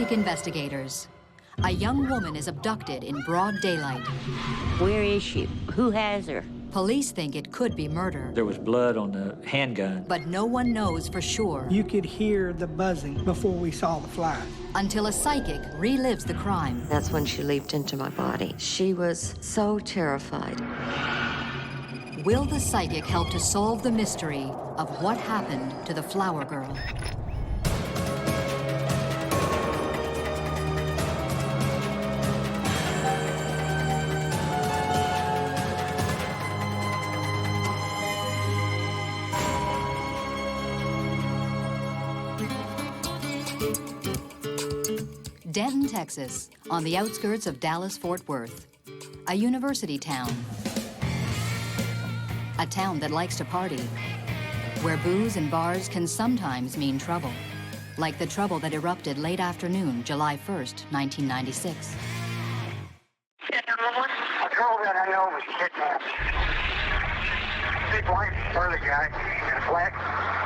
psychic investigators. A young woman is abducted in broad daylight. Where is she? Who has her? Police think it could be murder. There was blood on the handgun. But no one knows for sure. You could hear the buzzing before we saw the flies. Until a psychic relives the crime. That's when she leaped into my body. She was so terrified. Will the psychic help to solve the mystery of what happened to the flower girl? Denton, Texas, on the outskirts of Dallas-Fort Worth, a university town. A town that likes to party, where booze and bars can sometimes mean trouble, like the trouble that erupted late afternoon, July 1st, 1996. A girl that I know was kidnapped. Big white burly guy in a black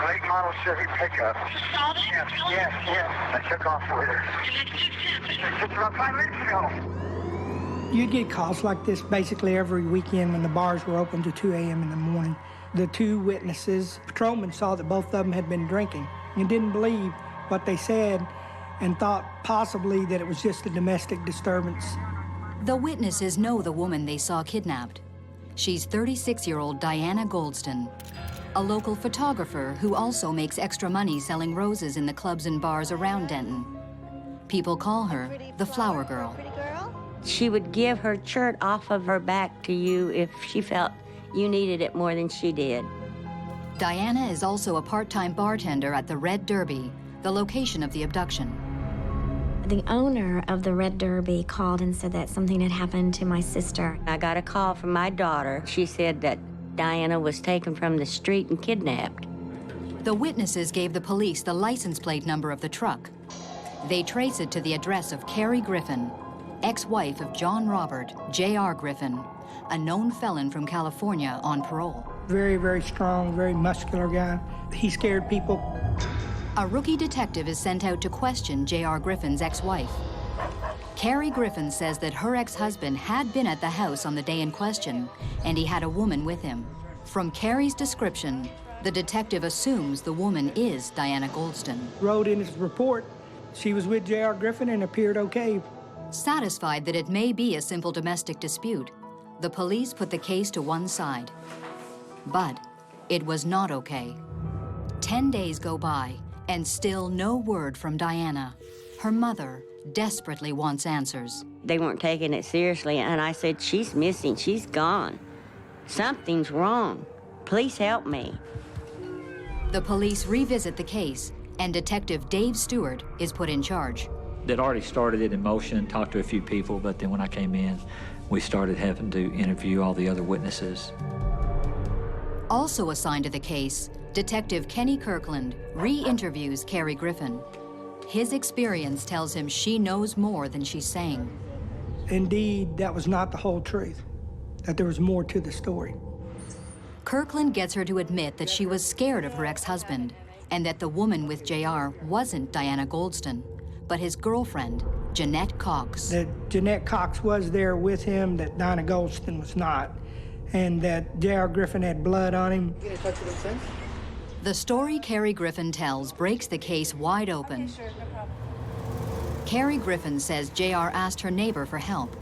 late model Chevy pickup. You saw that? Yes. I took off with her. Just about 5 minutes ago. You'd get calls like this basically every weekend when the bars were open to 2 a.m. in the morning. The two witnesses, patrolmen, saw that both of them had been drinking and didn't believe what they said and thought possibly that it was just a domestic disturbance. The witnesses know the woman they saw kidnapped. She's 36-year-old Diana Goldston, a local photographer who also makes extra money selling roses in the clubs and bars around Denton. People call her the Flower Girl. She would give her shirt off of her back to you if she felt you needed it more than she did. Diana is also a part-time bartender at the Red Derby, the location of the abduction. The owner of the Red Derby called and said that something had happened to my sister. I got a call from my daughter. She said that Diana was taken from the street and kidnapped. The witnesses gave the police the license plate number of the truck. They trace it to the address of Carrie Griffin, ex-wife of John Robert, J.R. Griffin, a known felon from California on parole. Very, very strong, very muscular guy. He scared people. A rookie detective is sent out to question J.R. Griffin's ex-wife. Carrie Griffin says that her ex-husband had been at the house on the day in question, and he had a woman with him. From Carrie's description, the detective assumes the woman is Diana Goldston. Wrote in his report she was with J.R. Griffin and appeared okay. Satisfied that it may be a simple domestic dispute, the police put the case to one side. But it was not okay. 10 days go by, and still no word from Diana. Her mother desperately wants answers. They weren't taking it seriously, and I said, she's missing, she's gone. Something's wrong. Please help me. The police revisit the case, and Detective Dave Stewart is put in charge. They'd already started it in motion, talked to a few people, but then when I came in, we started having to interview all the other witnesses. Also assigned to the case, Detective Kenny Kirkland re-interviews Carrie Griffin. His experience tells him she knows more than she's saying. Indeed, that was not the whole truth, that there was more to the story. Kirkland gets her to admit that she was scared of her ex-husband and that the woman with JR wasn't Diana Goldston, but his girlfriend, Jeanette Cox. That Jeanette Cox was there with him, that Diana Goldston was not, and that J.R. Griffin had blood on him. You get in touch with him since? The story Carrie Griffin tells breaks the case wide open. Sure, no problem. Carrie Griffin says JR asked her neighbor for help.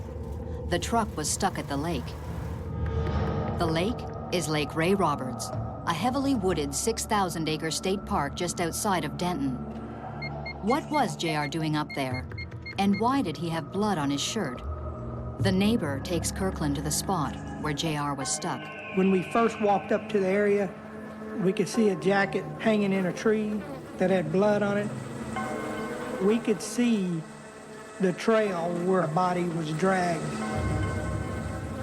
The truck was stuck at the lake. The lake is Lake Ray Roberts, a heavily wooded 6,000-acre state park just outside of Denton. What was JR doing up there? And why did he have blood on his shirt? The neighbor takes Kirkland to the spot where JR was stuck. When we first walked up to the area, we could see a jacket hanging in a tree that had blood on it. We could see the trail where a body was dragged.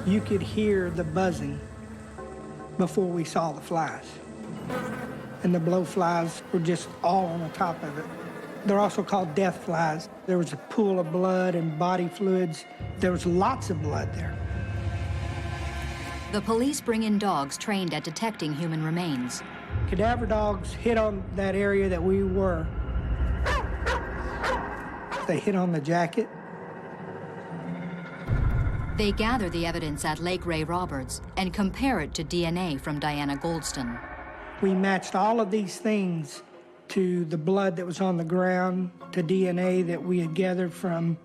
You could hear the buzzing before we saw the flies. And the blowflies were just all on the top of it. They're also called death flies. There was a pool of blood and body fluids. There was lots of blood there. The police bring in dogs trained at detecting human remains. Cadaver dogs hit on that area that we were. They hit on the jacket. They gather the evidence at Lake Ray Roberts and compare it to DNA from Diana Goldston. We matched all of these things to the blood that was on the ground, to DNA that we had gathered from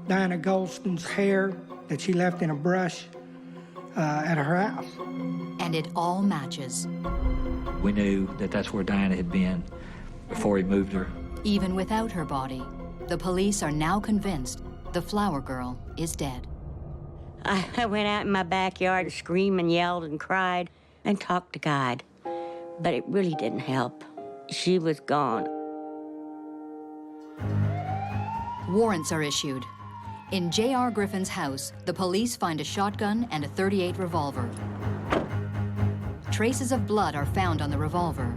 Diana Goldston's hair that she left in a brush at her house. And it all matches. We knew that that's where Diana had been before he moved her. Even without her body, the police are now convinced the flower girl is dead. I went out in my backyard, screamed and yelled and cried and talked to God, but it really didn't help. She was gone. Warrants are issued. In J.R. Griffin's house, the police find a shotgun and a .38 revolver. Traces of blood are found on the revolver.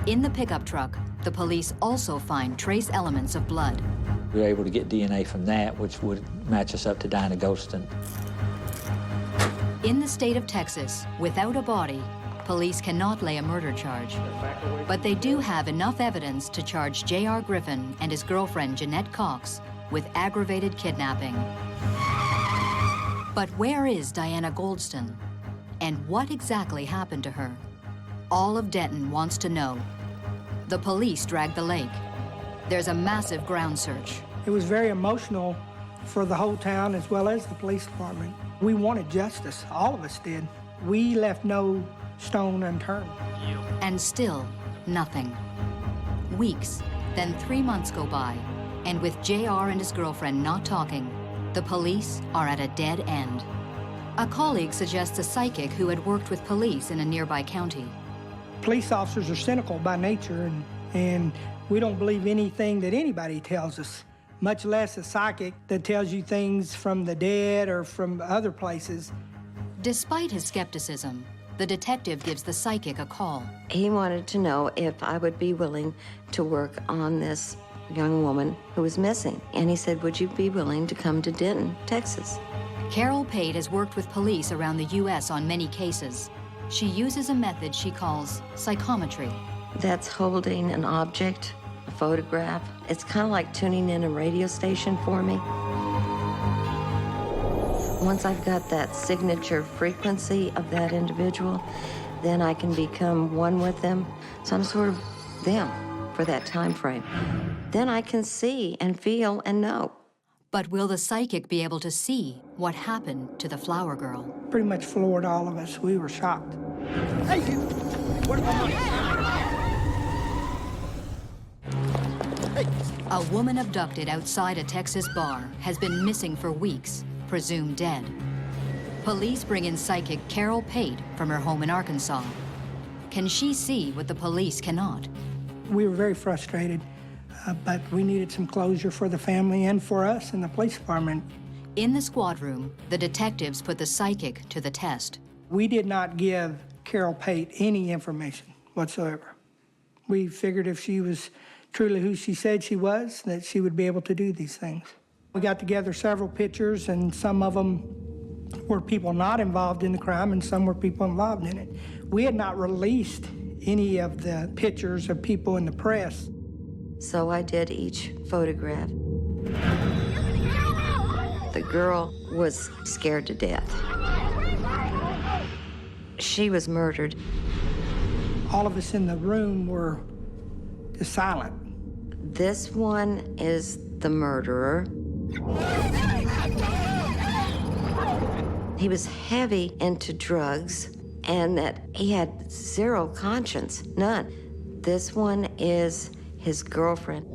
In the pickup truck, the police also find trace elements of blood. We were able to get DNA from that, which would match us up to Diana Goldston. In the state of Texas, without a body, police cannot lay a murder charge. But they do have enough evidence to charge J.R. Griffin and his girlfriend, Jeanette Cox, with aggravated kidnapping. But where is Diana Goldston? And what exactly happened to her? All of Denton wants to know. The police drag the lake. There's a massive ground search. It was very emotional for the whole town as well as the police department. We wanted justice, all of us did. We left no stone unturned. And still, nothing. Weeks, then 3 months go by, and with JR and his girlfriend not talking, the police are at a dead end. A colleague suggests a psychic who had worked with police in a nearby county. Police officers are cynical by nature, and we don't believe anything that anybody tells us, much less a psychic that tells you things from the dead or from other places. Despite his skepticism, the detective gives the psychic a call. He wanted to know if I would be willing to work on this young woman who was missing. And he said, would you be willing to come to Denton, Texas? Carol Pate has worked with police around the U.S. on many cases. She uses a method she calls psychometry. That's holding an object, a photograph. It's kind of like tuning in a radio station for me. Once I've got that signature frequency of that individual, then I can become one with them. So I'm sort of them for that time frame. Then I can see and feel and know. But will the psychic be able to see what happened to the flower girl? Pretty much floored all of us. We were shocked. Hey, you! Where's my money? Hey! A woman abducted outside a Texas bar has been missing for weeks, presumed dead. Police bring in psychic Carol Pate from her home in Arkansas. Can she see what the police cannot? We were very frustrated, but we needed some closure for the family and for us in the police department. In the squad room, the detectives put the psychic to the test. We did not give Carol Pate any information whatsoever. We figured if she was truly who she said she was, that she would be able to do these things. We got together several pictures, and some of them were people not involved in the crime, and some were people involved in it. We had not released any of the pictures of people in the press. So I did each photograph. The girl was scared to death. She was murdered. All of us in the room were just silent. This one is the murderer. He was heavy into drugs and that he had zero conscience, none. This one is his girlfriend.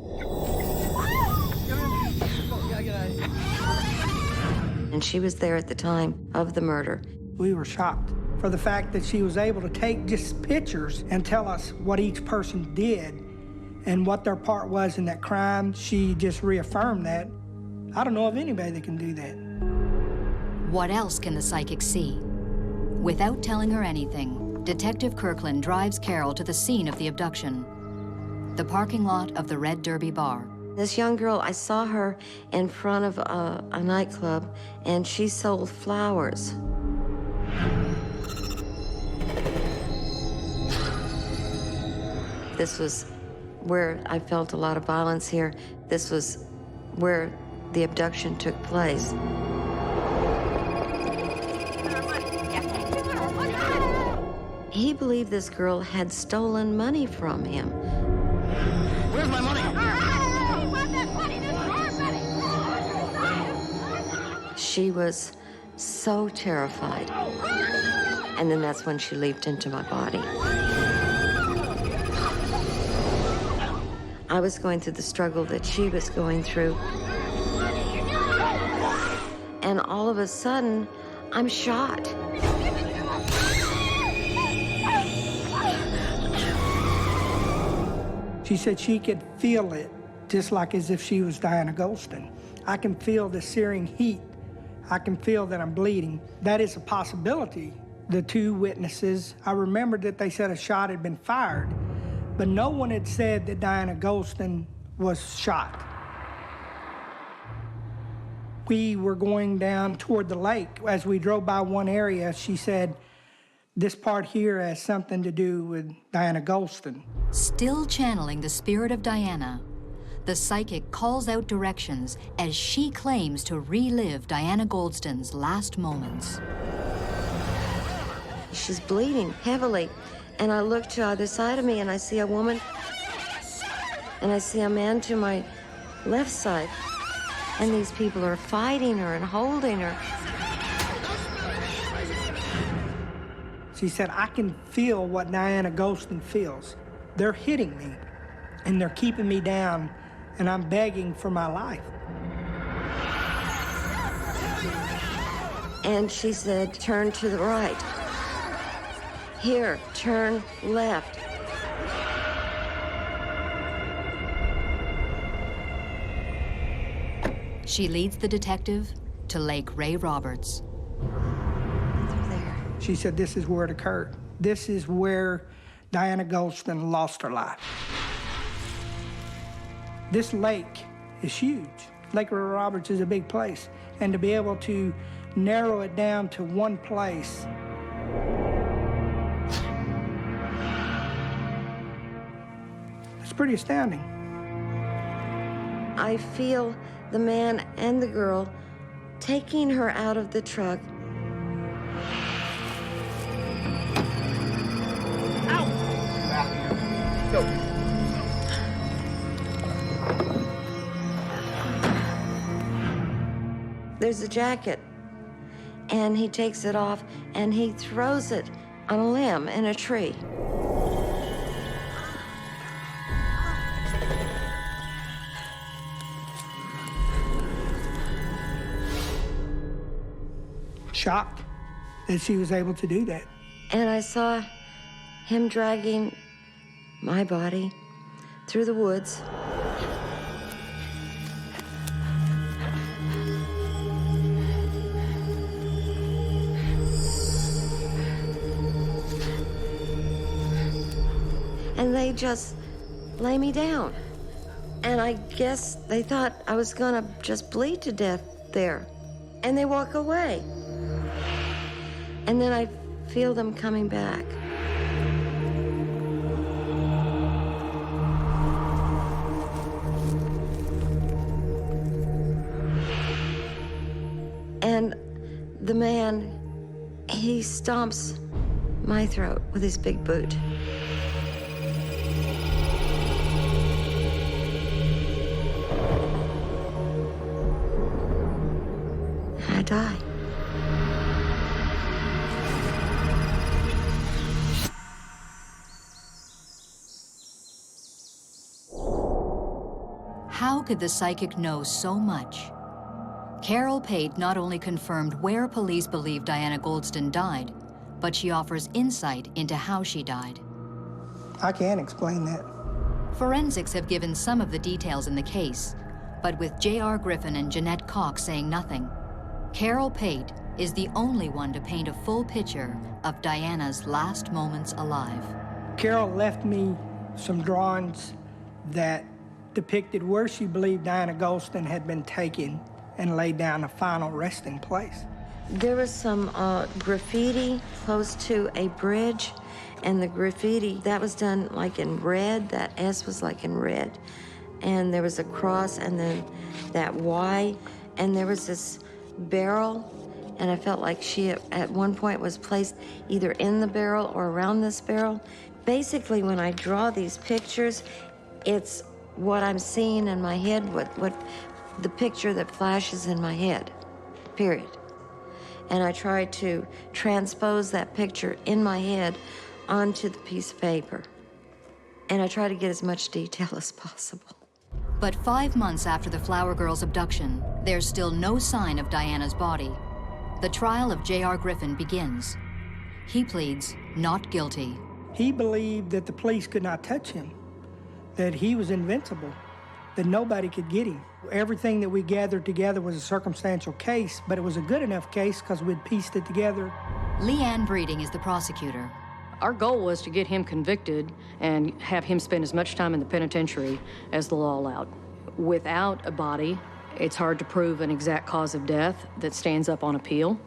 And she was there at the time of the murder. We were shocked for the fact that she was able to take just pictures and tell us what each person did and what their part was in that crime. She just reaffirmed that. I don't know of anybody that can do that. What else can the psychic see? Without telling her anything, Detective Kirkland drives Carol to the scene of the abduction, the parking lot of the Red Derby Bar. This young girl, I saw her in front of a nightclub, and she sold flowers. This was where I felt a lot of violence here. This was where the abduction took place. He believed this girl had stolen money from him. Where's my money? She was so terrified. And then that's when she leaped into my body. I was going through the struggle that she was going through. And all of a sudden, I'm shot. She said she could feel it, just like as if she was Diana Goldston. I can feel the searing heat. I can feel that I'm bleeding. That is a possibility. The two witnesses, I remembered that they said a shot had been fired, but no one had said that Diana Goldston was shot. We were going down toward the lake. As we drove by one area, she said, this part here has something to do with Diana Goldston. Still channeling the spirit of Diana, the psychic calls out directions as she claims to relive Diana Goldston's last moments. She's bleeding heavily, and I look to either side of me and I see a woman, and I see a man to my left side, and these people are fighting her and holding her. She said, I can feel what Diana Goldston feels. They're hitting me, and they're keeping me down, and I'm begging for my life. And she said, turn to the right. Here, turn left. She leads the detective to Lake Ray Roberts. There. She said, this is where it occurred. This is where Diana Goldston lost her life. This lake is huge. Lake Ray Roberts is a big place. And to be able to narrow it down to one place, it's pretty astounding. I feel the man and the girl taking her out of the truck. There's a jacket, and he takes it off, and he throws it on a limb in a tree. Shocked that she was able to do that. And I saw him dragging my body through the woods. And they just lay me down. And I guess they thought I was gonna just bleed to death there. And they walk away. And then I feel them coming back. And the man, he stomps my throat with his big boot. I die. How could the psychic know so much? Carol Pate not only confirmed where police believe Diana Goldston died, but she offers insight into how she died. I can't explain that. Forensics have given some of the details in the case, but with J.R. Griffin and Jeanette Cox saying nothing, Carol Pate is the only one to paint a full picture of Diana's last moments alive. Carol left me some drawings that depicted where she believed Diana Goldston had been taken and laid down a final resting place. There was some graffiti close to a bridge, and the graffiti, that was done like in red. That S was like in red. And there was a cross, and then that Y, and there was this barrel, and I felt like she at one point was placed either in the barrel or around this barrel. Basically, when I draw these pictures, it's what I'm seeing in my head, what the picture that flashes in my head, period. And I try to transpose that picture in my head onto the piece of paper. And I try to get as much detail as possible. But 5 months after the Flower Girl's abduction, there's still no sign of Diana's body. The trial of J.R. Griffin begins. He pleads not guilty. He believed that the police could not touch him, that he was invincible, that nobody could get him. Everything that we gathered together was a circumstantial case, but it was a good enough case because we'd pieced it together. Leanne Breeding is the prosecutor. Our goal was to get him convicted and have him spend as much time in the penitentiary as the law allowed. Without a body, it's hard to prove an exact cause of death that stands up on appeal.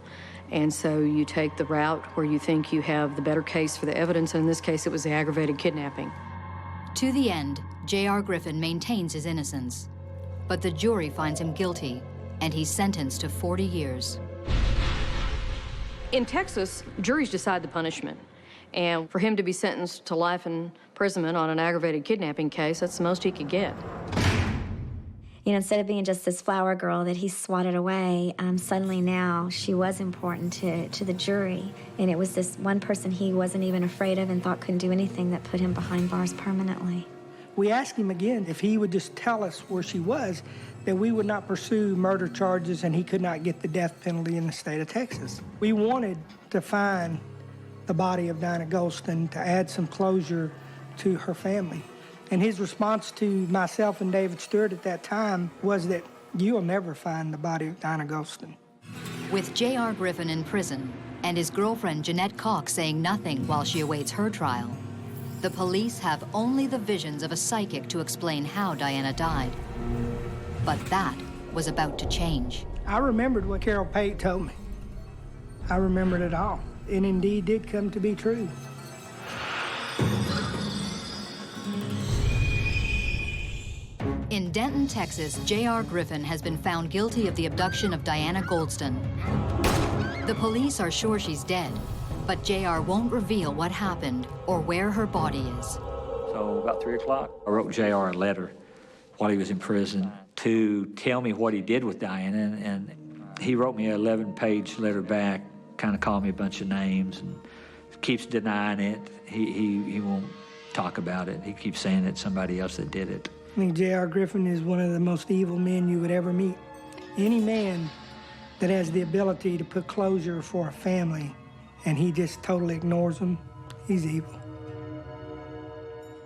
And so you take the route where you think you have the better case for the evidence, and in this case, it was the aggravated kidnapping. To the end, J.R. Griffin maintains his innocence. But the jury finds him guilty, and he's sentenced to 40 years. In Texas, juries decide the punishment. And for him to be sentenced to life imprisonment on an aggravated kidnapping case, that's the most he could get. You know, instead of being just this flower girl that he swatted away, suddenly now she was important to the jury. And it was this one person he wasn't even afraid of and thought couldn't do anything that put him behind bars permanently. We asked him again if he would just tell us where she was, that we would not pursue murder charges and he could not get the death penalty in the state of Texas. We wanted to find the body of Diana Golston to add some closure to her family. And his response to myself and David Stewart at that time was that you will never find the body of Diana Golston. With J.R. Griffin in prison and his girlfriend Jeanette Cox saying nothing while she awaits her trial, the police have only the visions of a psychic to explain how Diana died. But that was about to change. I remembered what Carol Pate told me. I remembered it all. It indeed did come to be true. In Denton, Texas, J.R. Griffin has been found guilty of the abduction of Diana Golston. The police are sure she's dead, but J.R. won't reveal what happened or where her body is. So about 3 o'clock, I wrote J.R. a letter while he was in prison to tell me what he did with Diana, and he wrote me an 11-page letter back, kind of called me a bunch of names, and keeps denying it. He won't talk about it. He keeps saying it's somebody else that did it. I think J.R. Griffin is one of the most evil men you would ever meet. Any man that has the ability to put closure for a family and he just totally ignores them, he's evil.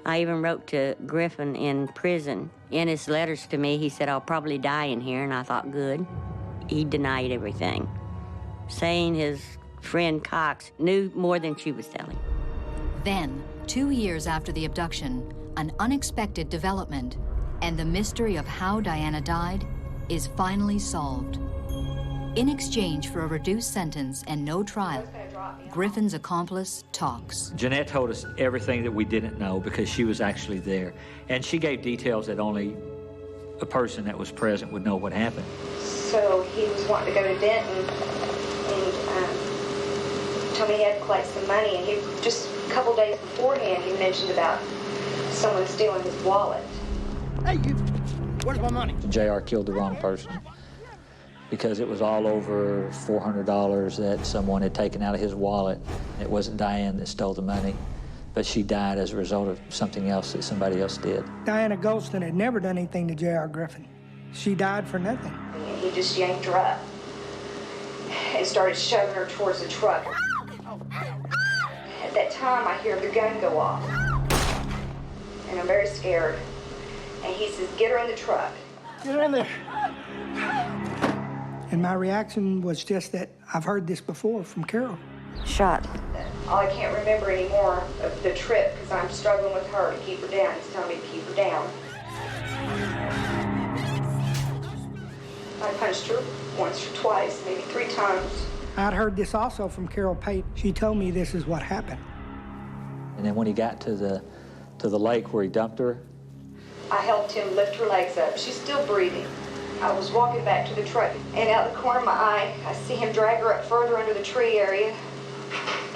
I even wrote to Griffin in prison. In his letters to me, he said, I'll probably die in here, and I thought, good. He denied everything, saying his friend Cox knew more than she was telling. Then, 2 years after the abduction, an unexpected development, and the mystery of how Diana died is finally solved. In exchange for a reduced sentence and no trial, Griffin's accomplice talks. Jeanette told us everything that we didn't know because she was actually there. And she gave details that only a person that was present would know what happened. So he was wanting to go to Denton and told me he had to collect some money. And he just a couple days beforehand, he mentioned about someone stealing his wallet. Hey, you, where's my money? J.R. killed the wrong person because it was all over $400 that someone had taken out of his wallet. It wasn't Diane that stole the money, but she died as a result of something else that somebody else did. Diana Golston had never done anything to J.R. Griffin. She died for nothing. And he just yanked her up and started shoving her towards the truck. At that time, I hear the gun go off, and I'm very scared. And he says, get her in the truck. Get her in there. And my reaction was just that I've heard this before from Carol. Shot. All I can't remember anymore of the trip, because I'm struggling with her to keep her down. He's telling me to keep her down. I punched her once or twice, maybe 3 times. I'd heard this also from Carol Pate. She told me this is what happened. And then when he got to the lake where he dumped her, I helped him lift her legs up. She's still breathing. I was walking back to the truck, and out the corner of my eye, I see him drag her up further under the tree area,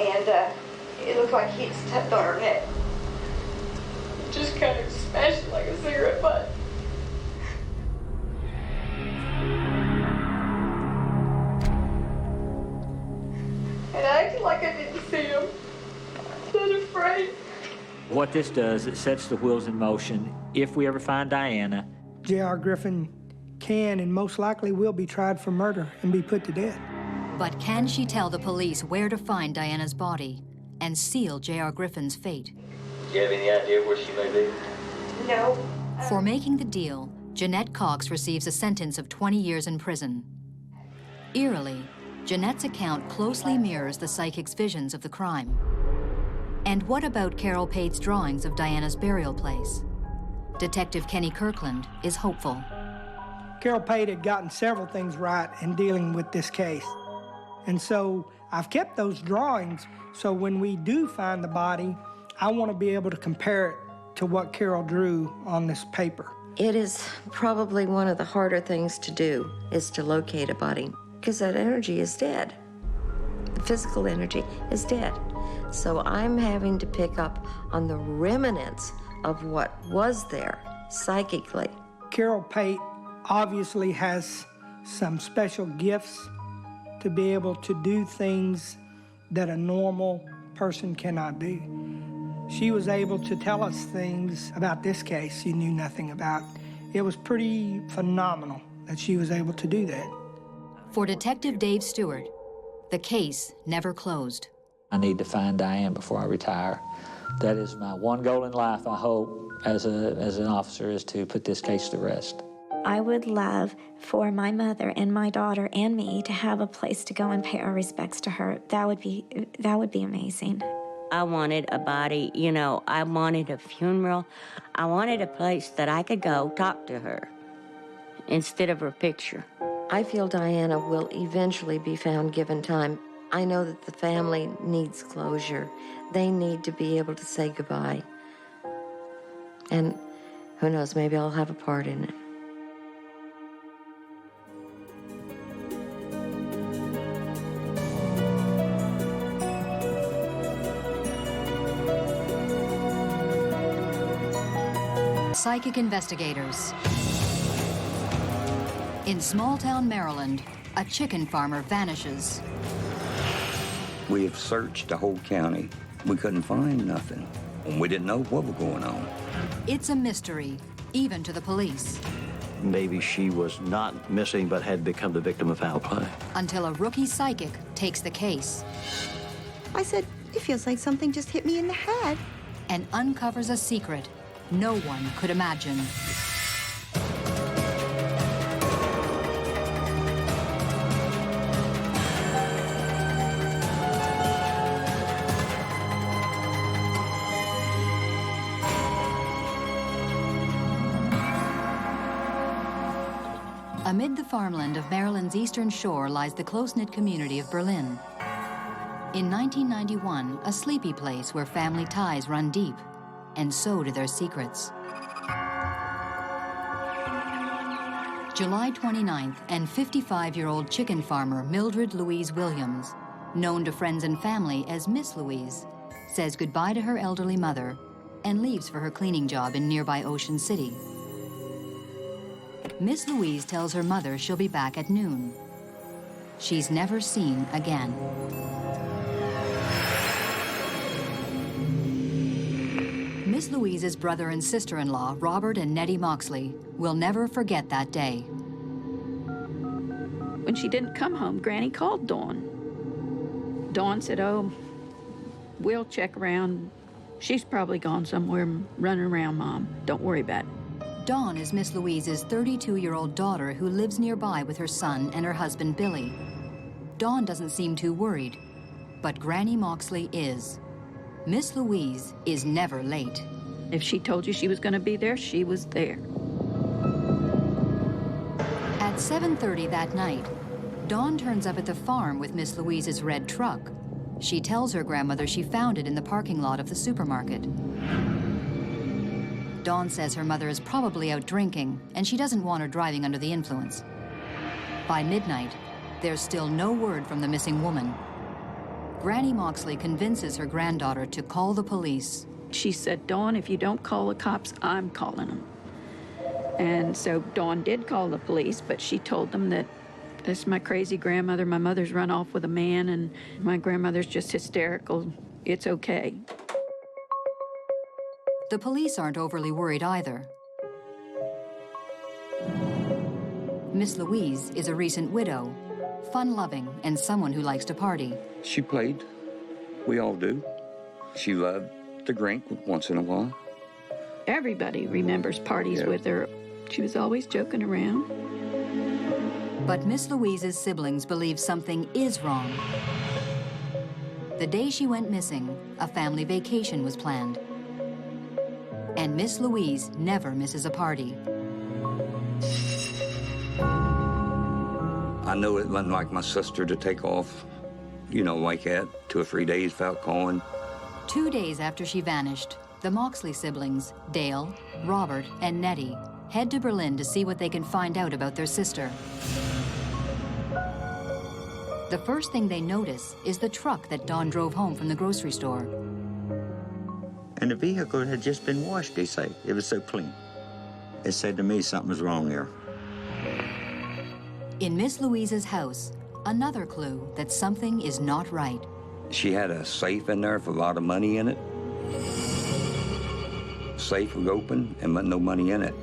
and it looked like he'd stepped on her neck. Just kind of smashed it like a cigarette butt. And I acted like I didn't see him. I'm not afraid. What this does, it sets the wheels in motion. If we ever find Diana, J.R. Griffin can and most likely will be tried for murder and be put to death. But can she tell the police where to find Diana's body and seal J.R. Griffin's fate? Do you have any idea where she may be? No. For making the deal, Jeanette Cox receives a sentence of 20 years in prison. Eerily, Jeanette's account closely mirrors the psychic's visions of the crime. And what about Carol Pate's drawings of Diana's burial place? Detective Kenny Kirkland is hopeful. Carol Pate had gotten several things right in dealing with this case. And so I've kept those drawings, so when we do find the body, I want to be able to compare it to what Carol drew on this paper. It is probably one of the harder things to do, is to locate a body, because that energy is dead. The physical energy is dead. So I'm having to pick up on the remnants of what was there psychically. Carol Pate obviously has some special gifts to be able to do things that a normal person cannot do. She was able to tell us things about this case she knew nothing about. It was pretty phenomenal that she was able to do that. For Detective Dave Stewart, the case never closed. I need to find Diane before I retire. That is my one goal in life, I hope, as an officer, is to put this case to rest. I would love for my mother and my daughter and me to have a place to go and pay our respects to her. That would be amazing. I wanted a body, you know, I wanted a funeral. I wanted a place that I could go talk to her instead of her picture. I feel Diana will eventually be found given time. I know that the family needs closure. They need to be able to say goodbye. And who knows, maybe I'll have a part in it. Psychic investigators. In small-town Maryland, a chicken farmer vanishes. We have searched the whole county. We couldn't find nothing. We didn't know what was going on. It's a mystery, even to the police. Maybe she was not missing, but had become the victim of foul play. Until a rookie psychic takes the case. I said, it feels like something just hit me in the head. And uncovers a secret no one could imagine. Amid the farmland of Maryland's eastern shore lies the close-knit community of Berlin. In 1991, a sleepy place where family ties run deep, and so do their secrets. July 29th, and 55-year-old chicken farmer Mildred Louise Williams, known to friends and family as Miss Louise, says goodbye to her elderly mother and leaves for her cleaning job in nearby Ocean City. Miss Louise tells her mother she'll be back at noon. She's never seen again. Miss Louise's brother and sister-in-law, Robert and Nettie Moxley, will never forget that day. When she didn't come home, Granny called Dawn. Dawn said, oh, we'll check around. She's probably gone somewhere running around, Mom. Don't worry about it. Dawn is Miss Louise's 32-year-old daughter who lives nearby with her son and her husband, Billy. Dawn doesn't seem too worried, but Granny Moxley is. Miss Louise is never late. If she told you she was going to be there, she was there. At 7:30 that night, Dawn turns up at the farm with Miss Louise's red truck. She tells her grandmother she found it in the parking lot of the supermarket. Dawn says her mother is probably out drinking, and she doesn't want her driving under the influence. By midnight, there's still no word from the missing woman. Granny Moxley convinces her granddaughter to call the police. She said, Dawn, if you don't call the cops, I'm calling them. And so Dawn did call the police, but she told them that this is my crazy grandmother. My mother's run off with a man, and my grandmother's just hysterical. It's okay. The police aren't overly worried either. Miss Louise is a recent widow, fun-loving and someone who likes to party. She played. We all do. She loved to drink once in a while. Everybody remembers parties with her. She was always joking around. But Miss Louise's siblings believe something is wrong. The day she went missing, a family vacation was planned. And Miss Louise never misses a party. I know it wasn't like my sister to take off, like that, 2 or 3 days without calling. 2 days after she vanished, the Moxley siblings, Dale, Robert, and Nettie, head to Berlin to see what they can find out about their sister. The first thing they notice is the truck that Dawn drove home from the grocery store. And the vehicle had just been washed, they say. It was so clean. It said to me something was wrong there. In Miss Louise's house, another clue that something is not right. She had a safe in there with a lot of money in it. Safe was open and wasn't no money in it.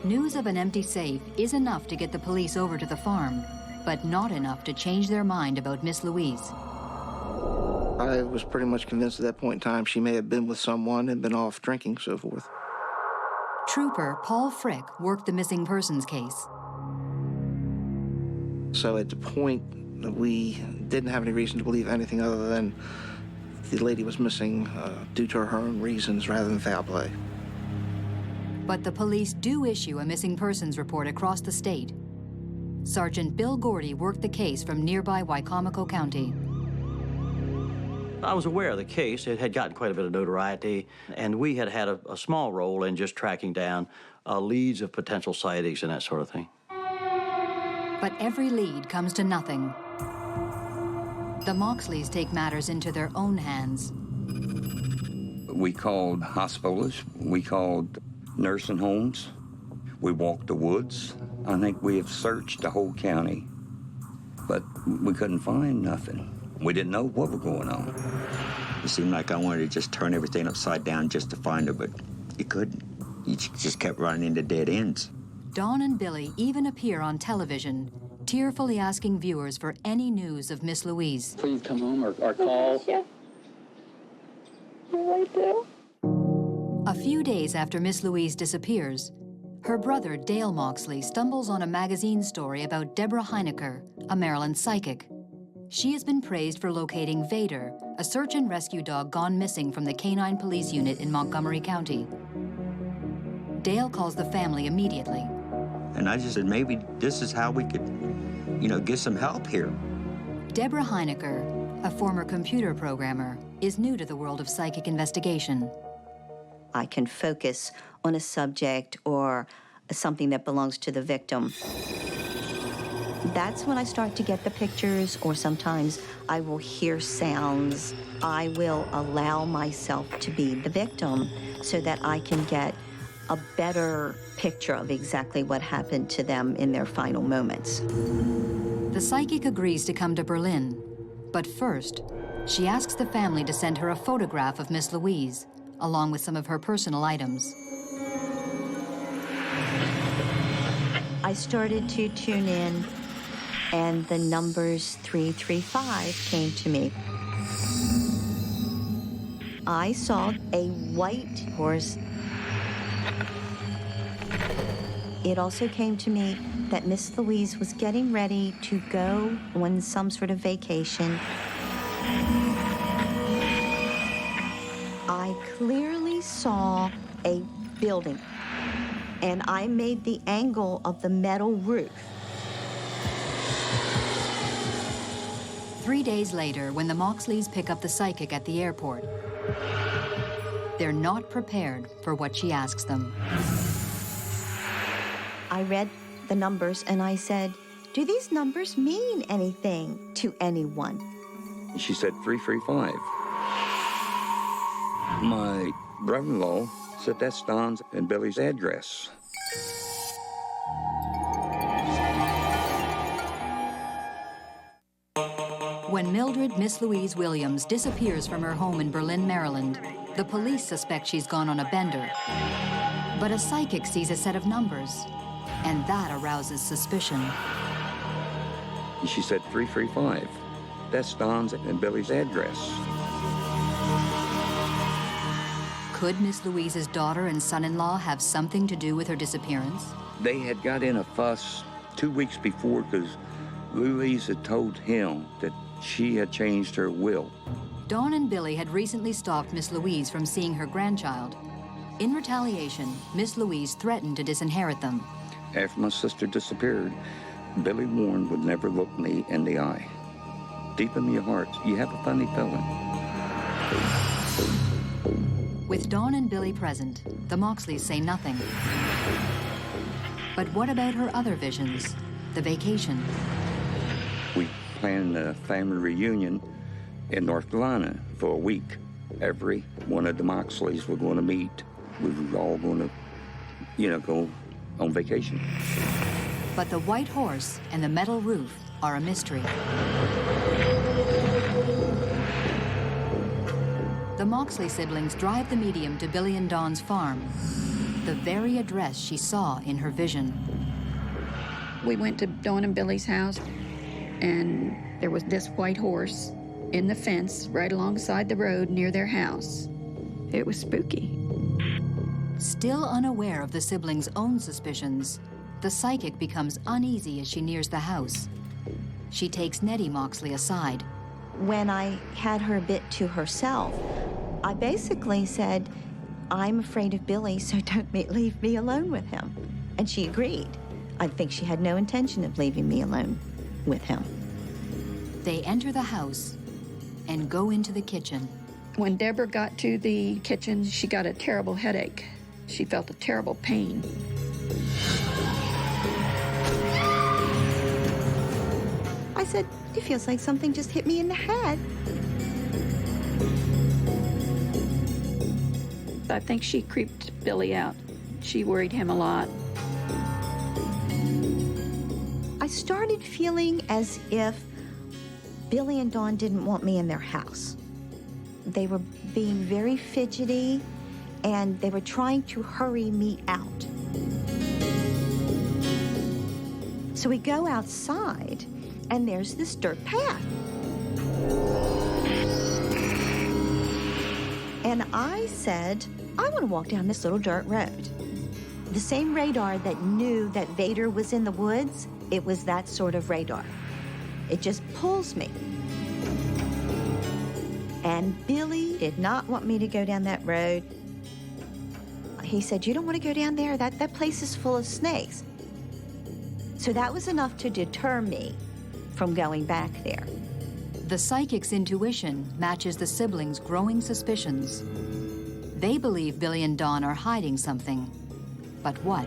News of an empty safe is enough to get the police over to the farm, but not enough to change their mind about Miss Louise. I was pretty much convinced at that point in time she may have been with someone and been off drinking, so forth. Trooper Paul Frick worked the missing persons case. So at the point, we didn't have any reason to believe anything other than the lady was missing due to her own reasons rather than foul play. But the police do issue a missing persons report across the state. Sergeant Bill Gordy worked the case from nearby Wicomico County. I was aware of the case. It had gotten quite a bit of notoriety, and we had had a small role in just tracking down leads of potential sightings and that sort of thing. But every lead comes to nothing. The Moxleys take matters into their own hands. We called hospitals. We called nursing homes. We walked the woods. I think we have searched the whole county, but we couldn't find nothing. We didn't know what was going on. It seemed like I wanted to just turn everything upside down just to find her, but you couldn't. You just kept running into dead ends. Dawn and Billy even appear on television, tearfully asking viewers for any news of Miss Louise. Please come home or call. Yeah. I do. A few days after Miss Louise disappears, her brother Dale Moxley stumbles on a magazine story about Deborah Heinecker, a Maryland psychic. She has been praised for locating Vader, a search and rescue dog gone missing from the Canine Police Unit in Montgomery County. Dale calls the family immediately. And I just said, maybe this is how we could, get some help here. Deborah Heinecker, a former computer programmer, is new to the world of psychic investigation. I can focus on a subject or something that belongs to the victim. That's when I start to get the pictures, or sometimes I will hear sounds. I will allow myself to be the victim so that I can get a better picture of exactly what happened to them in their final moments. The psychic agrees to come to Berlin, but first, she asks the family to send her a photograph of Miss Louise, along with some of her personal items. I started to tune in, and the numbers 335 came to me. I saw a white horse. It also came to me that Miss Louise was getting ready to go on some sort of vacation. I clearly saw a building, and I made the angle of the metal roof. 3 days later, when the Moxleys pick up the psychic at the airport, they're not prepared for what she asks them. I read the numbers and I said, do these numbers mean anything to anyone? She said 335. My brother-in-law said that's Don's and Billy's address. When Mildred Miss Louise Williams disappears from her home in Berlin, Maryland, the police suspect she's gone on a bender. But a psychic sees a set of numbers, and that arouses suspicion. She said 335. That's Don's and Billy's address. Could Miss Louise's daughter and son-in-law have something to do with her disappearance? They had got in a fuss 2 weeks before because Louise had told him that she had changed her will. Dawn and Billy had recently stopped Miss Louise from seeing her grandchild. In retaliation, Miss Louise threatened to disinherit them. After my sister disappeared, Billy Warren would never look me in the eye. Deep in your heart, you have a funny feeling. With Dawn and Billy present, the Moxleys say nothing. But what about her other visions? The vacation? We planned a family reunion in North Carolina for a week. Every one of the Moxleys were going to meet. We were all going to, go on vacation. But the white horse and the metal roof are a mystery. The Moxley siblings drive the medium to Billy and Dawn's farm, the very address she saw in her vision. We went to Dawn and Billy's house, and there was this white horse in the fence right alongside the road near their house. It was spooky. Still unaware of the siblings' own suspicions, the psychic becomes uneasy as she nears the house. She takes Nettie Moxley aside. When I had her a bit to herself, I basically said, I'm afraid of Billy, so don't leave me alone with him. And she agreed. I think she had no intention of leaving me alone with him. They enter the house and go into the kitchen. When Deborah got to the kitchen, she got a terrible headache. She felt a terrible pain. I said, it feels like something just hit me in the head. I think she creeped Billy out. She worried him a lot. I started feeling as if Billy and Dawn didn't want me in their house. They were being very fidgety, and they were trying to hurry me out. So we go outside, and there's this dirt path. And I said, I want to walk down this little dirt road. The same radar that knew that Vader was in the woods, it was that sort of radar. It just pulls me. And Billy did not want me to go down that road. He said, you don't want to go down there? That place is full of snakes. So that was enough to deter me from going back there. The psychic's intuition matches the siblings' growing suspicions. They believe Billy and Dawn are hiding something. But what?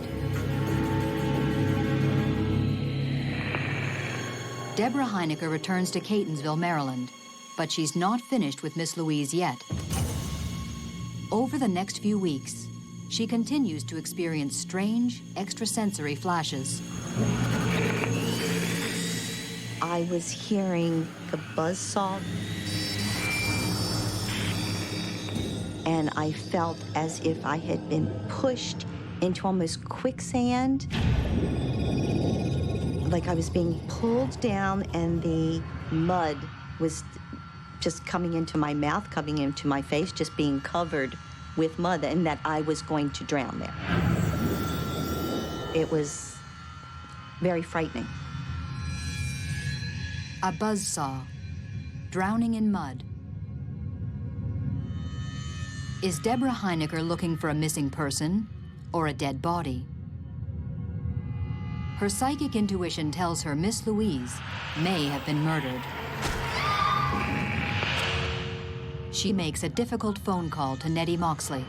Deborah Heinecker returns to Catonsville, Maryland, but she's not finished with Miss Louise yet. Over the next few weeks, she continues to experience strange, extrasensory flashes. I was hearing the buzzsaw, and I felt as if I had been pushed into almost quicksand, like I was being pulled down and the mud was just coming into my mouth, coming into my face, just being covered with mud, and that I was going to drown there. It was very frightening. A buzzsaw, drowning in mud. Is Deborah Heinecker looking for a missing person or a dead body? Her psychic intuition tells her Miss Louise may have been murdered. She makes a difficult phone call to Nettie Moxley.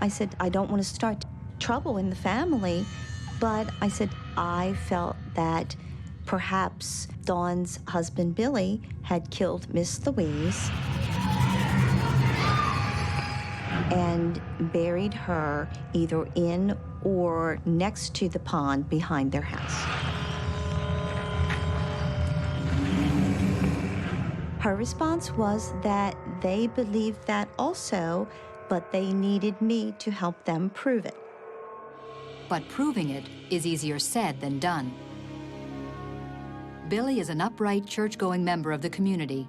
I said, I don't want to start trouble in the family, but I said, I felt that perhaps Dawn's husband, Billy, had killed Miss Louise and buried her either in or next to the pond behind their house. Her response was that they believed that also, but they needed me to help them prove it. But proving it is easier said than done. Billy is an upright, church-going member of the community,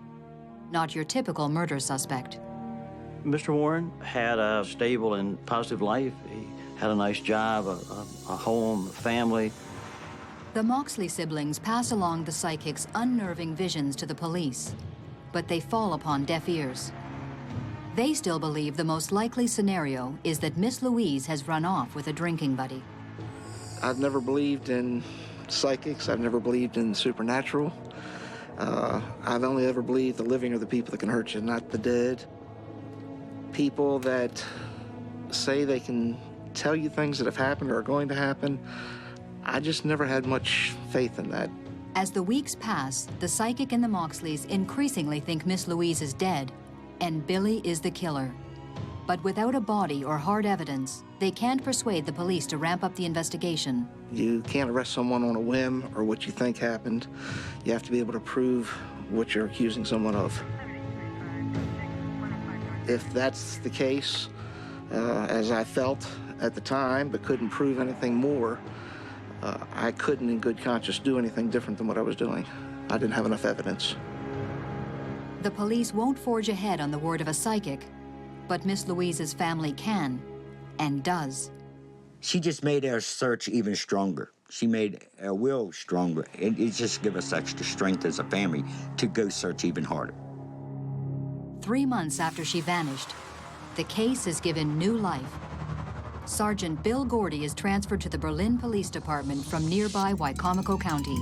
not your typical murder suspect. Mr. Warren had a stable and positive life. He had a nice job, a home, a family. The Moxley siblings pass along the psychic's unnerving visions to the police, but they fall upon deaf ears. They still believe the most likely scenario is that Miss Louise has run off with a drinking buddy. I've never believed in psychics. I've never believed in supernatural. I've only ever believed the living are the people that can hurt you, not the dead. People that say they can tell you things that have happened or are going to happen, I just never had much faith in that. As the weeks pass, the psychic and the Moxleys increasingly think Miss Louise is dead, and Billy is the killer. But without a body or hard evidence, they can't persuade the police to ramp up the investigation. You can't arrest someone on a whim or what you think happened. You have to be able to prove what you're accusing someone of. If that's the case, as I felt at the time, but couldn't prove anything more, I couldn't in good conscience do anything different than what I was doing. I didn't have enough evidence. The police won't forge ahead on the word of a psychic, but Miss Louise's family can, and does. She just made our search even stronger. She made our will stronger. It just gave us extra strength as a family to go search even harder. 3 months after she vanished, the case is given new life. Sergeant Bill Gordy is transferred to the Berlin Police Department from nearby Wicomico County.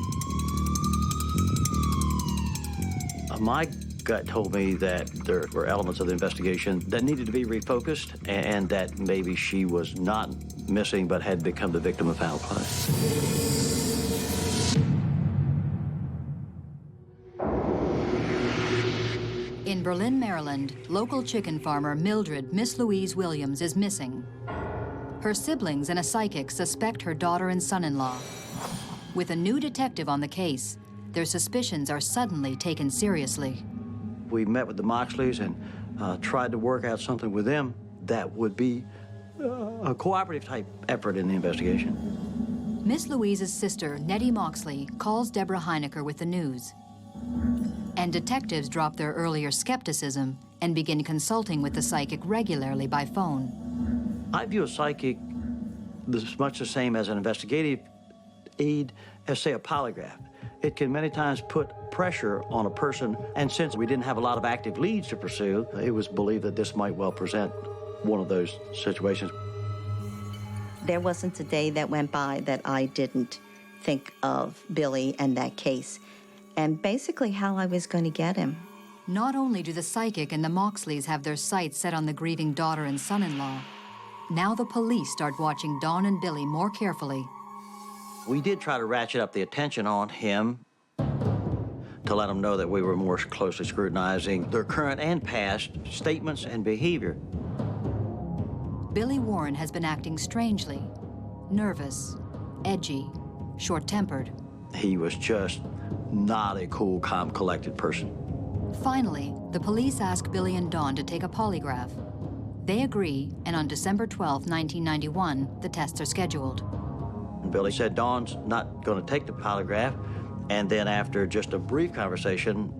My gut told me that there were elements of the investigation that needed to be refocused and that maybe she was not missing but had become the victim of foul play. In Berlin, Maryland, local chicken farmer Mildred Miss Louise Williams is missing. Her siblings and a psychic suspect her daughter and son-in-law. With a new detective on the case, their suspicions are suddenly taken seriously. We met with the Moxleys and tried to work out something with them that would be a cooperative type effort in the investigation. Miss Louise's sister, Nettie Moxley, calls Deborah Heinecker with the news. And detectives drop their earlier skepticism and begin consulting with the psychic regularly by phone. I view a psychic as much the same as an investigative aid as, say, a polygraph. It can many times put pressure on a person, and since we didn't have a lot of active leads to pursue, it was believed that this might well present one of those situations. There wasn't a day that went by that I didn't think of Billy and that case, and basically how I was going to get him. Not only do the psychic and the Moxleys have their sights set on the grieving daughter and son-in-law, now the police start watching Dawn and Billy more carefully. We did try to ratchet up the attention on him to let them know that we were more closely scrutinizing their current and past statements and behavior. Billy Warren has been acting strangely, nervous, edgy, short-tempered. He was just not a cool, calm, collected person. Finally, the police ask Billy and Dawn to take a polygraph. They agree, and on December 12, 1991, the tests are scheduled. Billy said Dawn's not going to take the polygraph, and then after just a brief conversation,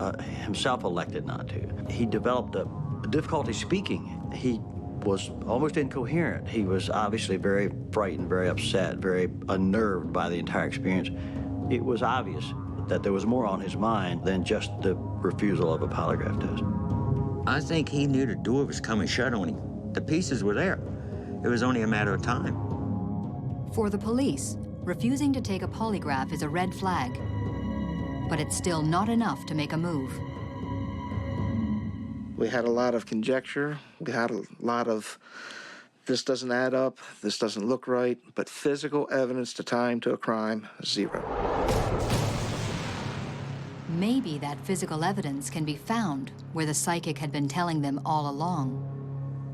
himself elected not to. He developed a difficulty speaking. He was almost incoherent. He was obviously very frightened, very upset, very unnerved by the entire experience. It was obvious that there was more on his mind than just the refusal of a polygraph test. I think he knew the door was coming shut on him. The pieces were there. It was only a matter of time. For the police, refusing to take a polygraph is a red flag, but it's still not enough to make a move. We had a lot of conjecture. We had a lot of, this doesn't add up, this doesn't look right, but physical evidence to tie him to a crime, 0. Maybe that physical evidence can be found where the psychic had been telling them all along.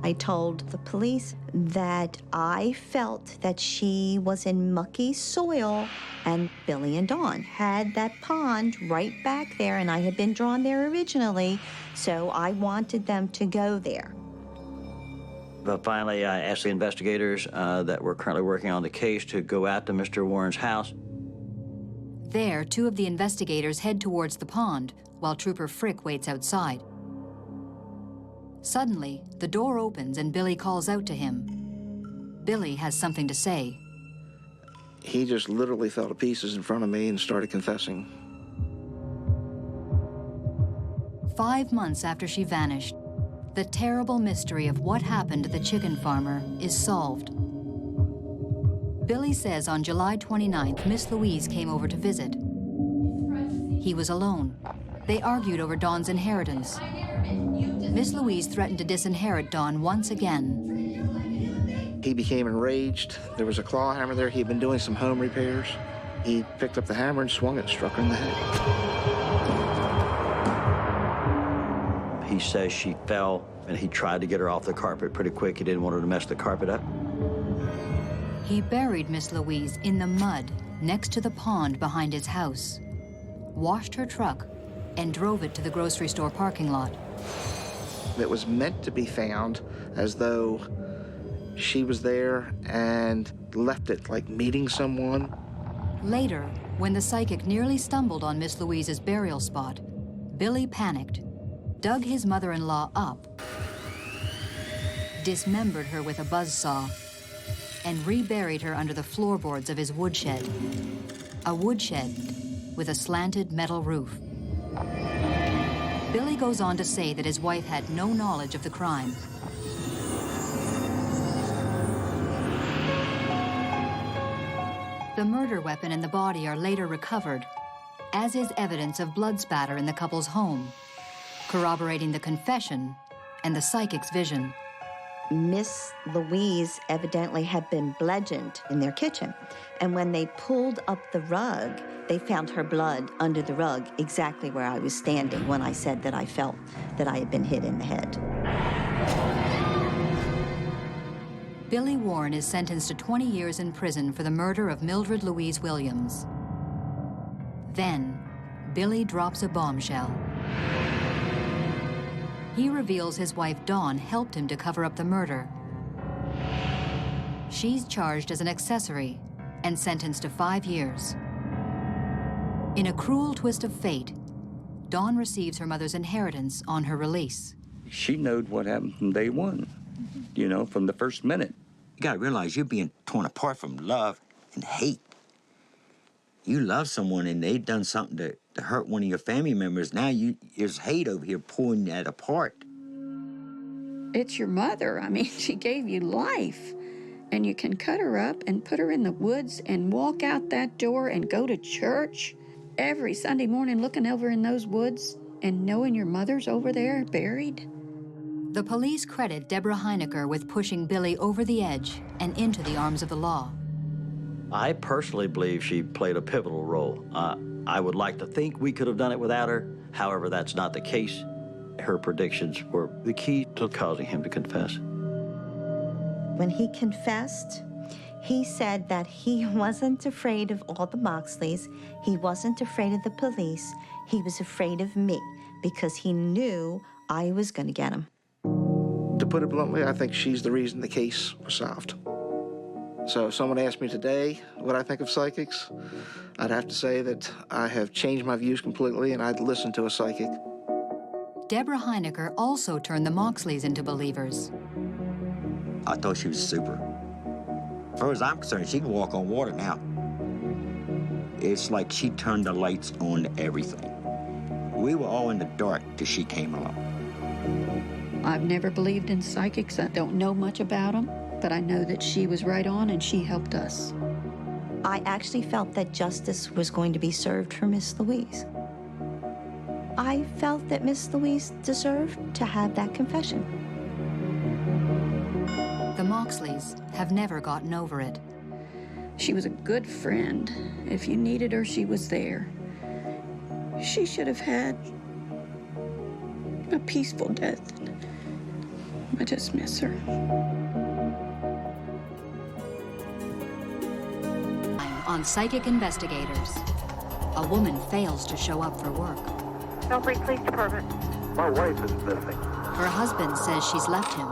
I told the police that I felt that she was in mucky soil, and Billy and Dawn had that pond right back there, and I had been drawn there originally, so I wanted them to go there. But finally, I asked the investigators that were currently working on the case to go out to Mr. Warren's house. There, 2 of the investigators head towards the pond, while Trooper Frick waits outside. Suddenly, the door opens and Billy calls out to him. Billy has something to say. He just literally fell to pieces in front of me and started confessing. 5 months after she vanished, the terrible mystery of what happened to the chicken farmer is solved. Billy says on July 29th, Miss Louise came over to visit. He was alone. They argued over Dawn's inheritance. Miss Louise threatened to disinherit Dawn once again. He became enraged. There was a claw hammer there. He had been doing some home repairs. He picked up the hammer and swung it, struck her in the head. He says she fell, and he tried to get her off the carpet pretty quick. He didn't want her to mess the carpet up. He buried Miss Louise in the mud next to the pond behind his house, washed her truck, and drove it to the grocery store parking lot. It was meant to be found as though she was there and left it, like meeting someone. Later, when the psychic nearly stumbled on Miss Louise's burial spot, Billy panicked, dug his mother-in-law up, dismembered her with a buzzsaw, and reburied her under the floorboards of his woodshed. A woodshed with a slanted metal roof. Billy goes on to say that his wife had no knowledge of the crime. The murder weapon and the body are later recovered, as is evidence of blood spatter in the couple's home, corroborating the confession and the psychic's vision. Miss Louise evidently had been bludgeoned in their kitchen. And when they pulled up the rug, they found her blood under the rug, exactly where I was standing when I said that I felt that I had been hit in the head. Billy Warren is sentenced to 20 years in prison for the murder of Mildred Louise Williams. Then, Billy drops a bombshell. He reveals his wife Dawn helped him to cover up the murder. She's charged as an accessory and sentenced to 5 years. In a cruel twist of fate, Dawn receives her mother's inheritance on her release. She knowed what happened from day one, you know, from the first minute. You gotta realize you're being torn apart from love and hate. You love someone and they've done something to hurt one of your family members. Now there's hate over here pulling that apart. It's your mother. I mean, she gave you life. And you can cut her up and put her in the woods and walk out that door and go to church every Sunday morning looking over in those woods and knowing your mother's over there buried. The police credit Deborah Heinecker with pushing Billy over the edge and into the arms of the law. I personally believe she played a pivotal role. I would like to think we could have done it without her. However, that's not the case. Her predictions were the key to causing him to confess. When he confessed, he said that he wasn't afraid of all the Moxleys. He wasn't afraid of the police. He was afraid of me because he knew I was going to get him. To put it bluntly, I think she's the reason the case was solved. So if someone asked me today what I think of psychics, I'd have to say that I have changed my views completely and I'd listen to a psychic. Deborah Heinecker also turned the Moxleys into believers. I thought she was super. As far as I'm concerned, she can walk on water now. It's like she turned the lights on to everything. We were all in the dark till she came along. I've never believed in psychics. I don't know much about them, but I know that she was right on and she helped us. I actually felt that justice was going to be served for Miss Louise. I felt that Miss Louise deserved to have that confession. The Moxleys have never gotten over it. She was a good friend. If you needed her, she was there. She should have had a peaceful death. I just miss her. On Psychic Investigators, a woman fails to show up for work. Belpre Police Department. My wife is missing. Her husband says she's left him,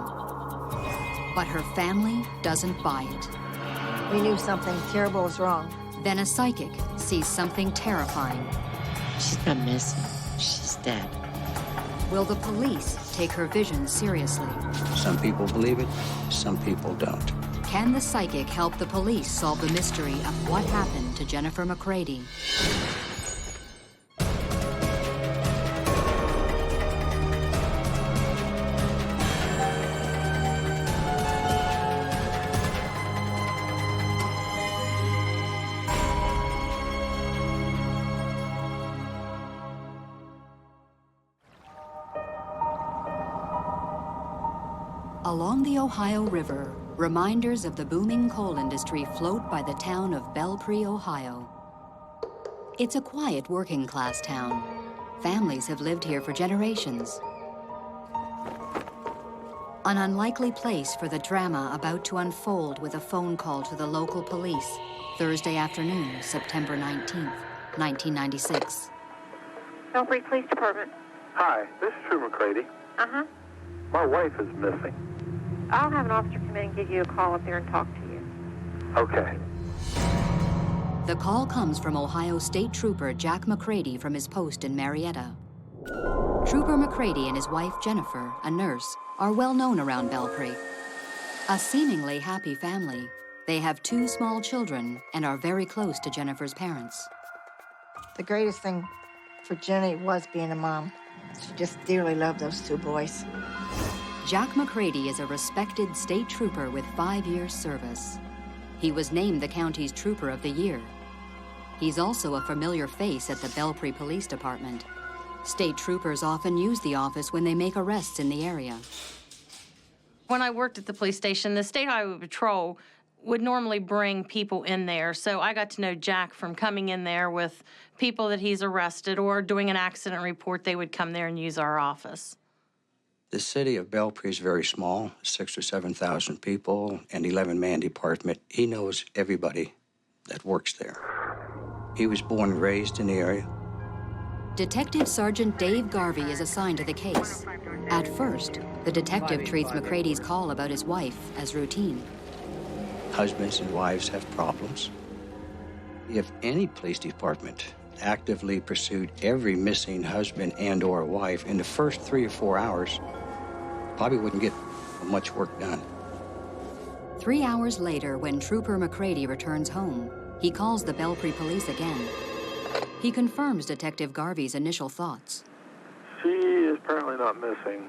but her family doesn't buy it. We knew something terrible was wrong. Then a psychic sees something terrifying. She's not missing. She's dead. Will the police take her vision seriously? Some people believe it, some people don't. Can the psychic help the police solve the mystery of what happened to Jennifer McCready? Along the Ohio River, reminders of the booming coal industry float by the town of Belpre, Ohio. It's a quiet working-class town. Families have lived here for generations. An unlikely place for the drama about to unfold with a phone call to the local police, Thursday afternoon, September 19th, 1996. Belpre Police Department. Hi, this is True McCready. Uh-huh. My wife is missing. I'll have an officer come in and give you a call up there and talk to you. Okay. The call comes from Ohio State Trooper Jack McCready from his post in Marietta. Trooper McCready and his wife Jennifer, a nurse, are well known around Belpre. A seemingly happy family. They have 2 small children and are very close to Jennifer's parents. The greatest thing for Jenny was being a mom. She just dearly loved those 2 boys. Jack McCready is a respected state trooper with 5 years service. He was named the county's Trooper of the Year. He's also a familiar face at the Belpre Police Department. State troopers often use the office when they make arrests in the area. When I worked at the police station, the State Highway Patrol would normally bring people in there, so I got to know Jack from coming in there with people that he's arrested or doing an accident report. They would come there and use our office. The city of Belpre is very small, 6,000 or 7,000 people, an 11-man department. He knows everybody that works there. He was born and raised in the area. Detective Sergeant Dave Garvey is assigned to the case. At first, the detective treats McCready's call about his wife as routine. Husbands and wives have problems. If any police department actively pursued every missing husband and or wife in the first 3 or 4 hours, probably wouldn't get much work done. 3 hours later, when Trooper McCready returns home, he calls the Belpre police again. He confirms Detective Garvey's initial thoughts. She is apparently not missing.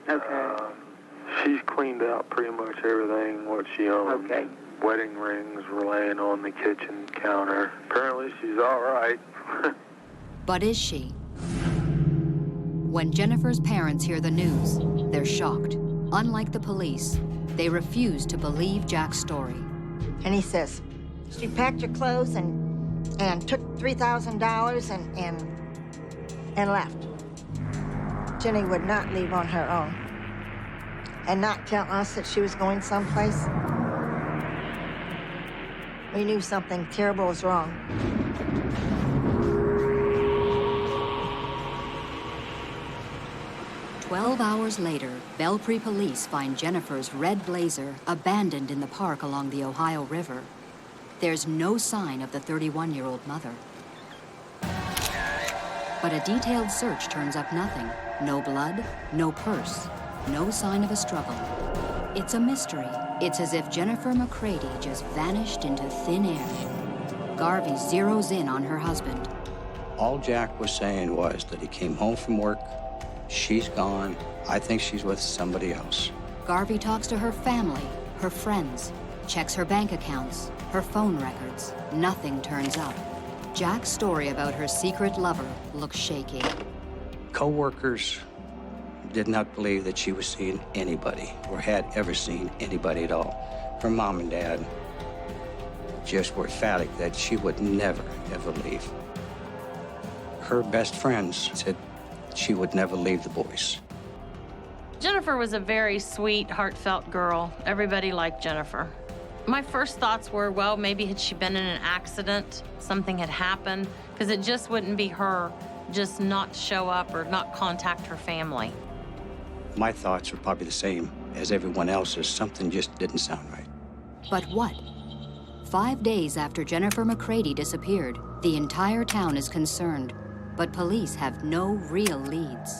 Okay. She's cleaned out pretty much everything, what she owned. Okay. Wedding rings were laying on the kitchen counter. Apparently she's all right. But is she? When Jennifer's parents hear the news, they're shocked. Unlike the police, they refuse to believe Jack's story. And he says, she packed her clothes and took $3,000 and left. Jenny would not leave on her own and not tell us that she was going someplace. We knew something terrible was wrong. "12 hours later, Belpre police find Jennifer's red Blazer abandoned in the park along the Ohio River. There's no sign of the 31-year-old mother. But a detailed search turns up nothing. No blood, no purse, no sign of a struggle. It's a mystery. It's as if Jennifer McCready just vanished into thin air. Garvey zeroes in on her husband. All Jack was saying was that he came home from work, she's gone, I think she's with somebody else. Garvey talks to her family, her friends, checks her bank accounts, her phone records. Nothing turns up. Jack's story about her secret lover looks shaky. Co-workers did not believe that she was seeing anybody or had ever seen anybody at all. Her mom and dad just were emphatic that she would never, ever leave. Her best friends said she would never leave the boys. Jennifer was a very sweet, heartfelt girl. Everybody liked Jennifer. My first thoughts were, well, maybe had she been in an accident, something had happened, because it just wouldn't be her just not show up or not contact her family. My thoughts were probably the same as everyone else's. Something just didn't sound right. But what? 5 days after Jennifer McCready disappeared, the entire town is concerned, but police have no real leads.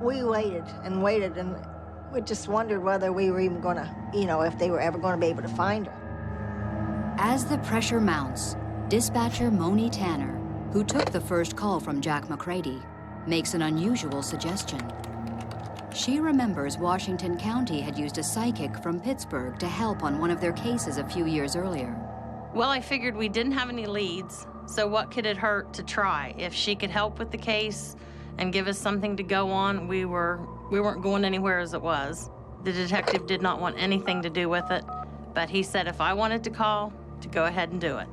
We waited, and we just wondered whether we were even gonna, if they were ever gonna be able to find her. As the pressure mounts, dispatcher Moni Tanner, who took the first call from Jack McCready, makes an unusual suggestion. She remembers Washington County had used a psychic from Pittsburgh to help on one of their cases a few years earlier. Well, I figured we didn't have any leads, so what could it hurt to try? If she could help with the case and give us something to go on, we weren't going anywhere as it was. The detective did not want anything to do with it, but he said if I wanted to call, to go ahead and do it.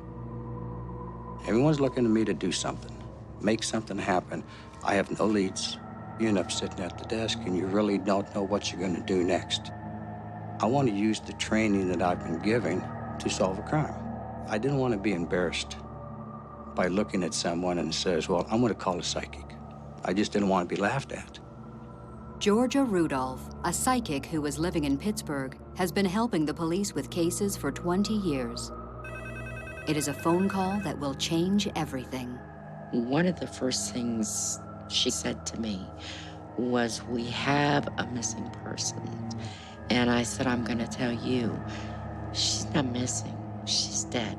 Everyone's looking to me to do something, make something happen. I have no leads. You end up sitting at the desk and you really don't know what you're going to do next. I want to use the training that I've been given to solve a crime. I didn't want to be embarrassed by looking at someone and says, well, I'm going to call a psychic. I just didn't want to be laughed at. Georgia Rudolph, a psychic who was living in Pittsburgh, has been helping the police with cases for 20 years. It is a phone call that will change everything. One of the first things she said to me was, we have a missing person. And I said, I'm going to tell you, she's not missing, she's dead.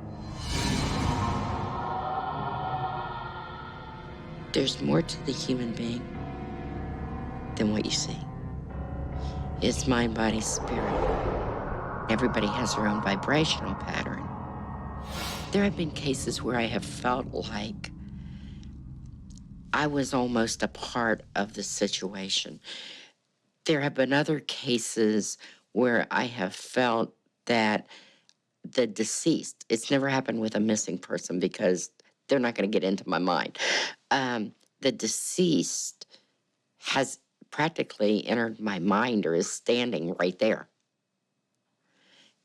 There's more to the human being than what you see. It's mind, body, spirit. Everybody has their own vibrational pattern. There have been cases where I have felt like I was almost a part of the situation. There have been other cases where I have felt that the deceased, it's never happened with a missing person because they're not going to get into my mind. The deceased has practically entered my mind or is standing right there.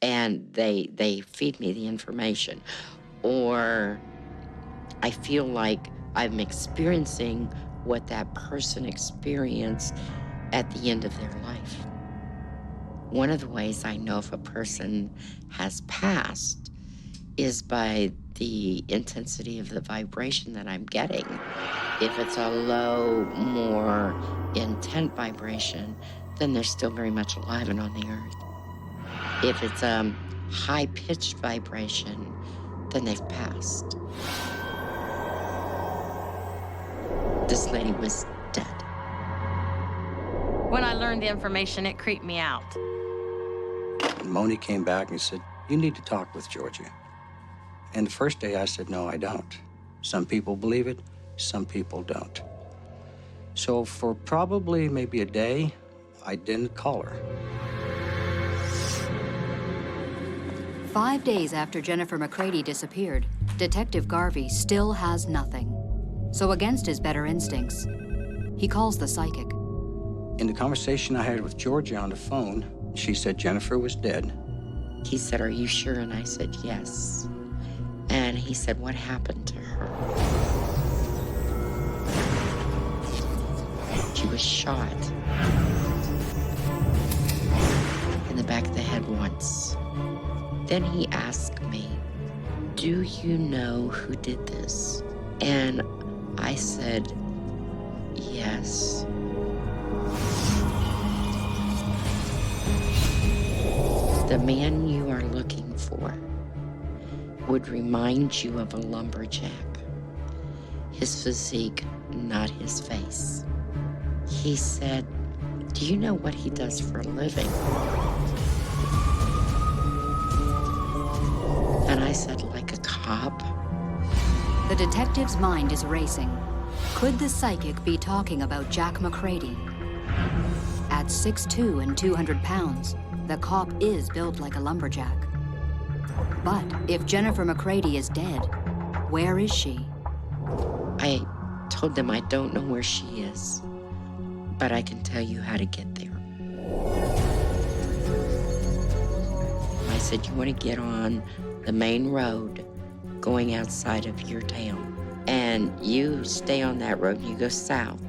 And they feed me the information. Or I feel like I'm experiencing what that person experienced at the end of their life. One of the ways I know if a person has passed is by the intensity of the vibration that I'm getting. If it's a low, more intense vibration, then they're still very much alive and on the earth. If it's a high-pitched vibration, then they've passed. This lady was dead. When I learned the information, it creeped me out. And Moni came back and said, you need to talk with Georgia. And the first day I said, no, I don't. Some people believe it, some people don't. So for probably maybe a day, I didn't call her. 5 days after Jennifer McCready disappeared, Detective Garvey still has nothing. So against his better instincts, he calls the psychic. In the conversation I had with Georgia on the phone, she said Jennifer was dead. He said, are you sure? And I said, yes. And he said, what happened to her? She was shot in the back of the head once. Then he asked me, do you know who did this? And I said, yes. The man you are looking for would remind you of a lumberjack. His physique, not his face. He said, do you know what he does for a living? And I said, like a cop? The detective's mind is racing. Could the psychic be talking about Jack McCready? At 6'2" and 200 pounds, the cop is built like a lumberjack. But if Jennifer McCready is dead, where is she? I told them I don't know where she is, but I can tell you how to get there. I said, you want to get on the main road going outside of your town. And you stay on that road and you go south,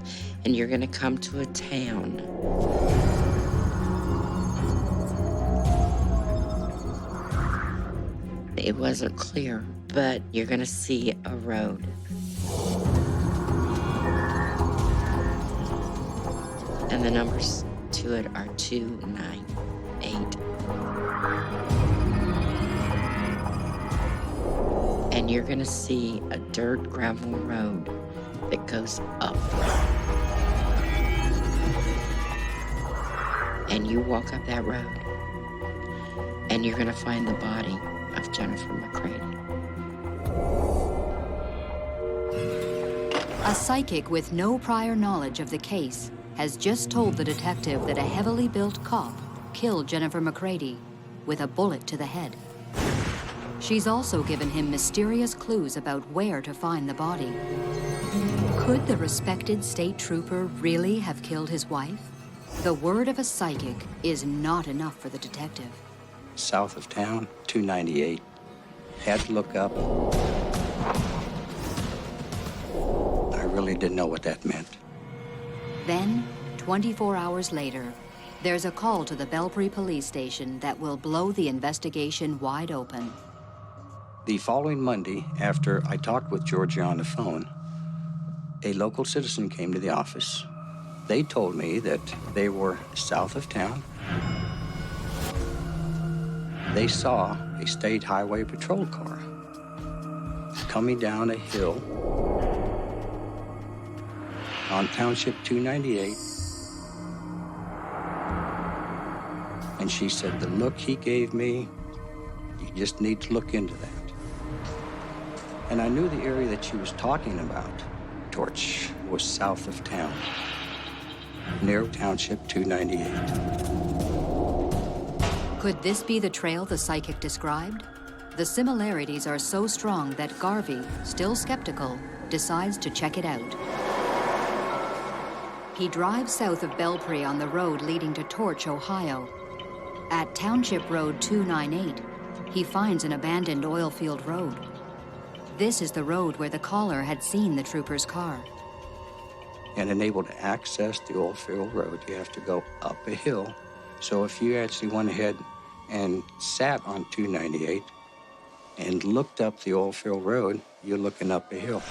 and you're going to come to a town. It wasn't clear, but you're going to see a road. And the numbers to it are 298. And you're gonna see a dirt gravel road that goes up. And you walk up that road, and you're gonna find the body of Jennifer McCready. A psychic with no prior knowledge of the case has just told the detective that a heavily built cop killed Jennifer McCready with a bullet to the head. She's also given him mysterious clues about where to find the body. Could the respected state trooper really have killed his wife? The word of a psychic is not enough for the detective. South of town, 298. Had to look up. I really didn't know what that meant. Then, 24 hours later, there's a call to the Belpre police station that will blow the investigation wide open. The following Monday, after I talked with Georgia on the phone, a local citizen came to the office. They told me that they were south of town. They saw a state highway patrol car coming down a hill on Township 298. And she said, the look he gave me, you just need to look into that. And I knew the area that she was talking about, Torch, was south of town, near Township 298. Could this be the trail the psychic described? The similarities are so strong that Garvey, still skeptical, decides to check it out. He drives south of Belpre on the road leading to Torch, Ohio. At Township Road 298, he finds an abandoned oil field road. This is the road where the caller had seen the trooper's car. And unable to access the oil field road, you have to go up a hill. So if you actually went ahead and sat on 298 and looked up the oil field road, you're looking up a hill.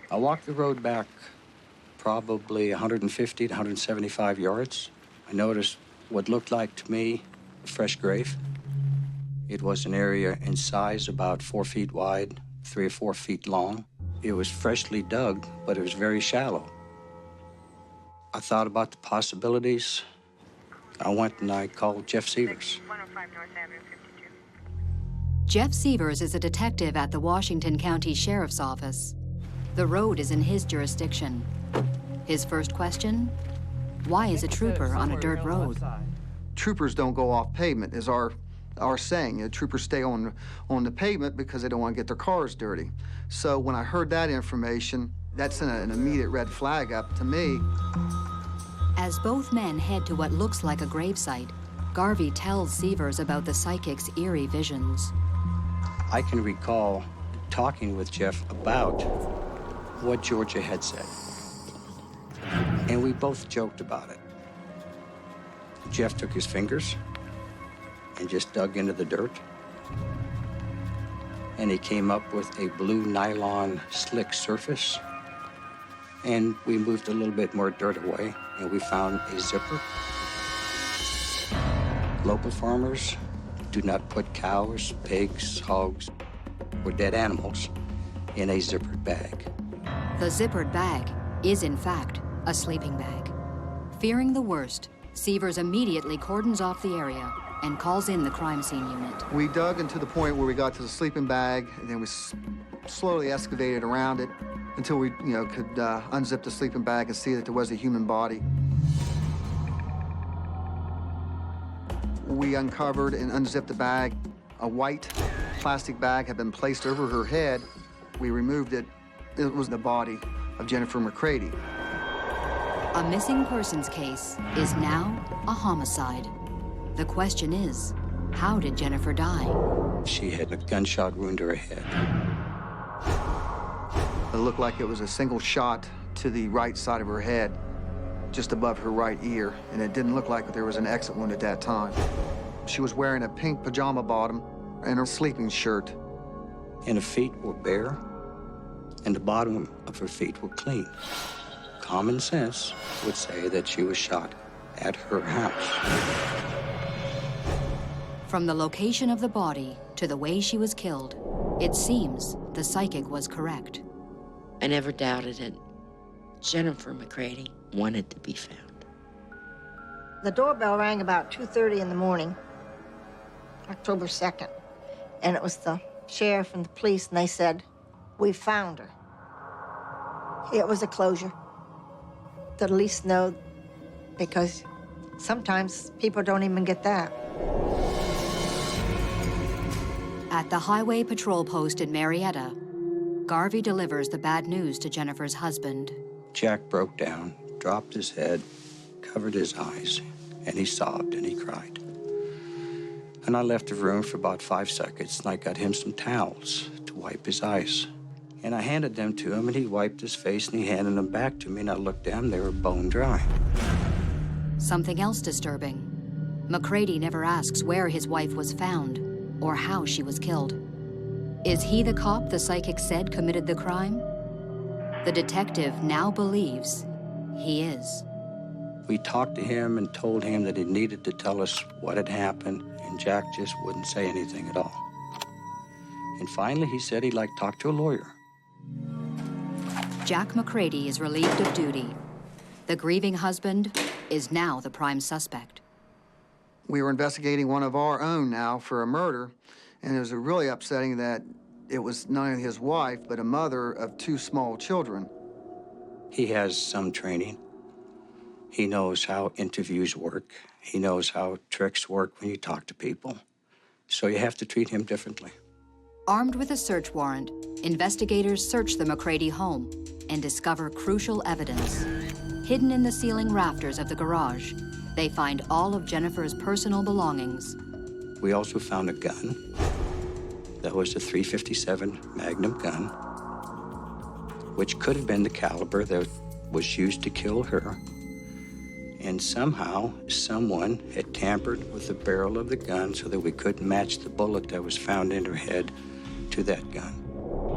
I walked the road back probably 150 to 175 yards. I noticed what looked like to me a fresh grave. It was an area in size about 4 feet wide, 3 or 4 feet long. It was freshly dug, but it was very shallow. I thought about the possibilities. I went and I called Jeff Severs. Jeff Severs is a detective at the Washington County Sheriff's Office. The road is in his jurisdiction. His first question, why is a trooper on a dirt road? Troopers don't go off pavement, is our saying. Troopers stay on the pavement because they don't want to get their cars dirty. So when I heard that information, that sent an immediate red flag up to me. As both men head to what looks like a gravesite, Garvey tells Severs about the psychic's eerie visions. I can recall talking with Jeff about what Georgia had said. And we both joked about it. Jeff took his fingers and just dug into the dirt. And he came up with a blue nylon slick surface. And we moved a little bit more dirt away, and we found a zipper. Local farmers do not put cows, pigs, hogs, or dead animals in a zippered bag. The zippered bag is, in fact, a sleeping bag. Fearing the worst, Severs immediately cordons off the area and calls in the crime scene unit. We dug into the point where we got to the sleeping bag, and then we slowly excavated around it until we, could unzip the sleeping bag and see that there was a human body. We uncovered and unzipped the bag. A white plastic bag had been placed over her head. We removed it. It was the body of Jennifer McCready. A missing persons case is now a homicide. The question is, how did Jennifer die? She had a gunshot wound to her head. It looked like it was a single shot to the right side of her head, just above her right ear, and it didn't look like there was an exit wound at that time. She was wearing a pink pajama bottom and her sleeping shirt. And her feet were bare, and the bottom of her feet were clean. Common sense would say that she was shot at her house. From the location of the body to the way she was killed, it seems the psychic was correct. I never doubted it. Jennifer McCready wanted to be found. The doorbell rang about 2:30 in the morning, October 2nd. And it was the sheriff and the police, and they said, "We found her." It was a closure. To at least know, because sometimes people don't even get that. At the highway patrol post in Marietta, Garvey delivers the bad news to Jennifer's husband. Jack broke down, dropped his head, covered his eyes, and he sobbed and he cried. And I left the room for about 5 seconds, and I got him some towels to wipe his eyes. And I handed them to him, and he wiped his face, and he handed them back to me, and I looked down, they were bone dry. Something else disturbing. McCready never asks where his wife was found or how she was killed. Is he the cop the psychic said committed the crime? The detective now believes he is. We talked to him and told him that he needed to tell us what had happened, and Jack just wouldn't say anything at all. And finally, he said he'd like to talk to a lawyer. Jack McCready is relieved of duty. The grieving husband is now the prime suspect. We were investigating one of our own now for a murder, and it was really upsetting that it was not only his wife, but a mother of 2 small children. He has some training. He knows how interviews work. He knows how tricks work when you talk to people. So you have to treat him differently. Armed with a search warrant, investigators search the McCready home and discover crucial evidence. Hidden in the ceiling rafters of the garage, they find all of Jennifer's personal belongings. We also found a gun. That was a .357 Magnum gun, which could have been the caliber that was used to kill her. And somehow, someone had tampered with the barrel of the gun so that we couldn't match the bullet that was found in her head to that gun.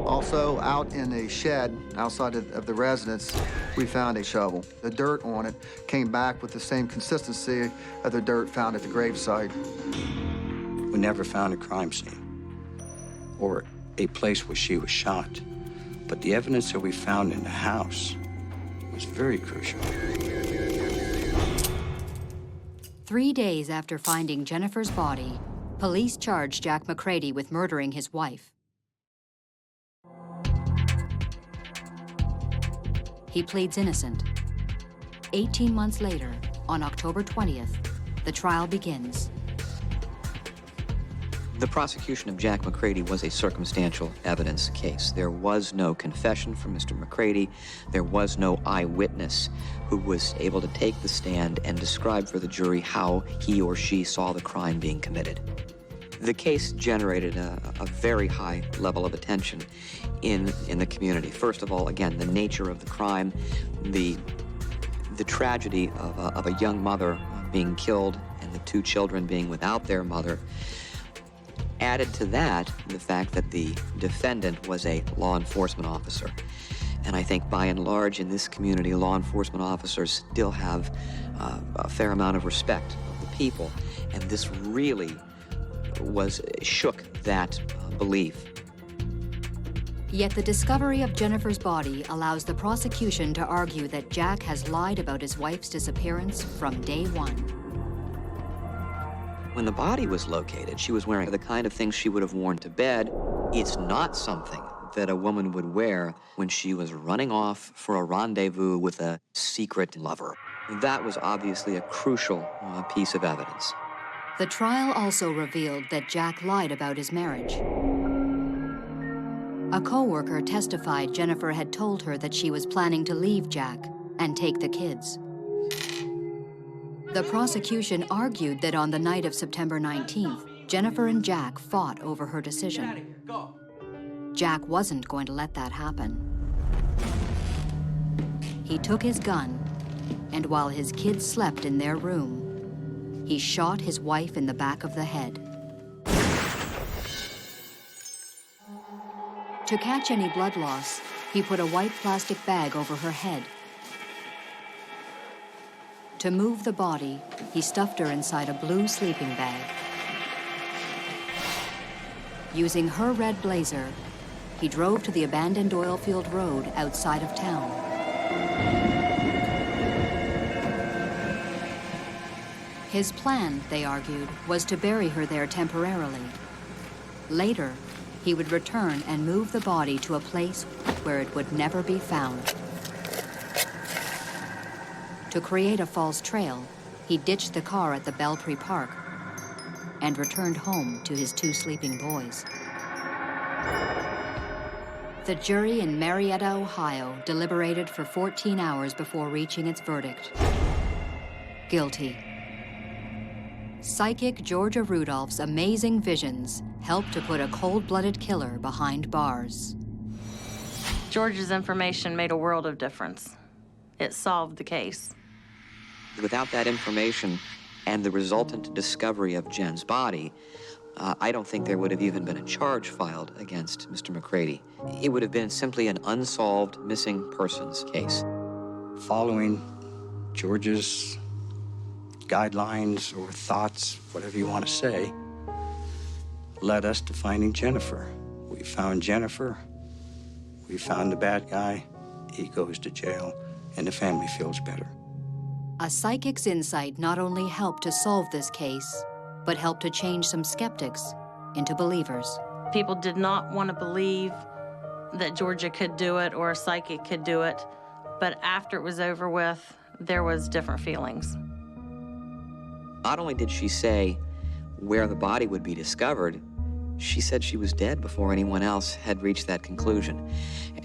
Also, out in a shed outside of the residence, we found a shovel. The dirt on it came back with the same consistency of the dirt found at the gravesite. We never found a crime scene or a place where she was shot, but the evidence that we found in the house was very crucial. 3 days after finding Jennifer's body, police charged Jack McCready with murdering his wife. He pleads innocent. 18 months later, on October 20th, the trial begins. The prosecution of Jack McCready was a circumstantial evidence case. There was no confession from Mr. McCready. There was no eyewitness who was able to take the stand and describe for the jury how he or she saw the crime being committed. The case generated a very high level of attention in the community. First of all, again, the nature of the crime, the tragedy of a young mother being killed and the 2 children being without their mother. Added to that, the fact that the defendant was a law enforcement officer. And I think by and large in this community, law enforcement officers still have a fair amount of respect of the people. And this really shook that belief. Yet the discovery of Jennifer's body allows the prosecution to argue that Jack has lied about his wife's disappearance from day one. When the body was located, she was wearing the kind of things she would have worn to bed. It's not something that a woman would wear when she was running off for a rendezvous with a secret lover. That was obviously a crucial piece of evidence. The trial also revealed that Jack lied about his marriage. A co-worker testified Jennifer had told her that she was planning to leave Jack and take the kids. The prosecution argued that on the night of September 19th, Jennifer and Jack fought over her decision. Jack wasn't going to let that happen. He took his gun, and while his kids slept in their room, he shot his wife in the back of the head. To catch any blood loss, he put a white plastic bag over her head. To move the body, he stuffed her inside a blue sleeping bag. Using her red Blazer, he drove to the abandoned oil field road outside of town. His plan, they argued, was to bury her there temporarily. Later, he would return and move the body to a place where it would never be found. To create a false trail, he ditched the car at the Belpre Park and returned home to his 2 sleeping boys. The jury in Marietta, Ohio, deliberated for 14 hours before reaching its verdict. Guilty. Psychic Georgia Rudolph's amazing visions helped to put a cold-blooded killer behind bars. George's information made a world of difference. It solved the case. Without that information and the resultant discovery of Jen's body, I don't think there would have even been a charge filed against Mr. McCready. It would have been simply an unsolved missing persons case. Following George's guidelines or thoughts, whatever you want to say, led us to finding Jennifer. We found Jennifer. We found the bad guy. He goes to jail, and the family feels better. A psychic's insight not only helped to solve this case, but helped to change some skeptics into believers. People did not want to believe that Georgia could do it or a psychic could do it, but after it was over with, there was different feelings. Not only did she say where the body would be discovered, she said she was dead before anyone else had reached that conclusion.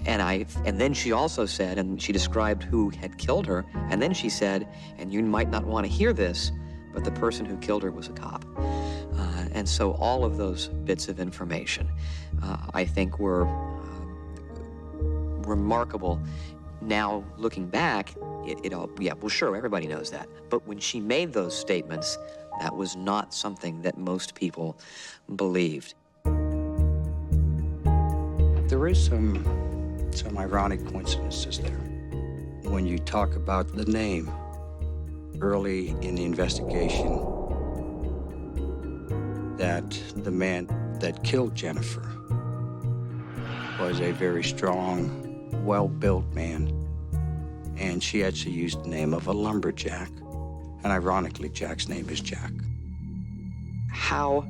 And then she also said, and she described who had killed her, and then she said, and you might not want to hear this, but the person who killed her was a cop. And so all of those bits of information, I think, were remarkable. Now, looking back, it all, yeah, well, sure, everybody knows that. But when she made those statements, that was not something that most people believed. There is some ironic coincidences there. When you talk about the name early in the investigation, that the man that killed Jennifer was a very strong, well-built man, and she actually used the name of a lumberjack, and ironically, Jack's name is Jack. How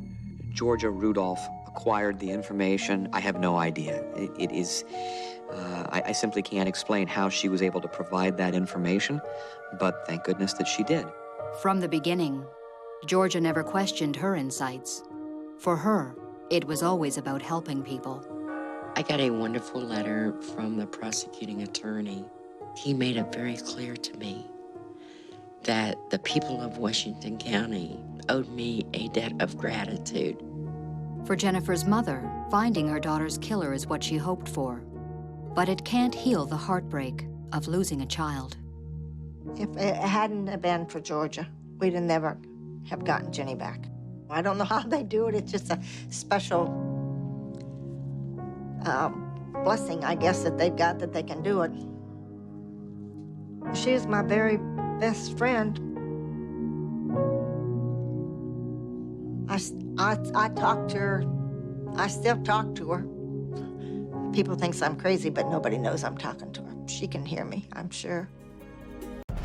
Georgia Rudolph acquired the information, I have no idea. It is, I simply can't explain how she was able to provide that information, but thank goodness that she did. From the beginning, Georgia never questioned her insights. For her, it was always about helping people. I got a wonderful letter from the prosecuting attorney. He made it very clear to me that the people of Washington County owed me a debt of gratitude. For Jennifer's mother, finding her daughter's killer is what she hoped for. But it can't heal the heartbreak of losing a child. If it hadn't have been for Georgia, we'd have never have gotten Jenny back. I don't know how they do it. It's just a special blessing, I guess, that they've got that they can do it. She is my very best friend. I talk to her. I still talk to her. People think I'm crazy, but nobody knows I'm talking to her. She can hear me, I'm sure.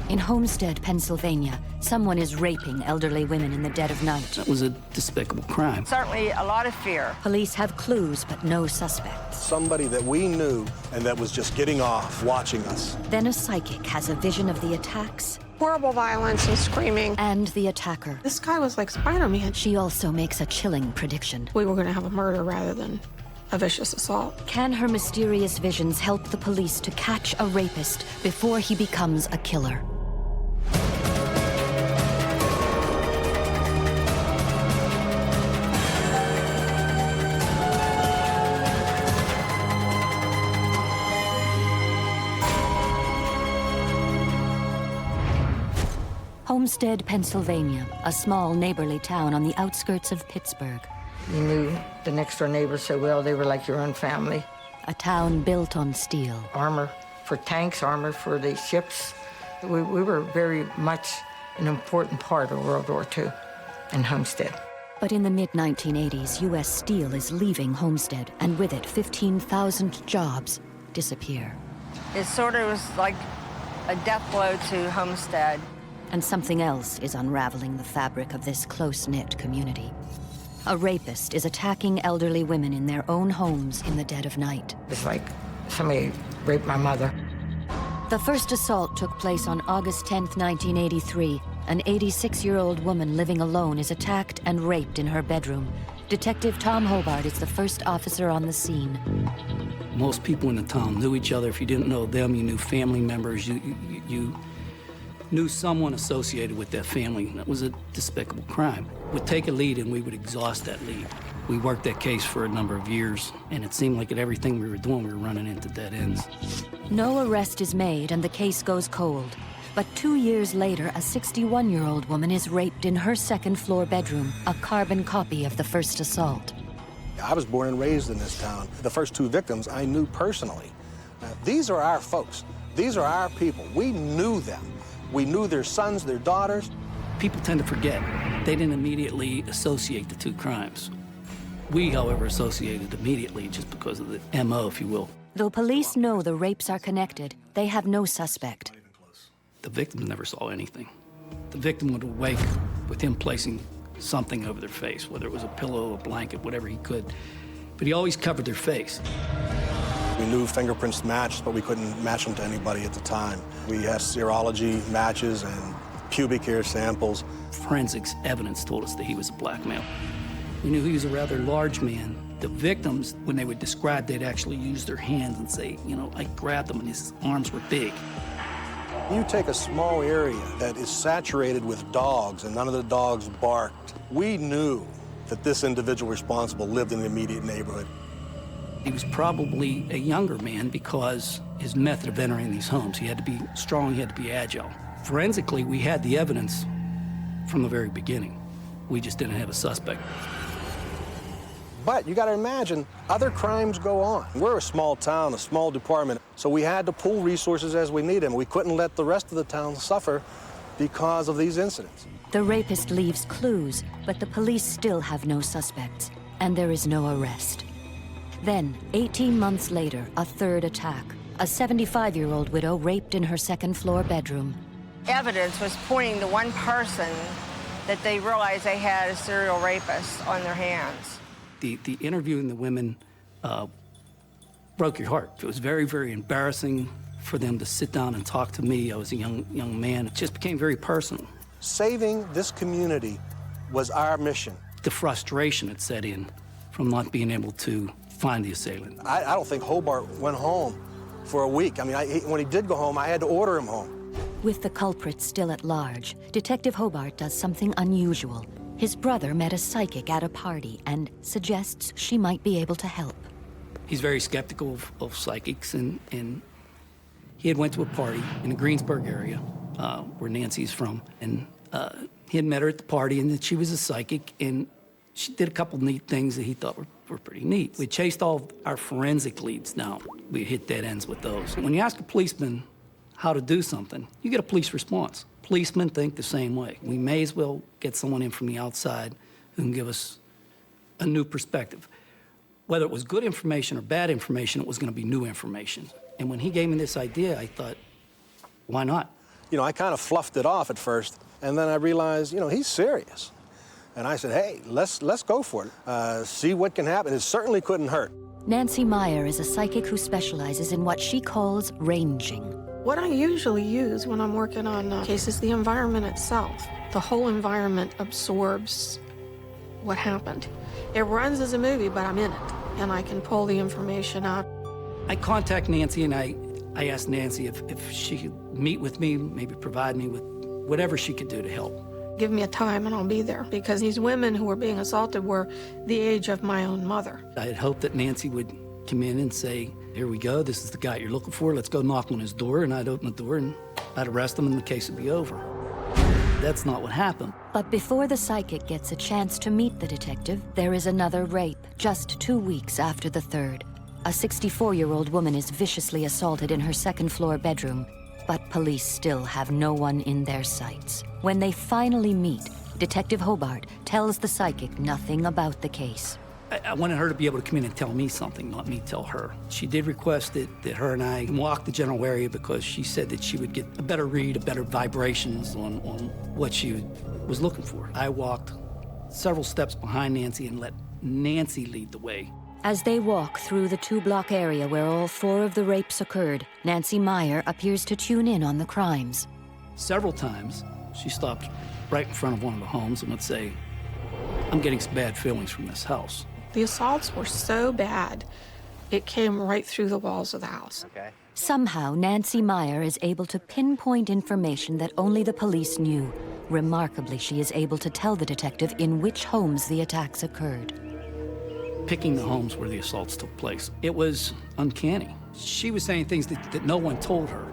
In Homestead, Pennsylvania, someone is raping elderly women in the dead of night. That was a despicable crime. Certainly a lot of fear. Police have clues, but no suspects. Somebody that we knew and that was just getting off, watching us. Then a psychic has a vision of the attacks. Horrible violence and screaming. And the attacker. This guy was like Spider-Man. She also makes a chilling prediction. We were going to have a murder rather than a vicious assault. Can her mysterious visions help the police to catch a rapist before he becomes a killer? Homestead, Pennsylvania, a small neighborly town on the outskirts of Pittsburgh. You knew the next-door neighbors so well, they were like your own family. A town built on steel. Armor for tanks, armor for the ships. We were very much an important part of World War II in Homestead. But in the mid-1980s, U.S. Steel is leaving Homestead, and with it, 15,000 jobs disappear. It sort of was like a death blow to Homestead. And something else is unraveling the fabric of this close-knit community. A rapist is attacking elderly women in their own homes in the dead of night. It's like somebody raped my mother. The first assault took place on August 10th, 1983. An 86-year-old woman living alone is attacked and raped in her bedroom. Detective Tom Hobart is the first officer on the scene. Most people in the town knew each other. If you didn't know them, you knew family members. You knew someone associated with that family. That was a despicable crime. We'd take a lead and we would exhaust that lead. We worked that case for a number of years, and it seemed like at everything we were doing, we were running into dead ends. No arrest is made and the case goes cold. But 2 years later, a 61-year-old woman is raped in her second-floor bedroom, a carbon copy of the first assault. I was born and raised in this town. The first two victims I knew personally. These are our folks. These are our people. We knew them. We knew their sons, their daughters. People tend to forget. They didn't immediately associate the two crimes. We, however, associated immediately just because of the MO, if you will. Though police know the rapes are connected, they have no suspect. The victims never saw anything. The victim would awake with him placing something over their face, whether it was a pillow, a blanket, whatever he could. But he always covered their face. We knew fingerprints matched, but we couldn't match them to anybody at the time. We had serology matches and pubic hair samples. Forensics evidence told us that he was a black male. We knew he was a rather large man. The victims, when they would describe, they'd actually use their hands and say, you know, I grabbed him and his arms were big. You take a small area that is saturated with dogs and none of the dogs barked. We knew that this individual responsible lived in the immediate neighborhood. He was probably a younger man because his method of entering these homes, he had to be strong, he had to be agile. Forensically, we had the evidence from the very beginning. We just didn't have a suspect. But you got to imagine, other crimes go on. We're a small town, a small department, so we had to pool resources as we need them. We couldn't let the rest of the town suffer because of these incidents. The rapist leaves clues, but the police still have no suspects, and there is no arrest. Then, 18 months later, a third attack. A 75-year-old widow raped in her second-floor bedroom. Evidence was pointing to one person that they realized they had a serial rapist on their hands. The interviewing the women broke your heart. It was very, very embarrassing for them to sit down and talk to me. I was a young man. It just became very personal. Saving this community was our mission. The frustration had set in from not being able to find the assailant. I don't think Hobart went home for a week. I mean, when he did go home, I had to order him home. With the culprit still at large, Detective Hobart does something unusual. His brother met a psychic at a party and suggests she might be able to help. He's very skeptical of psychics, and he had went to a party in the Greensburg area, where Nancy's from, and he had met her at the party, and that she was a psychic, and she did a couple neat things that he thought were pretty neat. We chased all our forensic leads down. We hit dead ends with those. When you ask a policeman how to do something, you get a police response. Policemen think the same way. We may as well get someone in from the outside who can give us a new perspective. Whether it was good information or bad information, it was going to be new information. And when he gave me this idea, I thought, why not? You know, I kind of fluffed it off at first, and then I realized, you know, he's serious. And I said, hey, let's go for it. See what can happen. It certainly couldn't hurt. Nancy Meyer is a psychic who specializes in what she calls ranging. What I usually use when I'm working on cases is the environment itself. The whole environment absorbs what happened. It runs as a movie, but I'm in it, and I can pull the information out. I contact Nancy, and I asked Nancy if she could meet with me, maybe provide me with whatever she could do to help. Give me a time and I'll be there, because these women who were being assaulted were the age of my own mother. I had hoped that Nancy would come in and say, here we go, this is the guy you're looking for, let's go knock on his door, and I'd open the door and I'd arrest him and the case would be over. That's not what happened. But before the psychic gets a chance to meet the detective, there is another rape, just 2 weeks after the third. A 64-year-old woman is viciously assaulted in her second-floor bedroom, but police still have no one in their sights. When they finally meet, Detective Hobart tells the psychic nothing about the case. I wanted her to be able to come in and tell me something, not me tell her. She did request that her and I walk the general area because she said that she would get a better read, better vibrations on what she was looking for. I walked several steps behind Nancy and let Nancy lead the way. As they walk through the 2-block area where all 4 of the rapes occurred, Nancy Meyer appears to tune in on the crimes. Several times, she stopped right in front of one of the homes and would say, I'm getting some bad feelings from this house. The assaults were so bad, it came right through the walls of the house. Okay. Somehow, Nancy Meyer is able to pinpoint information that only the police knew. Remarkably, she is able to tell the detective in which homes the attacks occurred. Picking the homes where the assaults took place, it was uncanny. She was saying things that no one told her,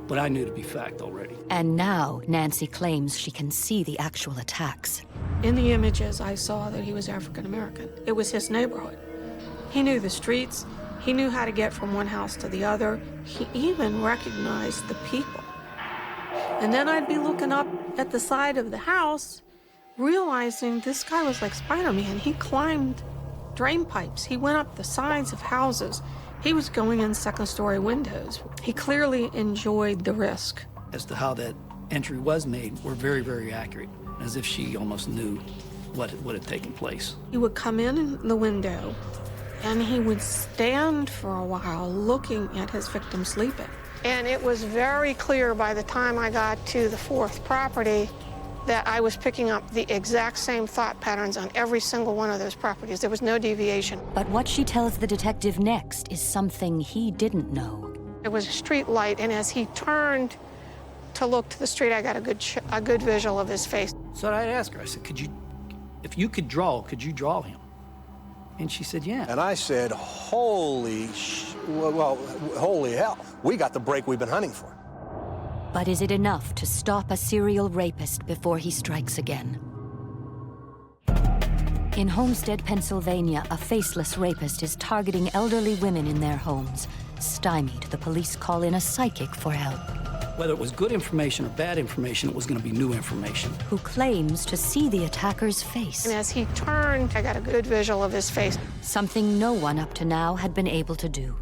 but I knew to be fact already. And now, Nancy claims she can see the actual attacks. In the images, I saw that he was African American. It was his neighborhood. He knew the streets. He knew how to get from one house to the other. He even recognized the people. And then I'd be looking up at the side of the house, realizing this guy was like Spider-Man. He climbed drain pipes. He went up the sides of houses. He was going in second-story windows. He clearly enjoyed the risk. As to how that entry was made were very, very accurate, as if she almost knew what had taken place. He would come in the window, and he would stand for a while looking at his victim sleeping. And it was very clear by the time I got to the 4th property that I was picking up the exact same thought patterns on every single one of those properties. There was no deviation. But what she tells the detective next is something he didn't know. It was a street light, and as he turned to look to the street, I got a good visual of his face. So I asked her, I said, if you could draw him? And she said, yeah. And I said, holy hell, we got the break we've been hunting for. But is it enough to stop a serial rapist before he strikes again? In Homestead, Pennsylvania, a faceless rapist is targeting elderly women in their homes. Stymied, the police call in a psychic for help. Whether it was good information or bad information, it was going to be new information. Who claims to see the attacker's face. And as he turned, I got a good visual of his face. Something no one up to now had been able to do.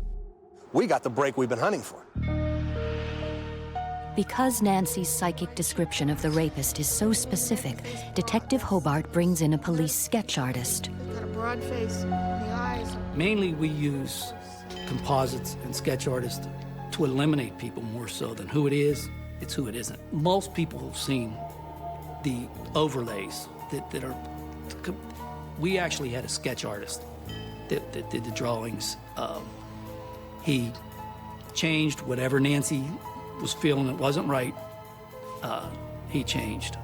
We got the break we've been hunting for. Because Nancy's psychic description of the rapist is so specific, Detective Hobart brings in a police sketch artist. He's got a broad face, the eyes. Mainly we use composites and sketch artists to eliminate people more so than who it is, it's who it isn't. Most people have seen the overlays that are... We actually had a sketch artist that did the drawings. He changed whatever Nancy was feeling that wasn't right. He changed.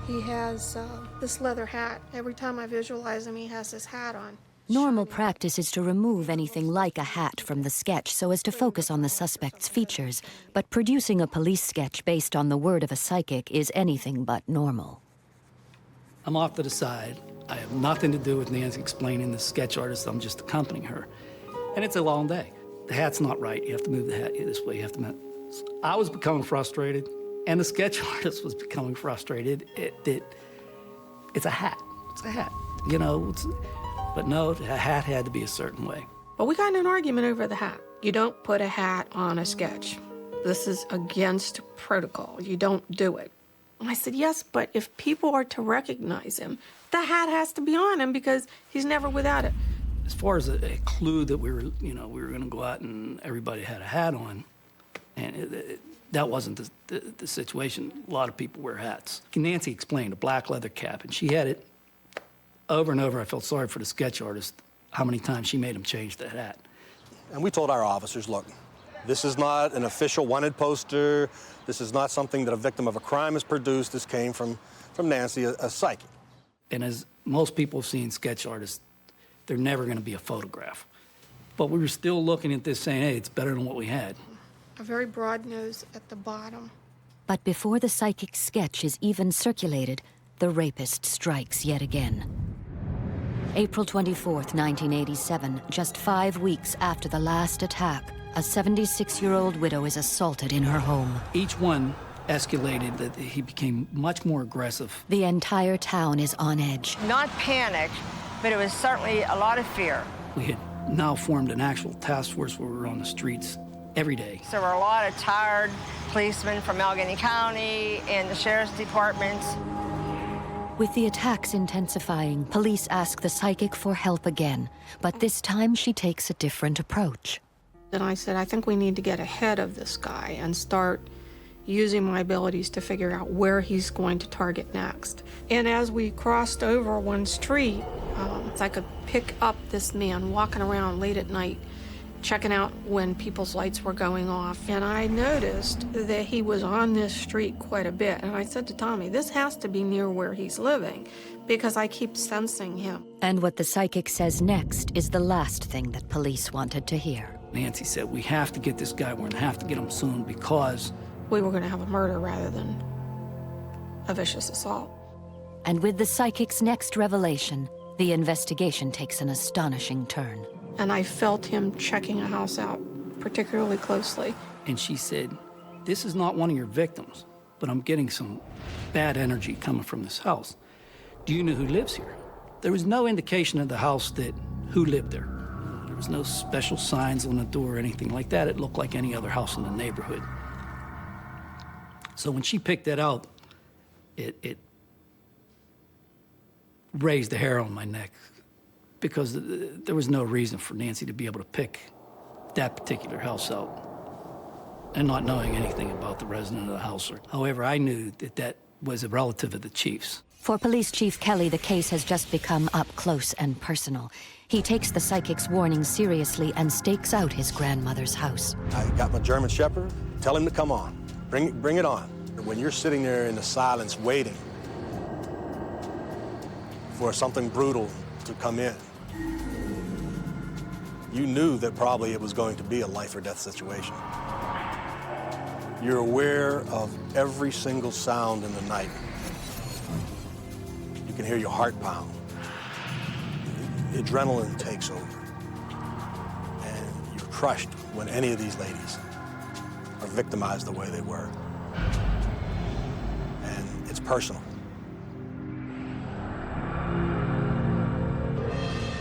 He has this leather hat. Every time I visualize him, he has this hat on. Normal practice is to remove anything like a hat from the sketch so as to focus on the suspect's features, but producing a police sketch based on the word of a psychic is anything but normal. I'm off to the side. I have nothing to do with Nancy explaining the sketch artist. I'm just accompanying her. And it's a long day. The hat's not right. You have to move the hat this way. You have to move. I was becoming frustrated, and the sketch artist was becoming frustrated. It's a hat. It's a hat. You know, but no, the hat had to be a certain way. But we got in an argument over the hat. You don't put a hat on a sketch. This is against protocol. You don't do it. And I said, yes, but if people are to recognize him, the hat has to be on him because he's never without it. As far as a clue that we were going to go out and everybody had a hat on, and that wasn't the situation. A lot of people wear hats. Nancy explained a black leather cap, and she had it over and over. I felt sorry for the sketch artist, how many times she made him change that hat. And we told our officers, look, this is not an official wanted poster. This is not something that a victim of a crime has produced. This came from Nancy, a psychic. And as most people have seen sketch artists, they're never going to be a photograph. But we were still looking at this saying, hey, it's better than what we had. A very broad nose at the bottom. But before the psychic sketch is even circulated, the rapist strikes yet again. April 24th, 1987, just 5 weeks after the last attack, a 76-year-old widow is assaulted in her home. Each one escalated that he became much more aggressive. The entire town is on edge. Not panic, but it was certainly a lot of fear. We had now formed an actual task force where we were on the streets every day. So there were a lot of tired policemen from Allegheny County and the sheriff's departments. With the attacks intensifying, police ask the psychic for help again, but this time she takes a different approach. And I said, I think we need to get ahead of this guy and start using my abilities to figure out where he's going to target next. And as we crossed over one street, I could pick up this man walking around late at night, checking out when people's lights were going off. And I noticed that he was on this street quite a bit. And I said to Tommy, this has to be near where he's living because I keep sensing him. And what the psychic says next is the last thing that police wanted to hear. Nancy said, we have to get this guy, we're gonna have to get him soon because we were gonna have a murder rather than a vicious assault. And with the psychic's next revelation, the investigation takes an astonishing turn. And I felt him checking a house out particularly closely. And she said, this is not one of your victims, but I'm getting some bad energy coming from this house. Do you know who lives here? There was no indication of the house that who lived there. There was no special signs on the door or anything like that. It looked like any other house in the neighborhood. So when she picked that out, it raised the hair on my neck because there was no reason for Nancy to be able to pick that particular house out and not knowing anything about the resident of the house. However, I knew that that was a relative of the chief's. For Police Chief Kelly, the case has just become up close and personal. He takes the psychic's warning seriously and stakes out his grandmother's house. I got my German Shepherd. Tell him to come on. Bring it on. When you're sitting there in the silence waiting for something brutal to come in, you knew that probably it was going to be a life or death situation. You're aware of every single sound in the night. You can hear your heart pound. Adrenaline takes over. And you're crushed when any of these ladies are victimized the way they were. And it's personal.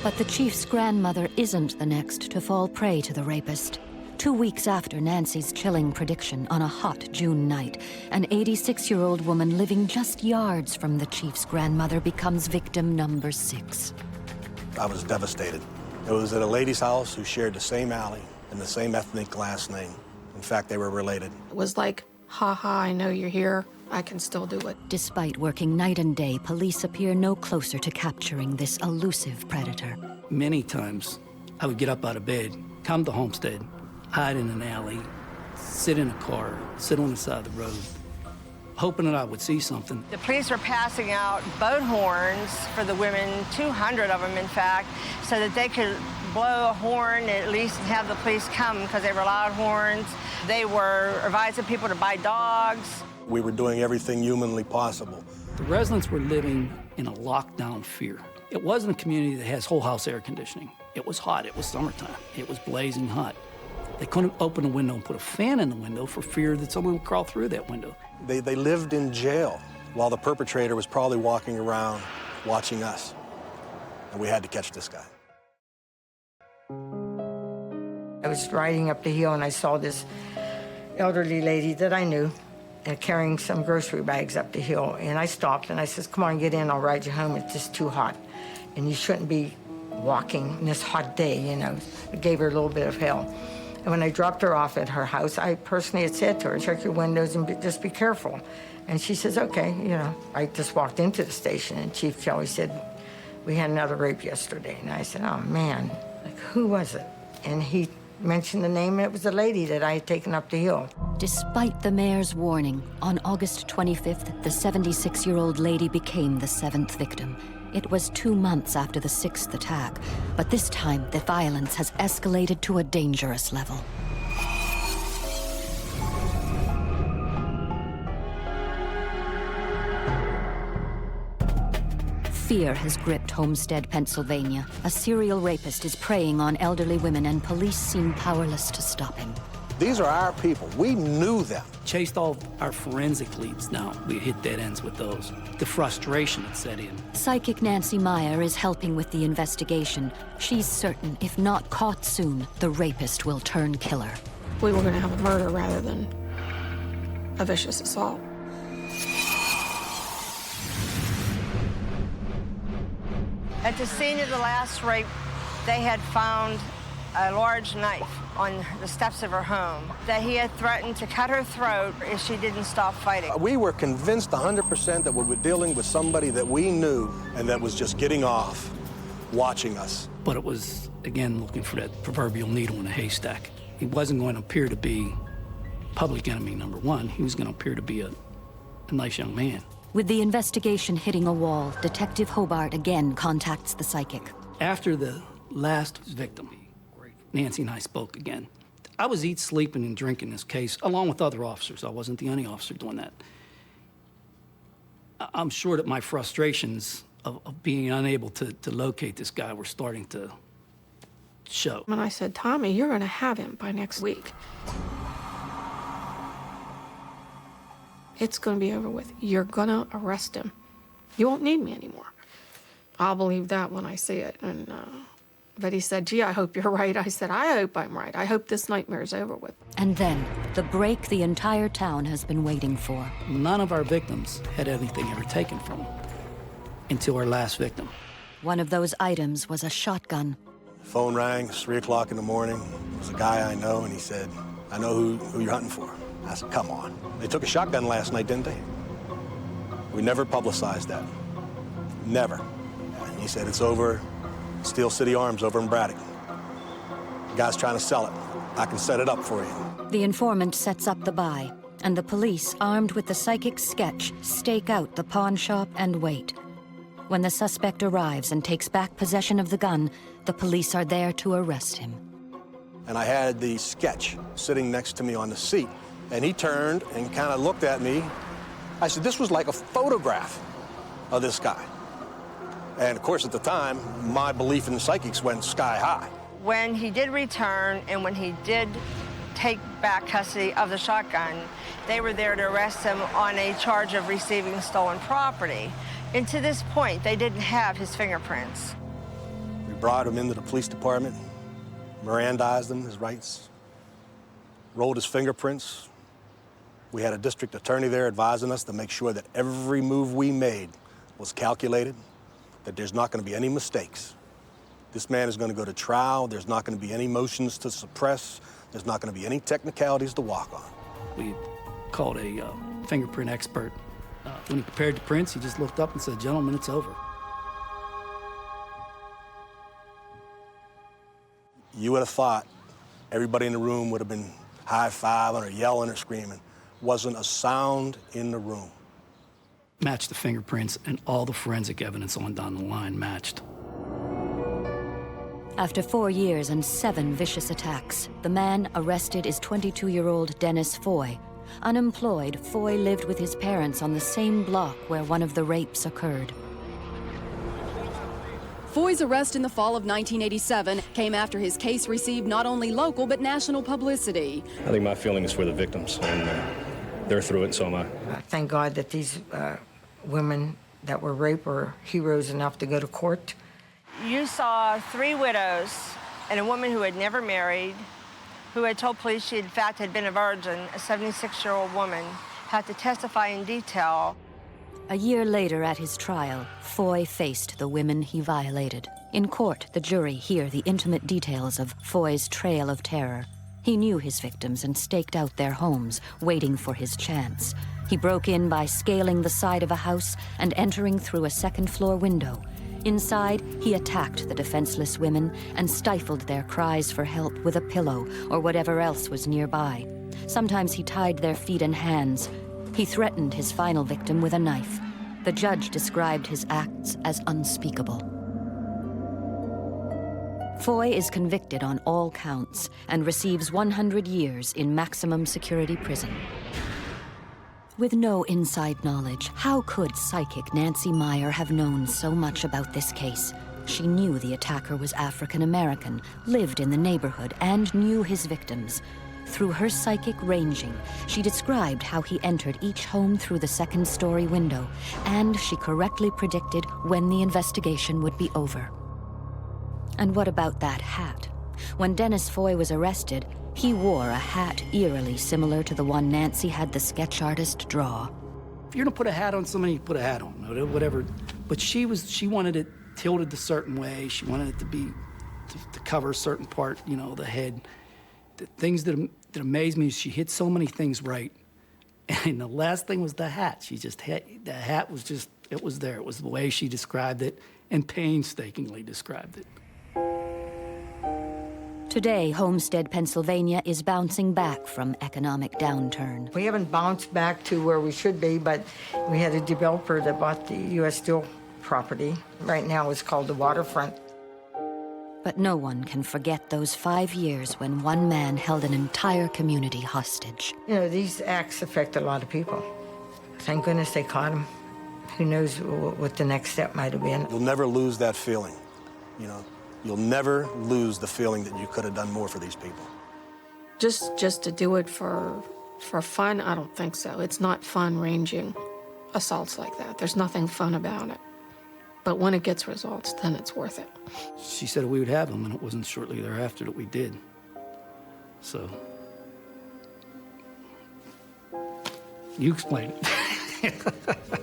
But the chief's grandmother isn't the next to fall prey to the rapist. 2 weeks after Nancy's chilling prediction, on a hot June night, an 86-year-old woman living just yards from the chief's grandmother becomes victim number 6. I was devastated. It was at a lady's house who shared the same alley and the same ethnic last name. In fact, they were related. It was like, ha ha, I know you're here. I can still do it. Despite working night and day, police appear no closer to capturing this elusive predator. Many times, I would get up out of bed, come to Homestead, hide in an alley, sit in a car, sit on the side of the road, hoping that I would see something. The police were passing out boat horns for the women, 200 of them, in fact, so that they could blow a horn at least and have the police come because they were loud horns. They were advising people to buy dogs. We were doing everything humanly possible. The residents were living in a lockdown fear. It wasn't a community that has whole house air conditioning. It was hot, it was summertime, it was blazing hot. They couldn't open a window and put a fan in the window for fear that someone would crawl through that window. They lived in jail while the perpetrator was probably walking around watching us. And we had to catch this guy. I was riding up the hill and I saw this elderly lady that I knew carrying some grocery bags up the hill. And I stopped and I says, come on, get in, I'll ride you home. It's just too hot. And you shouldn't be walking in this hot day, you know. It gave her a little bit of hell. And when I dropped her off at her house, I personally had said to her, check your windows and just be careful. And she says, okay, you know. I just walked into the station and Chief Kelly said, we had another rape yesterday. And I said, oh man, like who was it? And he mentioned the name, and it was a lady that I had taken up the hill. Despite the mayor's warning, on August 25th, the 76-year-old lady became the 7th victim. It was 2 months after the 6th attack, but this time the violence has escalated to a dangerous level. Fear has gripped Homestead, Pennsylvania. A serial rapist is preying on elderly women, and police seem powerless to stop him. These are our people. We knew them. Chased all our forensic leads. Now we hit dead ends with those. The frustration that set in. Psychic Nancy Meyer is helping with the investigation. She's certain, if not caught soon, the rapist will turn killer. We were going to have a murder rather than a vicious assault. At the scene of the last rape, they had found a large knife on the steps of her home that he had threatened to cut her throat if she didn't stop fighting. We were convinced 100% that we were dealing with somebody that we knew and that was just getting off, watching us. But it was, again, looking for that proverbial needle in a haystack. He wasn't going to appear to be public enemy number one. He was going to appear to be a nice young man. With the investigation hitting a wall, Detective Hobart again contacts the psychic. After the last victim, Nancy and I spoke again. I was eating, sleeping, and drinking this case, along with other officers. I wasn't the only officer doing that. I'm sure that my frustrations of being unable to locate this guy were starting to show. And I said, Tommy, you're going to have him by next week. It's going to be over with. You're going to arrest him. You won't need me anymore. I'll believe that when I see it. And but he said, gee, I hope you're right. I said, I hope I'm right. I hope this nightmare's over with. And then, the break the entire town has been waiting for. None of our victims had anything ever taken from them until our last victim. One of those items was a shotgun. The phone rang, it's 3 o'clock in the morning. It was a guy I know, and he said, I know who you're hunting for. I said, come on. They took a shotgun last night, didn't they? We never publicized that. Never. And he said, it's over Steel City Arms over in Braddock. The guy's trying to sell it. I can set it up for you. The informant sets up the buy, and the police, armed with the psychic's sketch, stake out the pawn shop and wait. When the suspect arrives and takes back possession of the gun, the police are there to arrest him. And I had the sketch sitting next to me on the seat. And he turned and kind of looked at me. I said, this was like a photograph of this guy. And of course, at the time, my belief in psychics went sky high. When he did return and when he did take back custody of the shotgun, they were there to arrest him on a charge of receiving stolen property. And to this point, they didn't have his fingerprints. We brought him into the police department, Mirandized him, his rights, rolled his fingerprints. We had a district attorney there advising us to make sure that every move we made was calculated, that there's not going to be any mistakes. This man is going to go to trial. There's not going to be any motions to suppress. There's not going to be any technicalities to walk on. We called a fingerprint expert. When he compared the prints, he just looked up and said, gentlemen, it's over. You would have thought everybody in the room would have been high-fiving or yelling or screaming. Wasn't a sound in the room. Matched the fingerprints, and all the forensic evidence on down the line matched. After 4 years and 7 vicious attacks, the man arrested is 22-year-old Dennis Foy. Unemployed, Foy lived with his parents on the same block where one of the rapes occurred. Foy's arrest in the fall of 1987 came after his case received not only local but national publicity. I think my feeling is for the victims, and they're through it, and so am I. Thank God that these women that were raped were heroes enough to go to court. You saw 3 widows and a woman who had never married, who had told police she in fact had been a virgin, a 76-year-old woman, had to testify in detail. A year later at his trial, Foy faced the women he violated. In court, the jury hear the intimate details of Foy's trail of terror. He knew his victims and staked out their homes, waiting for his chance. He broke in by scaling the side of a house and entering through a second-floor window. Inside, he attacked the defenseless women and stifled their cries for help with a pillow or whatever else was nearby. Sometimes he tied their feet and hands. He threatened his final victim with a knife. The judge described his acts as unspeakable. Foy is convicted on all counts and receives 100 years in maximum security prison. With no inside knowledge, how could psychic Nancy Meyer have known so much about this case? She knew the attacker was African American, lived in the neighborhood, and knew his victims. Through her psychic ranging, she described how he entered each home through the second-story window, and she correctly predicted when the investigation would be over. And what about that hat? When Dennis Foy was arrested, he wore a hat eerily similar to the one Nancy had the sketch artist draw. If you're gonna put a hat on somebody, you put a hat on, whatever. But she wanted it tilted a certain way. She wanted it to be, to cover a certain part, you know, the head. The things that amazed me is she hit so many things right. And the last thing was the hat. She just hit, the hat was just, it was there. It was the way she described it and painstakingly described it. Today, Homestead, Pennsylvania is bouncing back from economic downturn. We haven't bounced back to where we should be, but we had a developer that bought the U.S. Steel property. Right now it's called the Waterfront. But no one can forget those 5 years when one man held an entire community hostage. You know, these acts affect a lot of people. Thank goodness they caught him. Who knows what the next step might have been. You'll never lose that feeling, you know. You'll never lose the feeling that you could have done more for these people. Just to do it for fun, I don't think so. It's not fun ranging assaults like that. There's nothing fun about it. But when it gets results, then it's worth it. She said we would have them, and it wasn't shortly thereafter that we did. So, you explain it.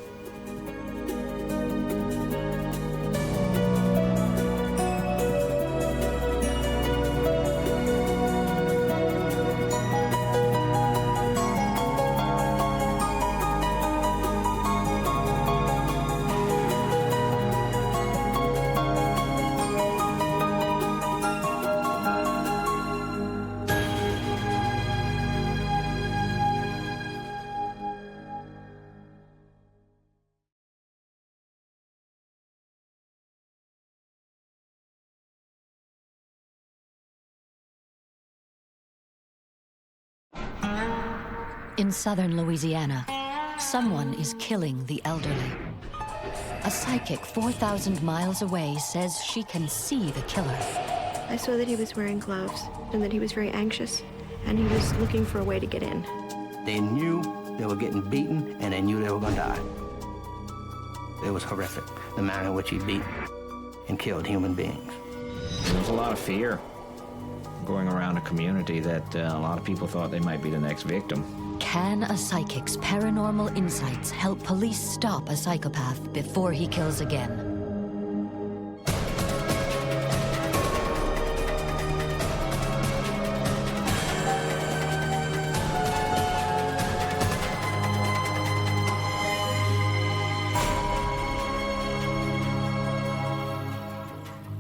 In southern Louisiana, someone is killing the elderly. A psychic 4,000 miles away says she can see the killer. I saw that he was wearing gloves and that he was very anxious, and he was looking for a way to get in. They knew they were getting beaten, and they knew they were going to die. It was horrific, the manner in which he beat and killed human beings. There was a lot of fear going around a community that a lot of people thought they might be the next victim. Can a psychic's paranormal insights help police stop a psychopath before he kills again?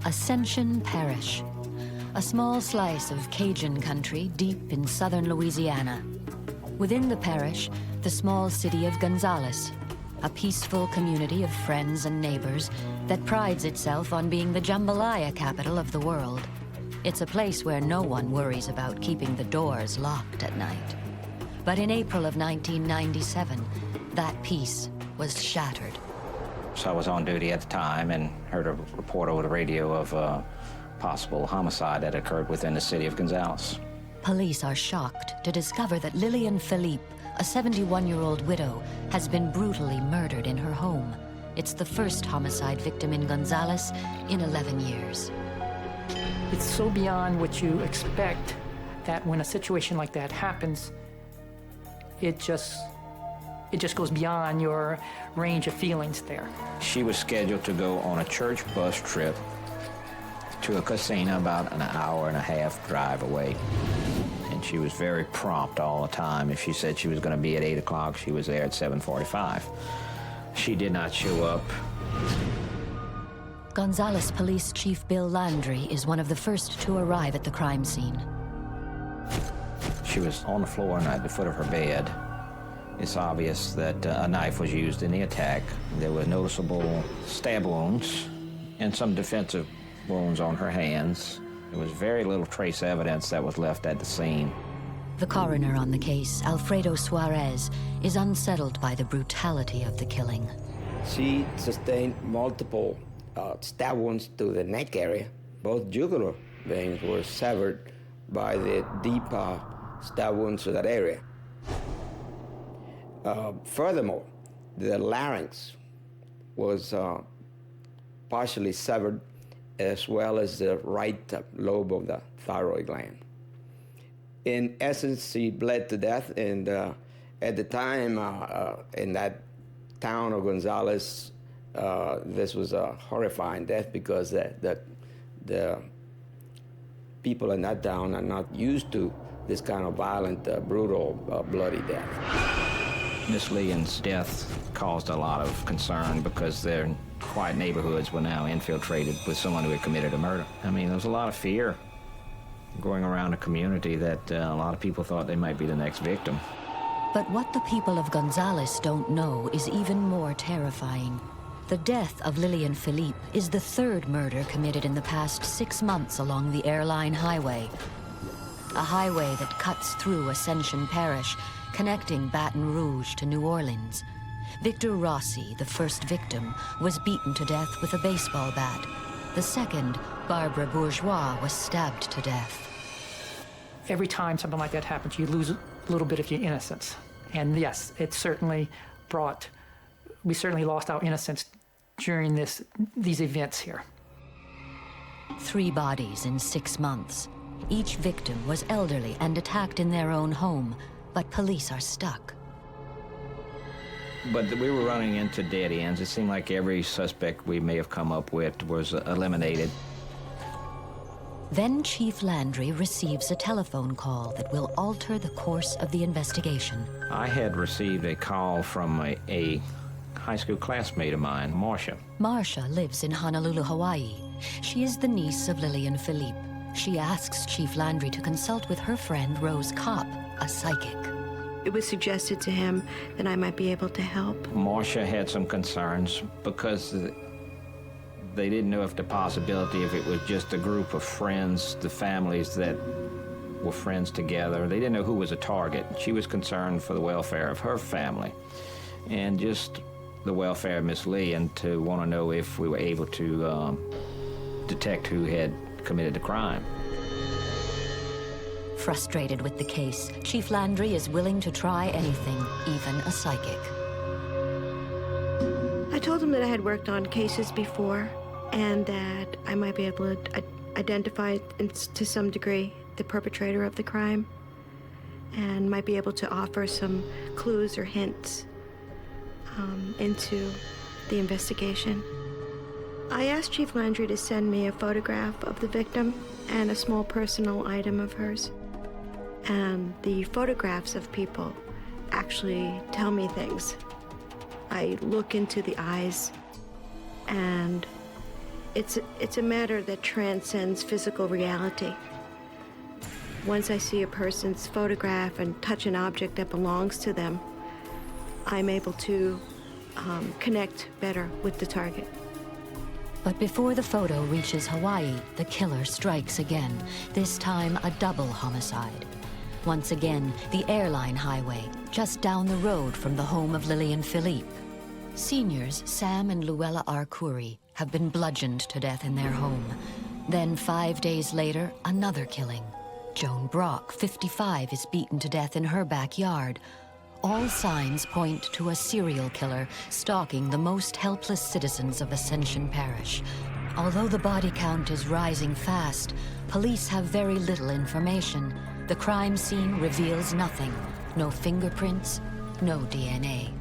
Ascension Parish, a small slice of Cajun country deep in southern Louisiana. Within the parish, the small city of Gonzales, a peaceful community of friends and neighbors that prides itself on being the jambalaya capital of the world. It's a place where no one worries about keeping the doors locked at night. But in April of 1997, that peace was shattered. So I was on duty at the time and heard a report over the radio of a possible homicide that occurred within the city of Gonzales. Police are shocked to discover that Lillian Philippe, a 71-year-old widow, has been brutally murdered in her home. It's the first homicide victim in Gonzales in 11 years. It's so beyond what you expect that when a situation like that happens, it just goes beyond your range of feelings there. She was scheduled to go on a church bus trip to a casino about an hour and a half drive away. And she was very prompt all the time. If she said she was going to be at 8 o'clock, she was there at 7:45. She did not show up. Gonzales Police Chief Bill Landry is one of the first to arrive at the crime scene. She was on the floor and at the foot of her bed. It's obvious that a knife was used in the attack. There were noticeable stab wounds and some defensive wounds on her hands. There was very little trace evidence that was left at the scene. The coroner on the case, Alfredo Suarez, is unsettled by the brutality of the killing. She sustained multiple stab wounds to the neck area. Both jugular veins were severed by the deep stab wounds to that area. Furthermore, the larynx was partially severed, as well as the right lobe of the thyroid gland. In essence, she bled to death, and at the time, in that town of Gonzales, this was a horrifying death because the people in that town are not used to this kind of violent, brutal, bloody death. Miss Leon's death caused a lot of concern because their quiet neighborhoods were now infiltrated with someone who had committed a murder. I mean, there was a lot of fear going around the community that a lot of people thought they might be the next victim. But what the people of Gonzales don't know is even more terrifying. The death of Lillian Philippe is the third murder committed in the past 6 months along the Airline Highway, a highway that cuts through Ascension Parish, connecting Baton Rouge to New Orleans. Victor Rossi, the first victim, was beaten to death with a baseball bat. The second, Barbara Bourgeois, was stabbed to death. Every time something like that happens, you lose a little bit of your innocence. And yes, it certainly we certainly lost our innocence during these events here. 3 bodies in 6 months. Each victim was elderly and attacked in their own home, but police are stuck. But we were running into dead ends. It seemed like every suspect we may have come up with was eliminated. Then Chief Landry receives a telephone call that will alter the course of the investigation. I had received a call from a high school classmate of mine, Marcia. Marcia lives in Honolulu, Hawaii. She is the niece of Lillian Philippe. She asks Chief Landry to consult with her friend Rose Kopp, a psychic. It was suggested to him that I might be able to help. Marcia had some concerns because they didn't know if the possibility if it was just a group of friends, the families that were friends together. They didn't know who was a target. She was concerned for the welfare of her family and just the welfare of Miss Lee, and to want to know if we were able to detect who had committed the crime. Frustrated with the case, Chief Landry is willing to try anything, even a psychic. I told him that I had worked on cases before and that I might be able to identify, to some degree, the perpetrator of the crime and might be able to offer some clues or hints into the investigation. I asked Chief Landry to send me a photograph of the victim and a small personal item of hers. And the photographs of people actually tell me things. I look into the eyes, and it's a matter that transcends physical reality. Once I see a person's photograph and touch an object that belongs to them, I'm able to connect better with the target. But before the photo reaches Hawaii, the killer strikes again, this time a double homicide. Once again, the Airline Highway, just down the road from the home of Lillian Philippe. Seniors Sam and Luella Arcuri have been bludgeoned to death in their home. Then 5 days later, another killing. Joan Brock, 55, is beaten to death in her backyard. All signs point to a serial killer stalking the most helpless citizens of Ascension Parish. Although the body count is rising fast, police have very little information. The crime scene reveals nothing. No fingerprints, no DNA.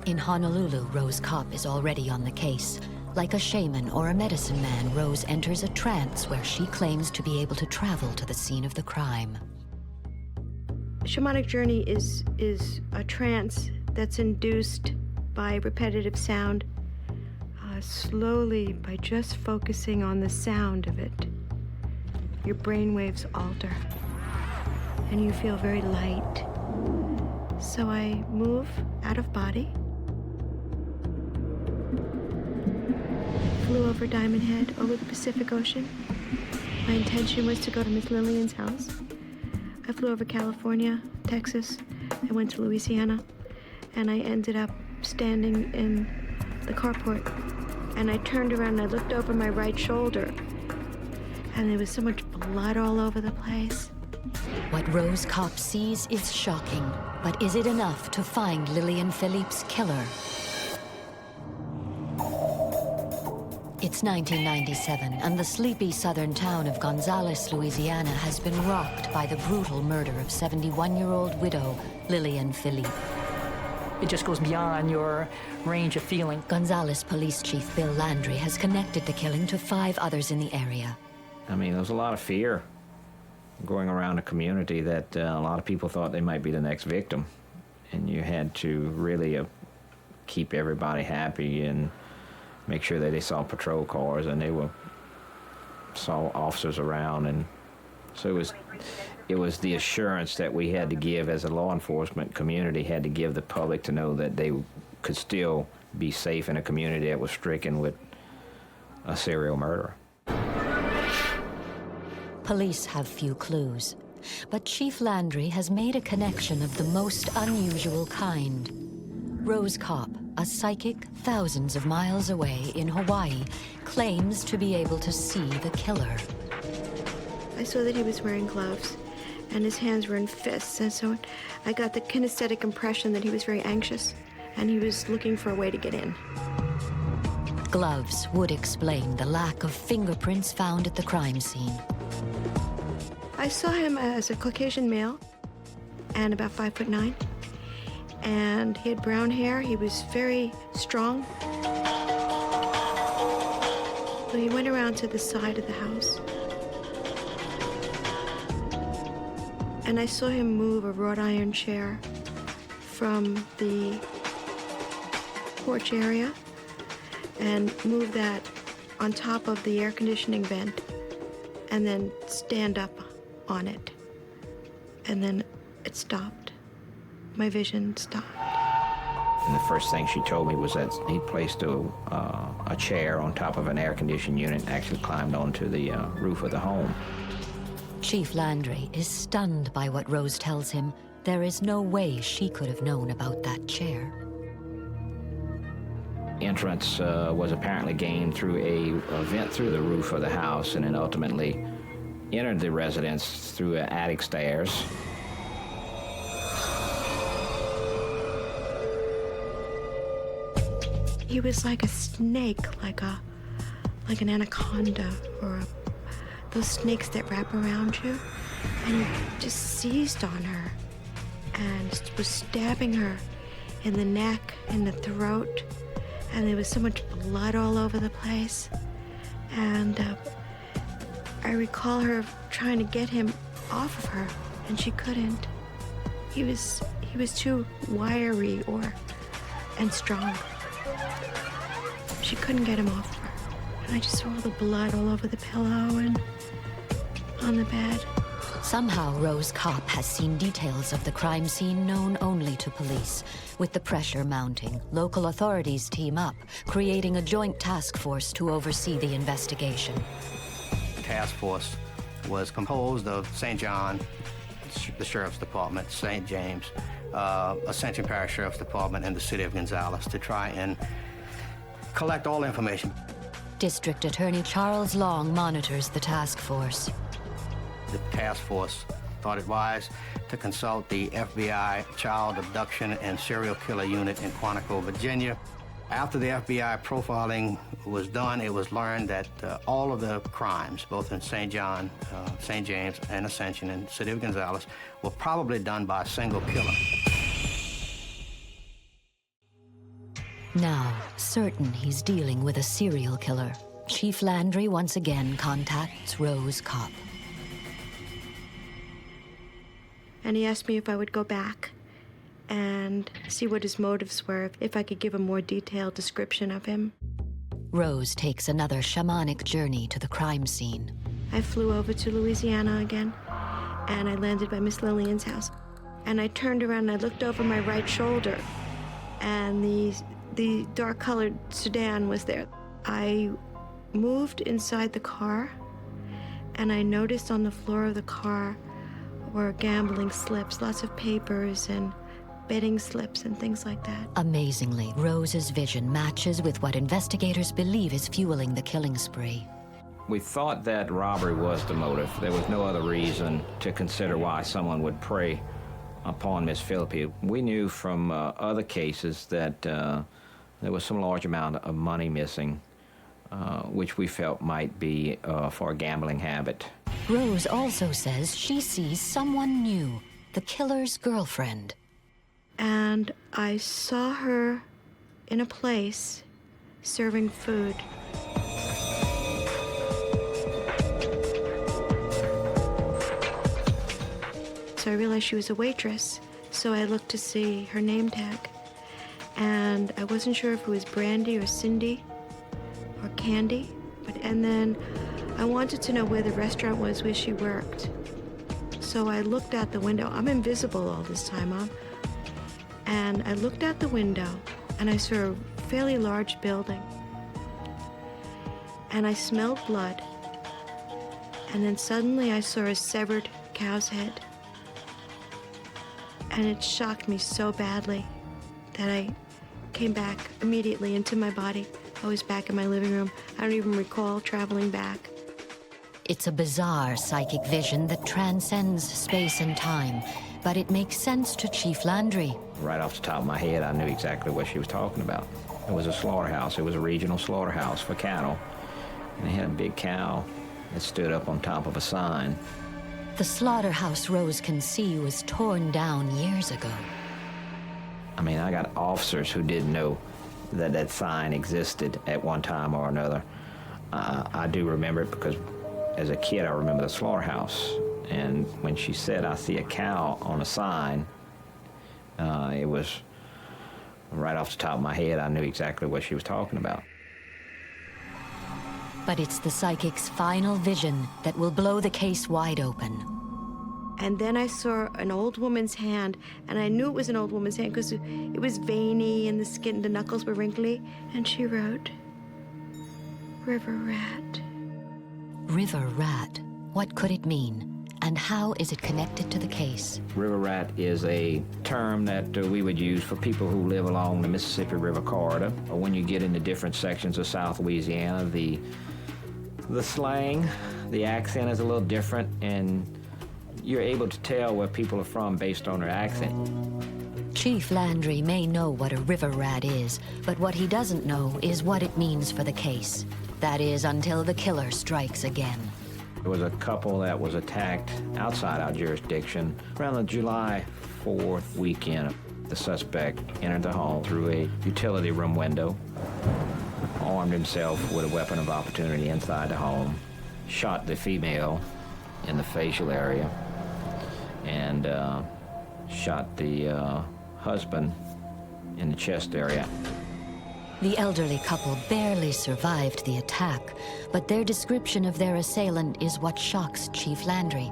In Honolulu, Rose Kopp is already on the case. Like a shaman or a medicine man, Rose enters a trance where she claims to be able to travel to the scene of the crime. Shamanic journey is a trance that's induced by repetitive sound, slowly by just focusing on the sound of it. Your brain waves alter, and you feel very light. So I move out of body, flew over Diamond Head, over the Pacific Ocean. My intention was to go to Miss Lillian's house. I flew over California, Texas. I went to Louisiana, and I ended up standing in the carport. And I turned around and I looked over my right shoulder, and there was so much blood all over the place. What Rose Kopp sees is shocking, but is it enough to find Lillian Philippe's killer? It's 1997, and the sleepy southern town of Gonzales, Louisiana, has been rocked by the brutal murder of 71-year-old widow Lillian Philippe. It just goes beyond your range of feeling. Gonzales Police Chief Bill Landry has connected the killing to 5 others in the area. I mean, there was a lot of fear going around the community that a lot of people thought they might be the next victim. And you had to really keep everybody happy and make sure that they saw patrol cars and they saw officers around. And so it was the assurance that we had to give as a law enforcement community, had to give the public to know that they could still be safe in a community that was stricken with a serial murderer. Police have few clues, but Chief Landry has made a connection of the most unusual kind. Rose Kopp, a psychic thousands of miles away in Hawaii, claims to be able to see the killer. I saw that he was wearing gloves, and his hands were in fists, and so I got the kinesthetic impression that he was very anxious, and he was looking for a way to get in. Gloves would explain the lack of fingerprints found at the crime scene. I saw him as a Caucasian male, and about 5'9", and he had brown hair. He was very strong. So he went around to the side of the house, and I saw him move a wrought iron chair from the porch area and move that on top of the air conditioning vent and then stand up on it. And then it stopped. My vision stopped. And the first thing she told me was that he placed a chair on top of an air conditioning unit and actually climbed onto the roof of the home. Chief Landry is stunned by what Rose tells him. There is no way she could have known about that chair. Entrance was apparently gained through a vent through the roof of the house, and then ultimately entered the residence through attic stairs. He was like a snake, like an anaconda, or those snakes that wrap around you. And he just seized on her and was stabbing her in the neck, in the throat. And there was so much blood all over the place. And I recall her trying to get him off of her, and she couldn't. He was too wiry and strong. She couldn't get him off her. And I just saw all the blood all over the pillow and on the bed. Somehow, Rose Kopp has seen details of the crime scene known only to police. With the pressure mounting, local authorities team up, creating a joint task force to oversee the investigation. The task force was composed of St. John, the Sheriff's Department, St. James, Ascension Parish Sheriff's Department, and the City of Gonzales to try and collect all information. District Attorney Charles Long monitors the task force. The task force thought it wise to consult the FBI Child Abduction and Serial Killer Unit in Quantico, Virginia. After the FBI profiling was done, it was learned that all of the crimes, both in St. John, St. James, and Ascension in the city of Gonzales, were probably done by a single killer. Now, certain he's dealing with a serial killer, Chief Landry once again contacts Rose Kopp. And he asked me if I would go back and see what his motives were, if I could give a more detailed description of him. Rose takes another shamanic journey to the crime scene. I flew over to Louisiana again, and I landed by Miss Lillian's house. And I turned around and I looked over my right shoulder, and the dark-colored sedan was there. I moved inside the car, and I noticed on the floor of the car were gambling slips, lots of papers and betting slips and things like that. Amazingly, Rose's vision matches with what investigators believe is fueling the killing spree. We thought that robbery was the motive. There was no other reason to consider why someone would prey upon Miss Philippi. We knew from other cases that there was some large amount of money missing, which we felt might be for a gambling habit. Rose also says she sees someone new, the killer's girlfriend. And I saw her in a place serving food. So I realized she was a waitress, so I looked to see her name tag. And I wasn't sure if it was Brandy or Cindy or Candy. And then I wanted to know where the restaurant was where she worked. So I looked out the window. I'm invisible all this time, huh? And I looked out the window, and I saw a fairly large building. And I smelled blood. And then suddenly I saw a severed cow's head. And it shocked me so badly that I came back immediately into my body. I was back in my living room. I don't even recall traveling back. It's a bizarre psychic vision that transcends space and time, but it makes sense to Chief Landry. Right off the top of my head, I knew exactly what she was talking about. It was a slaughterhouse. It was a regional slaughterhouse for cattle. And they had a big cow that stood up on top of a sign. The slaughterhouse Rose can see was torn down years ago. I mean, I got officers who didn't know that that sign existed at one time or another. I do remember it because as a kid, I remember the slaughterhouse. And when she said, I see a cow on a sign, it was right off the top of my head, I knew exactly what she was talking about. But it's the psychic's final vision that will blow the case wide open. And then I saw an old woman's hand, and I knew it was an old woman's hand because it was veiny and the skin, the knuckles were wrinkly. And she wrote, River Rat. River Rat. What could it mean? And how is it connected to the case? River rat is a term that we would use for people who live along the Mississippi River corridor. Or when you get into different sections of South Louisiana, the slang, the accent is a little different, and you're able to tell where people are from based on their accent. Chief Landry may know what a river rat is, but what he doesn't know is what it means for the case. That is, until the killer strikes again. There was a couple that was attacked outside our jurisdiction around the July 4th weekend. The suspect entered the home through a utility room window, armed himself with a weapon of opportunity inside the home, shot the female in the facial area, and shot the husband in the chest area. The elderly couple barely survived the attack, but their description of their assailant is what shocks Chief Landry.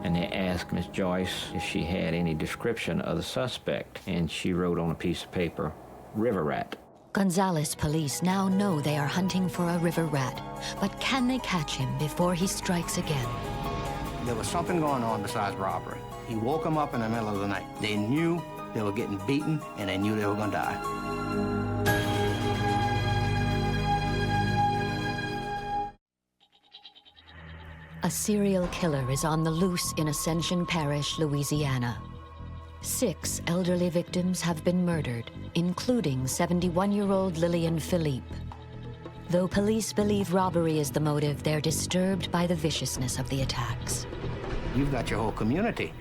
And they asked Miss Joyce if she had any description of the suspect, and she wrote on a piece of paper, River Rat. Gonzales police now know they are hunting for a river rat, but can they catch him before he strikes again? There was something going on besides robbery. He woke them up in the middle of the night. They knew they were getting beaten, and they knew they were going to die. A serial killer is on the loose in Ascension Parish, Louisiana. 6 elderly victims have been murdered, including 71-year-old Lillian Philippe. Though police believe robbery is the motive, they're disturbed by the viciousness of the attacks. You've got your whole community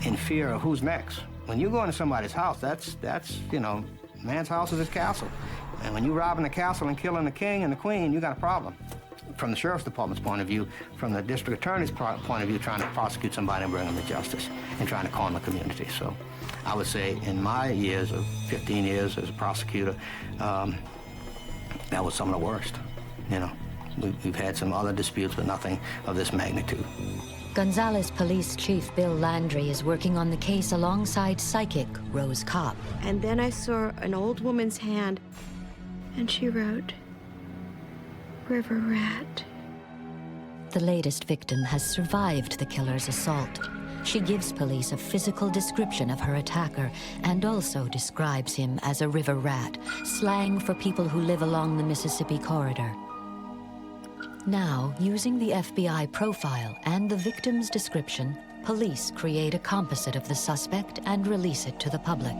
in fear of who's next. When you go into somebody's house, that's you know, man's house is his castle. And when you're robbing the castle and killing the king and the queen, you got a problem. From the sheriff's department's point of view, from the district attorney's point of view, trying to prosecute somebody and bring them to justice and trying to calm the community. So I would say in my years of 15 years as a prosecutor, that was some of the worst. You know, we've had some other disputes, but nothing of this magnitude. Gonzales Police Chief Bill Landry is working on the case alongside psychic Rose Kopp. And then I saw an old woman's hand, and she wrote, River Rat. The latest victim has survived the killer's assault. She gives police a physical description of her attacker and also describes him as a river rat, slang for people who live along the Mississippi corridor. Now, using the FBI profile and the victim's description, police create a composite of the suspect and release it to the public.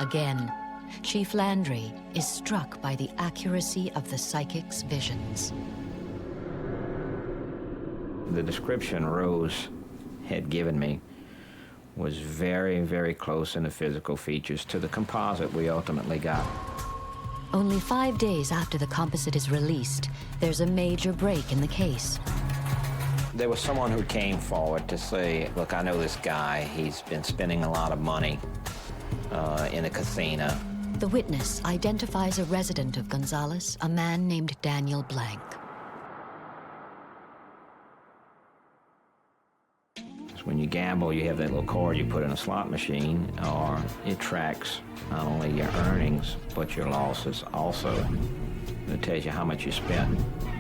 Again, Chief Landry is struck by the accuracy of the psychic's visions. The description Rose had given me was very, very close in the physical features to the composite we ultimately got. Only 5 days after the composite is released, there's a major break in the case. There was someone who came forward to say, look, I know this guy. He's been spending a lot of money in a casino. The witness identifies a resident of Gonzales, a man named Daniel Blank. When you gamble, you have that little cord you put in a slot machine, or it tracks not only your earnings, but your losses also. It tells you how much you spent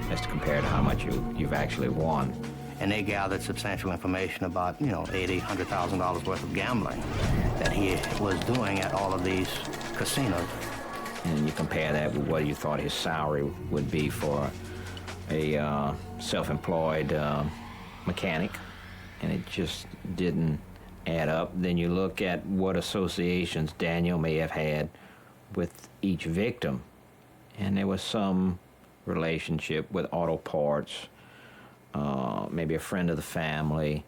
as compared to how much you've actually won. And they gathered substantial information about, you know, $80,000, $100,000 worth of gambling that he was doing at all of these casinos. And you compare that with what you thought his salary would be for a self-employed mechanic, and it just didn't add up. Then you look at what associations Daniel may have had with each victim, and there was some relationship with auto parts, maybe a friend of the family.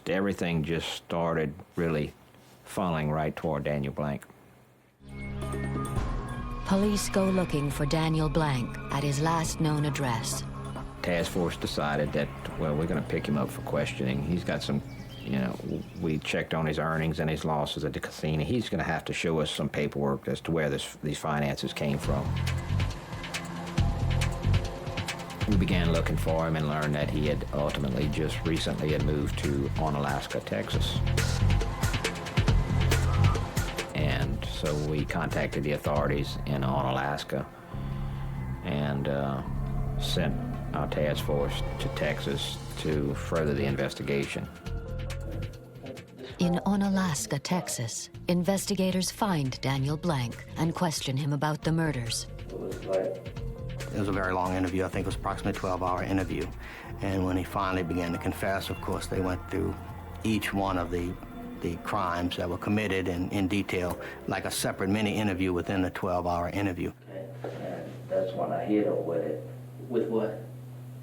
Everything just started really funneling right toward Daniel Blank. Police go looking for Daniel Blank at his last known address. Task force decided that, well, we're going to pick him up for questioning. He's got some, you know, we checked on his earnings and his losses at the casino. He's going to have to show us some paperwork as to where these finances came from. We began looking for him and learned that he had ultimately just recently had moved to Onalaska, Texas. And so we contacted the authorities in Onalaska and sent our task force to Texas to further the investigation. In Onalaska, Texas, investigators find Daniel Blank and question him about the murders. It was a very long interview. I think it was approximately a 12-hour interview. And when he finally began to confess, of course, they went through each one of the crimes that were committed in detail, like a separate mini interview within the 12-hour interview. And that's when I hit him with it. With what?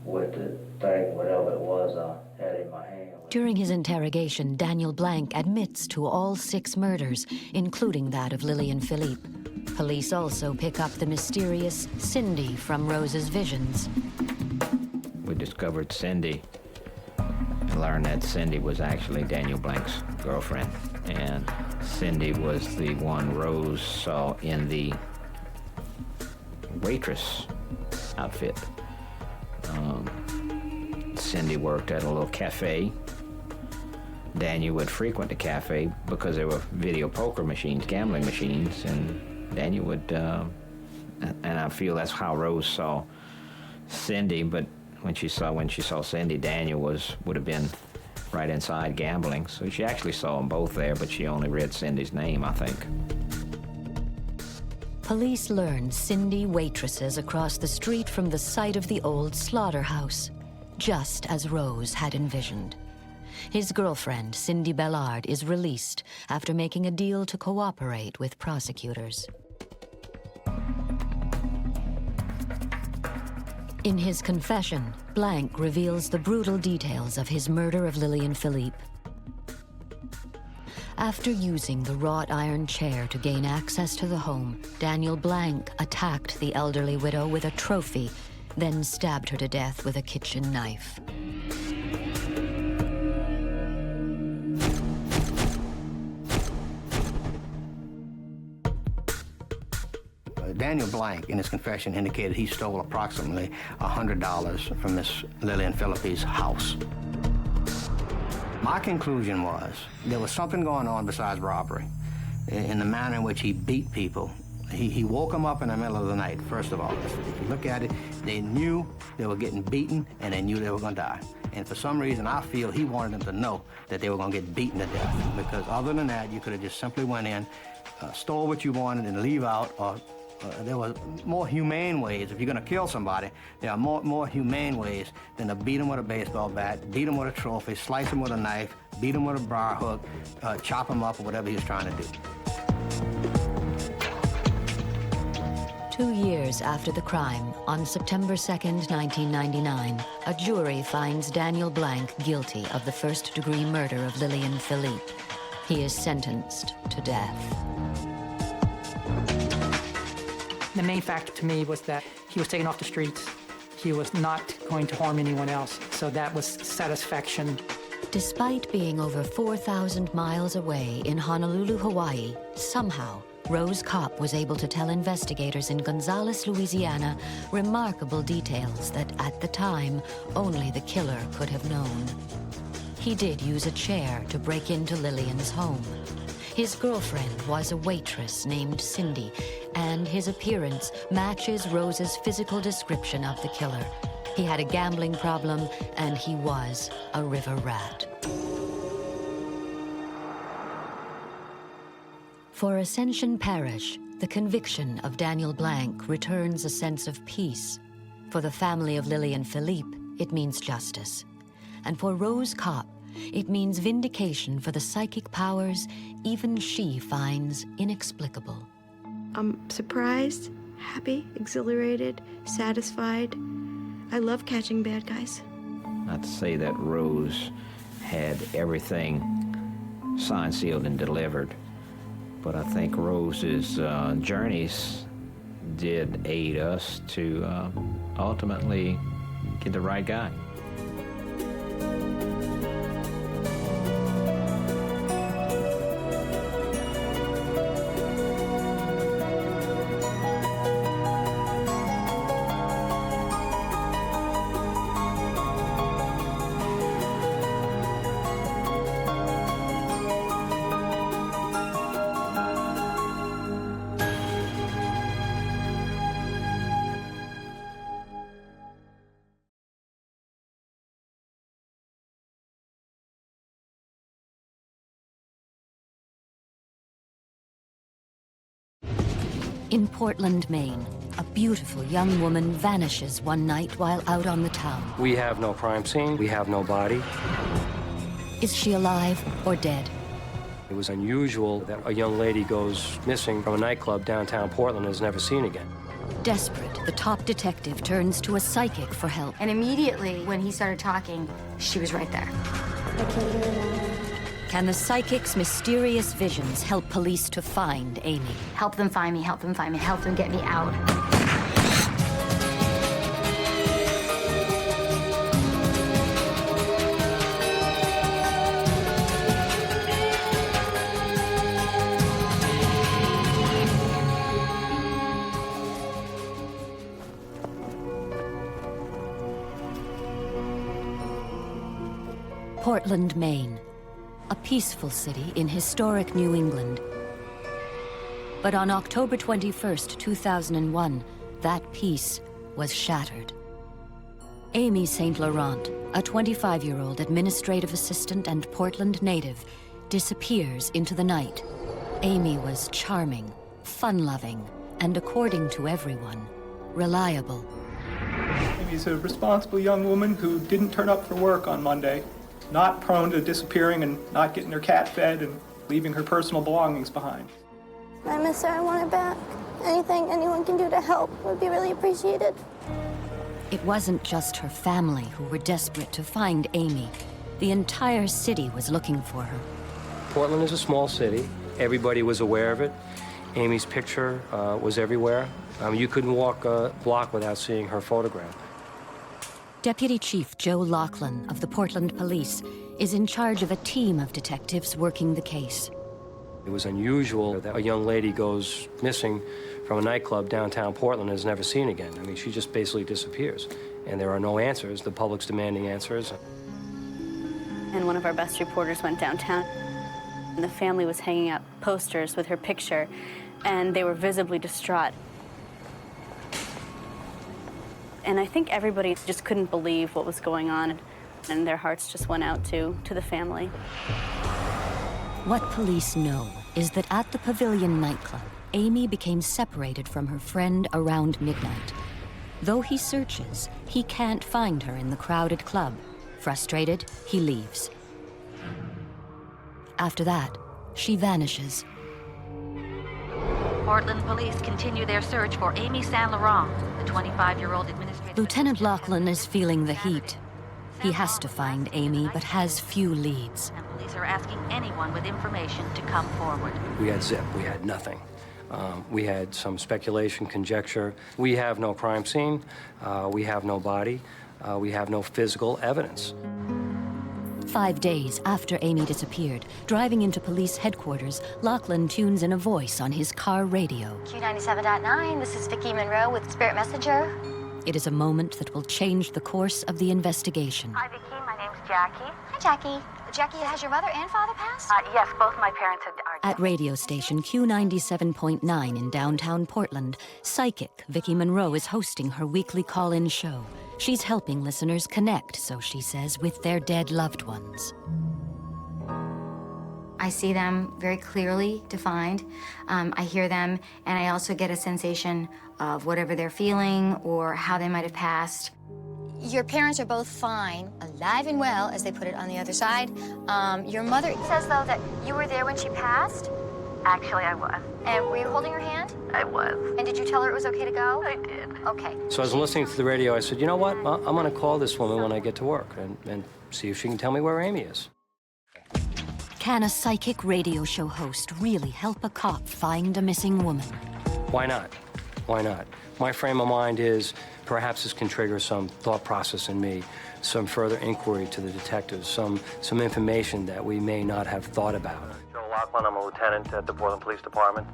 With the thing, whatever it was I had in my hand. During his interrogation, Daniel Blank admits to all 6 murders, including that of Lillian Philippe. Police also pick up the mysterious Cindy from Rose's visions. We discovered Cindy and learned that Cindy was actually Daniel Blank's girlfriend. And Cindy was the one Rose saw in the waitress outfit. Cindy worked at a little cafe. Daniel would frequent the cafe because there were video poker machines, gambling machines, and Daniel would, and I feel that's how Rose saw Cindy, but when she saw Cindy, Daniel would have been right inside gambling. So she actually saw them both there, but she only read Cindy's name, I think. Police learn Cindy waitresses across the street from the site of the old slaughterhouse, just as Rose had envisioned. His girlfriend, Cindy Bellard, is released after making a deal to cooperate with prosecutors. In his confession, Blank reveals the brutal details of his murder of Lillian Philippe. After using the wrought iron chair to gain access to the home, Daniel Blank attacked the elderly widow with a trophy, then stabbed her to death with a kitchen knife. Daniel Blank, in his confession, indicated he stole approximately $100 from Miss Lillian Philippe's house. My conclusion was there was something going on besides robbery in the manner in which he beat people. He woke them up in the middle of the night, first of all. If you look at it, they knew they were getting beaten and they knew they were going to die. And for some reason, I feel he wanted them to know that they were going to get beaten to death. Because other than that, you could have just simply went in, stole what you wanted and leave out, or there were more humane ways. If you're going to kill somebody, there are more humane ways than to beat them with a baseball bat, beat them with a trophy, slice them with a knife, beat them with a briar hook, chop them up, or whatever he was trying to do. 2 years after the crime, on September 2nd, 1999, a jury finds Daniel Blank guilty of the first-degree murder of Lillian Philippe. He is sentenced to death. The main factor to me was that he was taken off the streets. He was not going to harm anyone else, so that was satisfaction. Despite being over 4,000 miles away in Honolulu, Hawaii, somehow Rose Kopp was able to tell investigators in Gonzales, Louisiana, remarkable details that, at the time, only the killer could have known. He did use a chair to break into Lillian's home. His girlfriend was a waitress named Cindy, and his appearance matches Rose's physical description of the killer. He had a gambling problem, and he was a river rat. For Ascension Parish, the conviction of Daniel Blank returns a sense of peace. For the family of Lillian Philippe, it means justice. And for Rose Kopp, it means vindication for the psychic powers even she finds inexplicable. I'm surprised, happy, exhilarated, satisfied. I love catching bad guys. Not to say that Rose had everything signed, sealed, and delivered, but I think Rose's journeys did aid us to ultimately get the right guy. In Portland, Maine, a beautiful young woman vanishes one night while out on the town. We have no crime scene. We have no body. Is she alive or dead? It was unusual that a young lady goes missing from a nightclub downtown Portland and is never seen again. Desperate, the top detective turns to a psychic for help. And immediately, when he started talking, she was right there. Can the psychic's mysterious visions help police to find Amy? Help them find me, help them find me, help them get me out. Portland, Maine. A peaceful city in historic New England. But on October 21st, 2001, that peace was shattered. Amy St. Laurent, a 25-year-old administrative assistant and Portland native, disappears into the night. Amy was charming, fun-loving, and according to everyone, reliable. Amy's a responsible young woman who didn't turn up for work on Monday. not prone to disappearing and not getting her cat fed and leaving her personal belongings behind. I miss her. I want her back. Anything anyone can do to help would be really appreciated. It wasn't just her family who were desperate to find Amy. The entire city was looking for her. Portland is a small city. Everybody was aware of it. Amy's picture was everywhere. You couldn't walk a block without seeing her photograph. Deputy Chief Joe Laughlin of the Portland Police is in charge of a team of detectives working the case. It was unusual that a young lady goes missing from a nightclub downtown Portland and is never seen again. I mean, she just basically disappears. And there are no answers. The public's demanding answers. And one of our best reporters went downtown, and the family was hanging up posters with her picture, and they were visibly distraught. And I think everybody just couldn't believe what was going on, and their hearts just went out to the family. What police know is that at the Pavilion nightclub, Amy became separated from her friend around midnight. Though he searches, he can't find her in the crowded club. Frustrated, he leaves. After that, she vanishes. Portland police continue their search for Amy Saint Laurent, the 25-year-old administrative... Lieutenant Laughlin is feeling the heat. He has to find Amy, but has few leads. And police are asking anyone with information to come forward. We had zip, we had nothing. We had some speculation, conjecture. We have no crime scene, we have no body, we have no physical evidence. 5 days after Amy disappeared, driving into police headquarters, Laughlin tunes in a voice on his car radio. Q97.9, this is Vicki Monroe with Spirit Messenger. It is a moment that will change the course of the investigation. Hi, Vicki. My name's Jackie. Hi, Jackie. Jackie, has your mother and father passed? Yes, both my parents are... At radio station Q97.9 in downtown Portland, psychic Vicki Monroe is hosting her weekly call-in show. She's helping listeners connect, so she says, with their dead loved ones. I see them very clearly defined. I hear them, and I also get a sensation of whatever they're feeling or how they might have passed. Your parents are both fine, alive and well, as they put it on the other side. Your mother says, though, that you were there when she passed? Actually, I was. And were you holding her hand? I was. And did you tell her it was okay to go? I did. Okay. So I was listening to the radio. I said, you know what? I'm going to call this woman when I get to work and see if she can tell me where Amy is. Can a psychic radio show host really help a cop find a missing woman? Why not? Why not? My frame of mind is perhaps this can trigger some thought process in me, some further inquiry to the detectives, some information that we may not have thought about. Joe Laughlin, I'm a lieutenant at the Portland Police Department.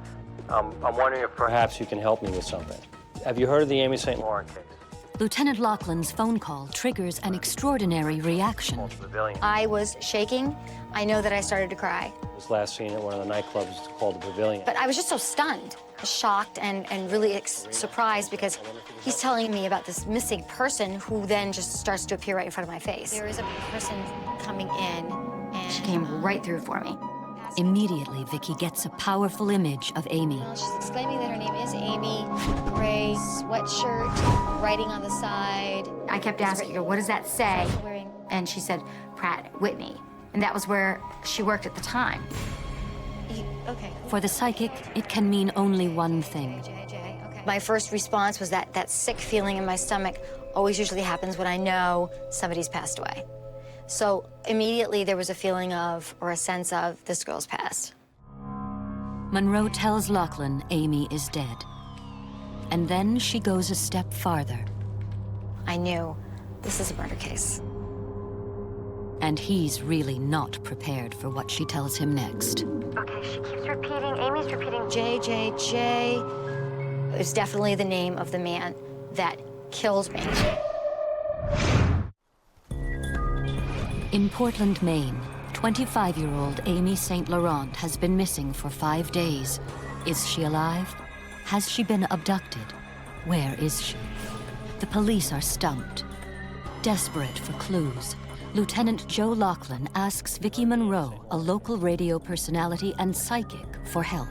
I'm wondering if perhaps you can help me with something. Have you heard of the Amy St. Laurent case? Lieutenant Laughlin's phone call triggers an extraordinary reaction. I was shaking. I know that I started to cry. I was last seen at one of the nightclubs called the Pavilion. But I was just so stunned, shocked, and really surprised because he's telling me about this missing person who then just starts to appear right in front of my face. There is a person coming in, and she came right through for me. Immediately, Vicki gets a powerful image of Amy. She's exclaiming that her name is Amy, gray sweatshirt, writing on the side. I kept asking her, what does that say? And she said, Pratt Whitney. And that was where she worked at the time. Okay. For the psychic, it can mean only one thing. My first response was that sick feeling in my stomach always usually happens when I know somebody's passed away. So immediately there was a feeling of, or a sense of, this girl's passed. Monroe tells Laughlin Amy is dead. And then she goes a step farther. I knew this is a murder case. And he's really not prepared for what she tells him next. Okay, she keeps repeating, Amy's repeating JJJ. It's definitely the name of the man that killed me. In Portland, Maine, 25-year-old Amy St. Laurent has been missing for 5 days. Is she alive? Has she been abducted? Where is she? The police are stumped. Desperate for clues, Lieutenant Joe Laughlin asks Vicki Monroe, a local radio personality and psychic, for help.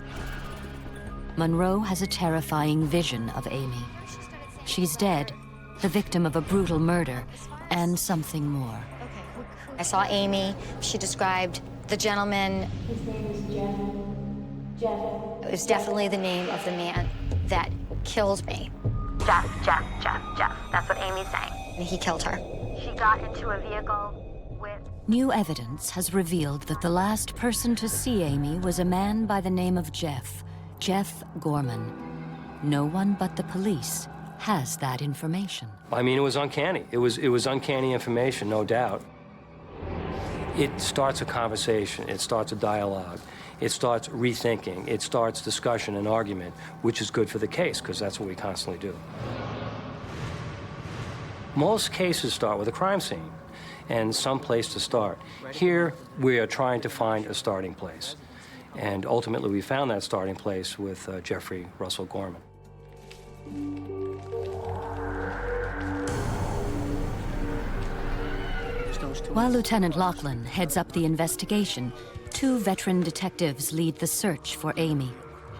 Monroe has a terrifying vision of Amy. She's dead, the victim of a brutal murder, and something more. I saw Amy. She described the gentleman. His name is Jeff. It was definitely the name of the man that killed me. Jeff. That's what Amy's saying. And he killed her. She got into a vehicle with... New evidence has revealed that the last person to see Amy was a man by the name of Jeff Gorman. No one but the police has that information. I mean, it was uncanny. It was uncanny information, no doubt. It starts a conversation. It starts a dialogue. It starts rethinking. It starts discussion and argument, which is good for the case, because that's what we constantly do. Most cases start with a crime scene and some place to start. Here, we are trying to find a starting place. And ultimately, we found that starting place with Jeffrey Russell Gorman. While Lieutenant Lachlan heads up the investigation, 2 veteran detectives lead the search for Amy.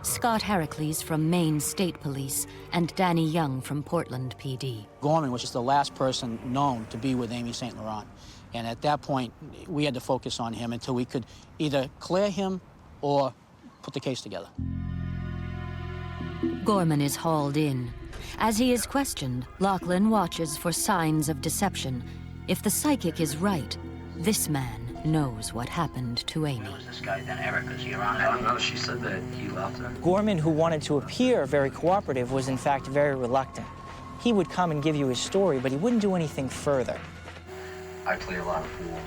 Scott Heracles from Maine State Police and Danny Young from Portland PD. Gorman was just the last person known to be with Amy St. Laurent. And at that point, we had to focus on him until we could either clear him or put the case together. Gorman is hauled in. As he is questioned, Lachlan watches for signs of deception. If the psychic is right, this man knows what happened to Amy. This guy then Erica's here on. I don't know. She said that he left her. Gorman, who wanted to appear very cooperative, was in fact very reluctant. He would come and give you his story, but he wouldn't do anything further. I play a lot of pool.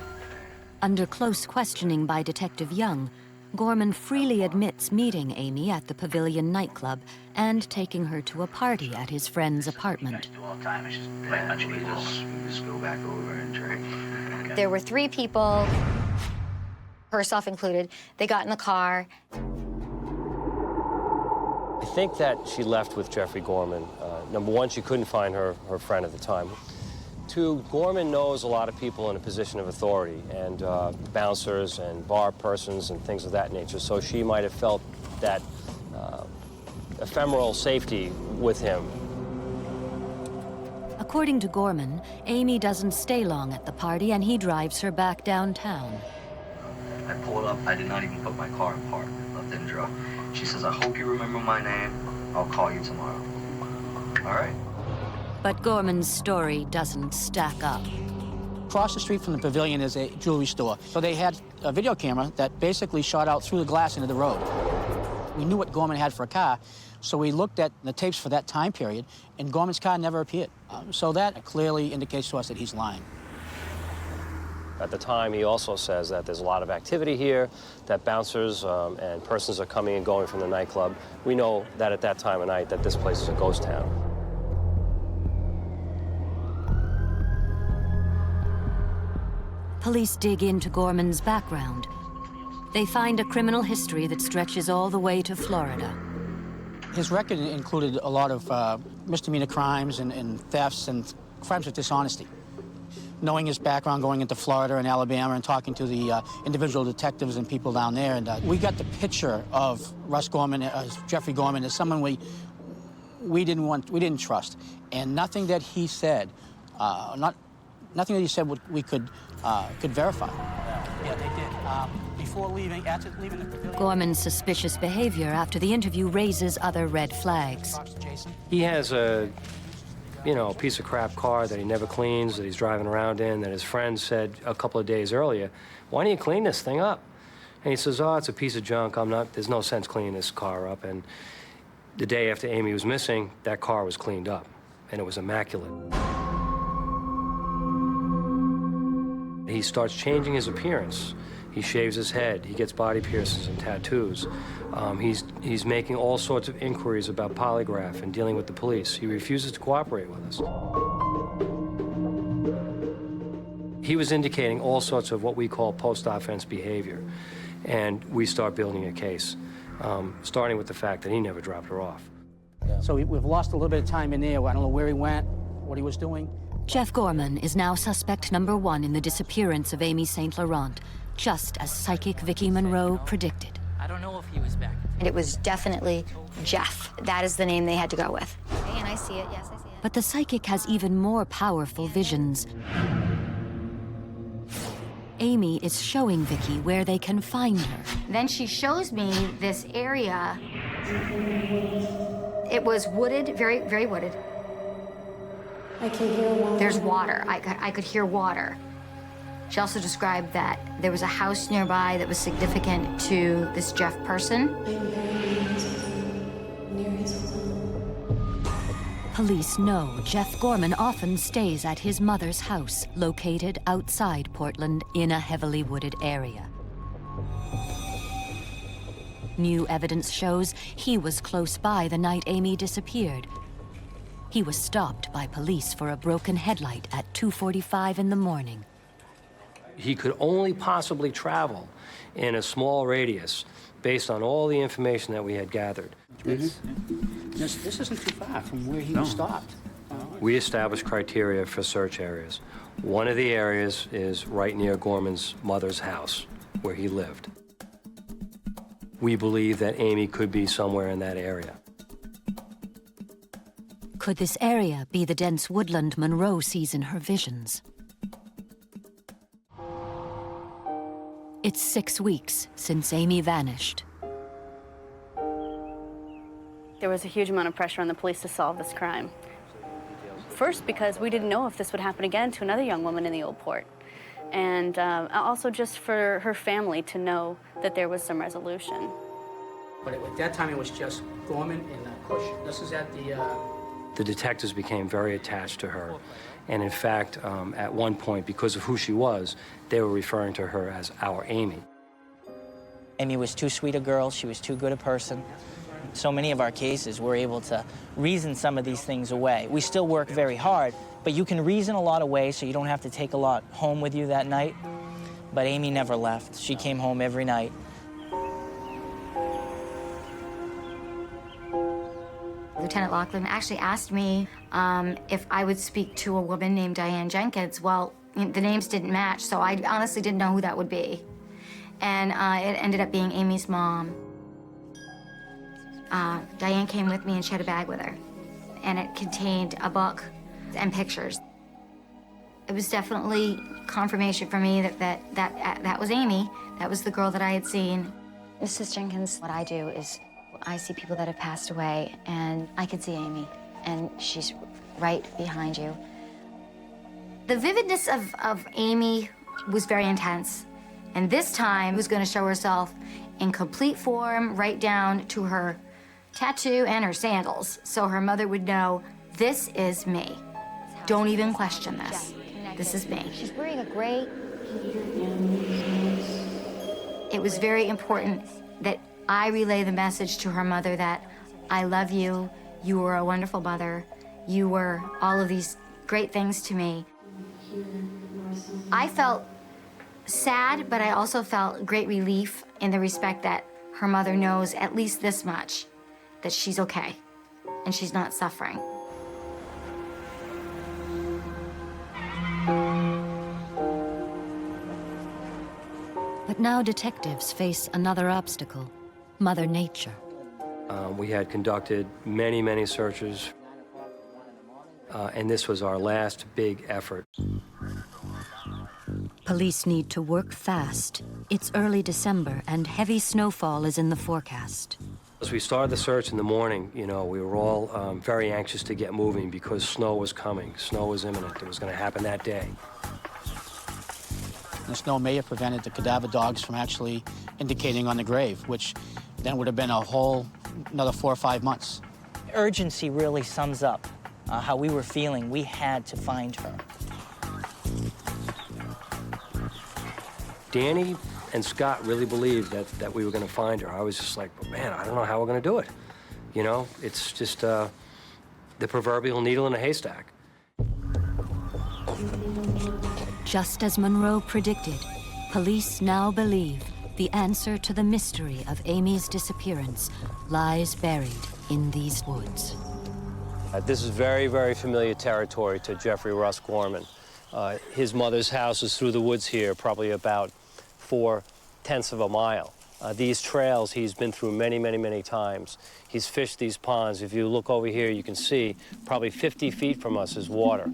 Under close questioning by Detective Young, Gorman freely admits meeting Amy at the Pavilion nightclub and taking her to a party at his friend's apartment. All the time. It's just play a bunch of people. We just go back over and drink. Okay. There were 3 people, herself included. They got in the car. I think that she left with Jeffrey Gorman. Number 1, she couldn't find her friend at the time. 2, Gorman knows a lot of people in a position of authority, and bouncers and bar persons and things of that nature, so she might have felt that ephemeral safety with him. According to Gorman, Amy doesn't stay long at the party and he drives her back downtown. I pulled up. I did not even put my car in park. Left it in draw. She says, I hope you remember my name. I'll call you tomorrow. All right? But Gorman's story doesn't stack up. Across the street from the Pavilion is a jewelry store. So they had a video camera that basically shot out through the glass into the road. We knew what Gorman had for a car, so we looked at the tapes for that time period, and Gorman's car never appeared. So that clearly indicates to us that he's lying. At the time, he also says that there's a lot of activity here, that bouncers and persons are coming and going from the nightclub. We know that at that time of night that this place is a ghost town. Police dig into Gorman's background. They find a criminal history that stretches all the way to Florida. His record included a lot of misdemeanor crimes and thefts and crimes of dishonesty. Knowing his background, going into Florida and Alabama and talking to the individual detectives and people down there, and we got the picture of Russ Gorman, Jeffrey Gorman, as someone we didn't trust, and nothing that he said, nothing that he said we could verify. Yeah, they did. Before leaving, after leaving the pavilion. Gorman's suspicious behavior after the interview raises other red flags. He has a piece of crap car that he never cleans, that he's driving around in, that his friend said a couple of days earlier, why don't you clean this thing up? And he says, oh, it's a piece of junk. There's no sense cleaning this car up. And the day after Amy was missing, that car was cleaned up, and it was immaculate. He starts changing his appearance. He shaves his head. He gets body piercings and tattoos. He's making all sorts of inquiries about polygraph and dealing with the police. He refuses to cooperate with us. He was indicating all sorts of what we call post-offense behavior, and we start building a case, starting with the fact that he never dropped her off. So we've lost a little bit of time in there. I don't know where he went, what he was doing. Jeff Gorman is now suspect number 1 in the disappearance of Amy St. Laurent, just as psychic Vicki Monroe predicted. I don't know if he was back. And it was definitely Jeff. That is the name they had to go with. Okay, and I see it, yes, I see it. But the psychic has even more powerful visions. Amy is showing Vicky where they can find her. Then she shows me this area. It was wooded, very, very wooded. I can hear water. There's water. I could hear water. She also described that there was a house nearby that was significant to this Jeff person. Police know Jeff Gorman often stays at his mother's house, located outside Portland in a heavily wooded area. New evidence shows he was close by the night Amy disappeared. He was stopped by police for a broken headlight at 2:45 in the morning. He could only possibly travel in a small radius based on all the information that we had gathered. This isn't too far from where he was stopped. We established criteria for search areas. One of the areas is right near Gorman's mother's house, where he lived. We believe that Amy could be somewhere in that area. Could this area be the dense woodland Monroe sees in her visions? It's 6 weeks since Amy vanished. There was a huge amount of pressure on the police to solve this crime. First, because we didn't know if this would happen again to another young woman in the Old Port. And also just for her family to know that there was some resolution. But at that time, it was just Gorman and Cush. This is at the... The detectives became very attached to her. And in fact, at one point, because of who she was, they were referring to her as our Amy. Amy was too sweet a girl. She was too good a person. So many of our cases, we're able to reason some of these things away. We still work very hard, but you can reason a lot away so you don't have to take a lot home with you that night. But Amy never left. She came home every night. Lieutenant Lachlan actually asked me if I would speak to a woman named Diane Jenkins. Well, the names didn't match, so I honestly didn't know who that would be. And it ended up being Amy's mom. Diane came with me and she had a bag with her. And it contained a book and pictures. It was definitely confirmation for me that was Amy. That was the girl that I had seen. Mrs. Jenkins, what I do is I see people that have passed away, and I can see Amy, and she's right behind you. The vividness of Amy was very intense, and this time was going to show herself in complete form, right down to her tattoo and her sandals, so her mother would know, this is me. Don't even question this. This is me. She's wearing a gray. It was very important that I relay the message to her mother that I love you, you were a wonderful mother, you were all of these great things to me. I felt sad, but I also felt great relief in the respect that her mother knows at least this much, that she's okay and she's not suffering. But now detectives face another obstacle. Mother Nature. We had conducted many, many searches, and this was our last big effort. Police need to work fast. It's early December, and heavy snowfall is in the forecast. As we started the search in the morning, we were all very anxious to get moving because snow was coming. Snow was imminent. It was going to happen that day. The snow may have prevented the cadaver dogs from actually indicating on the grave, which then would have been another 4 or 5 months. Urgency really sums up how we were feeling. We had to find her. Danny and Scott really believed that we were going to find her. I was just like, man, I don't know how we're going to do it. It's just the proverbial needle in a haystack. Just as Monroe predicted, police now believe the answer to the mystery of Amy's disappearance lies buried in these woods. This is very, very familiar territory to Jeffrey Russ Gorman. His mother's house is through the woods here, probably about 4/10 of a mile. These trails he's been through many, many, many times. He's fished these ponds. If you look over here, you can see probably 50 feet from us is water.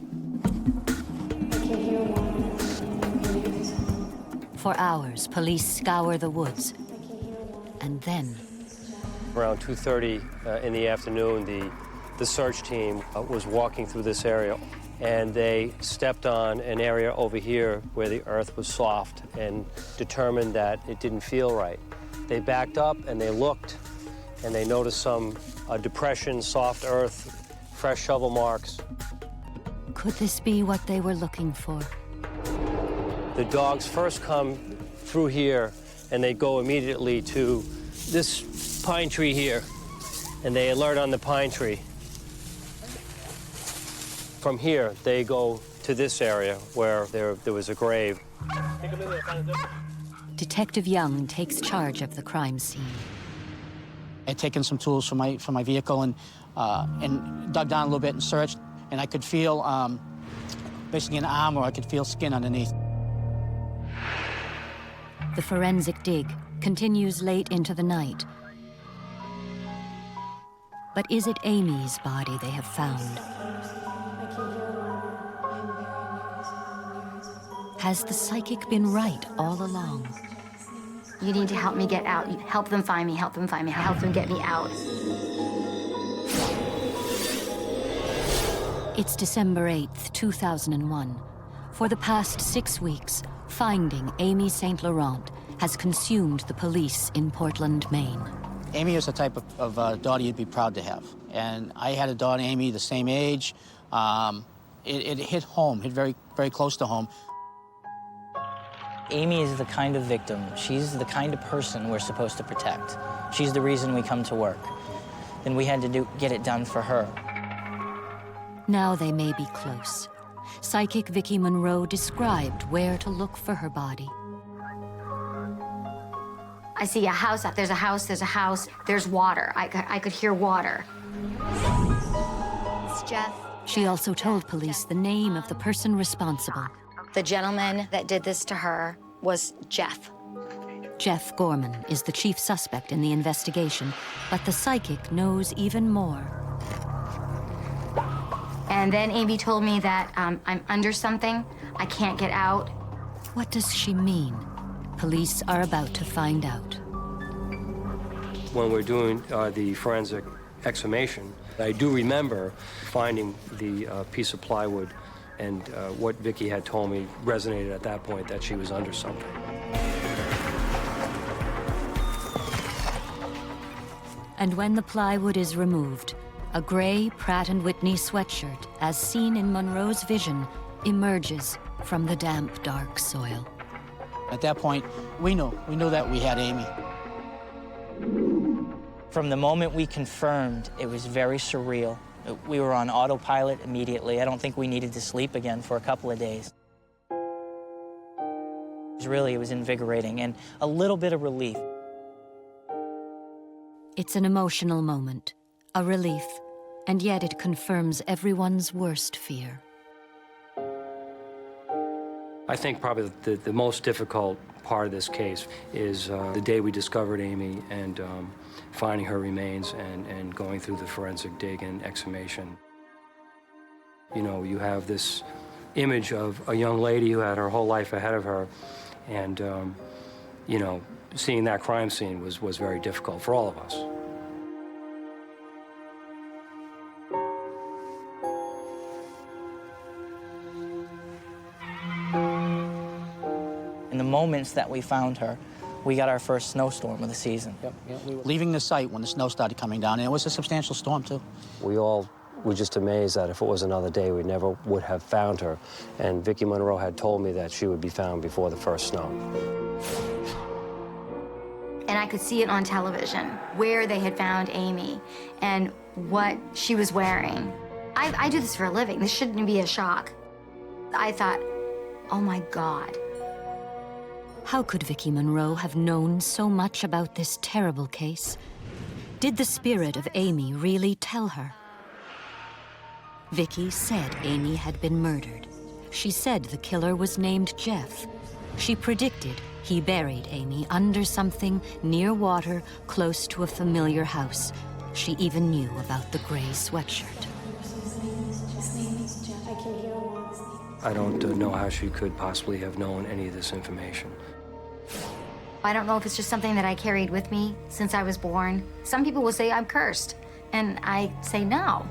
For hours, police scour the woods. And then... Around 2:30 in the afternoon, the search team was walking through this area, and they stepped on an area over here where the earth was soft and determined that it didn't feel right. They backed up and they looked, and they noticed some depression, soft earth, fresh shovel marks. Could this be what they were looking for? The dogs first come through here, and they go immediately to this pine tree here, and they alert on the pine tree. From here, they go to this area where there was a grave. Detective Young takes charge of the crime scene. I'd taken some tools from my vehicle and dug down a little bit and searched, and I could feel basically an arm where I could feel skin underneath. The forensic dig continues late into the night. But is it Amy's body they have found? Has the psychic been right all along? You need to help me get out. Help them find me, help them find me, help them get me out. It's December 8th, 2001. For the past 6 weeks, finding Amy St. Laurent has consumed the police in Portland, Maine. Amy is the type of daughter you'd be proud to have. And I had a daughter, Amy, the same age. It hit home, hit very, very close to home. Amy is the kind of victim, she's the kind of person we're supposed to protect. She's the reason we come to work. And we had to get it done for her. Now they may be close. Psychic Vicki Monroe described where to look for her body. I see a house, there's a house, there's water. I could hear water. It's Jeff. She also told police the name of the person responsible. The gentleman that did this to her was Jeff. Jeff Gorman is the chief suspect in the investigation, but the psychic knows even more. And then Amy told me that I'm under something. I can't get out. What does she mean? Police are about to find out. When we're doing the forensic exhumation, I do remember finding the piece of plywood, and what Vicki had told me resonated at that point, that she was under something. And when the plywood is removed, a gray Pratt & Whitney sweatshirt, as seen in Monroe's vision, emerges from the damp, dark soil. At that point, we knew that we had Amy. From the moment we confirmed, it was very surreal. We were on autopilot immediately. I don't think we needed to sleep again for a couple of days. It was invigorating and a little bit of relief. It's an emotional moment, a relief, and yet it confirms everyone's worst fear. I think probably the most difficult part of this case is the day we discovered Amy and finding her remains and going through the forensic dig and exhumation. You know, you have this image of a young lady who had her whole life ahead of her, and, you know, seeing that crime scene was very difficult for all of us. In the moments that we found her, we got our first snowstorm of the season. We were leaving the site when the snow started coming down, and it was a substantial storm, too. We all were just amazed that if it was another day, we never would have found her. And Vicki Monroe had told me that she would be found before the first snow. And I could see it on television, where they had found Amy and what she was wearing. I do this for a living. This shouldn't be a shock. I thought, oh my God. How could Vicki Monroe have known so much about this terrible case? Did the spirit of Amy really tell her? Vicki said Amy had been murdered. She said the killer was named Jeff. She predicted he buried Amy under something near water, close to a familiar house. She even knew about the gray sweatshirt. I don't know how she could possibly have known any of this information. I don't know if it's just something that I carried with me since I was born. Some people will say I'm cursed, and I say no.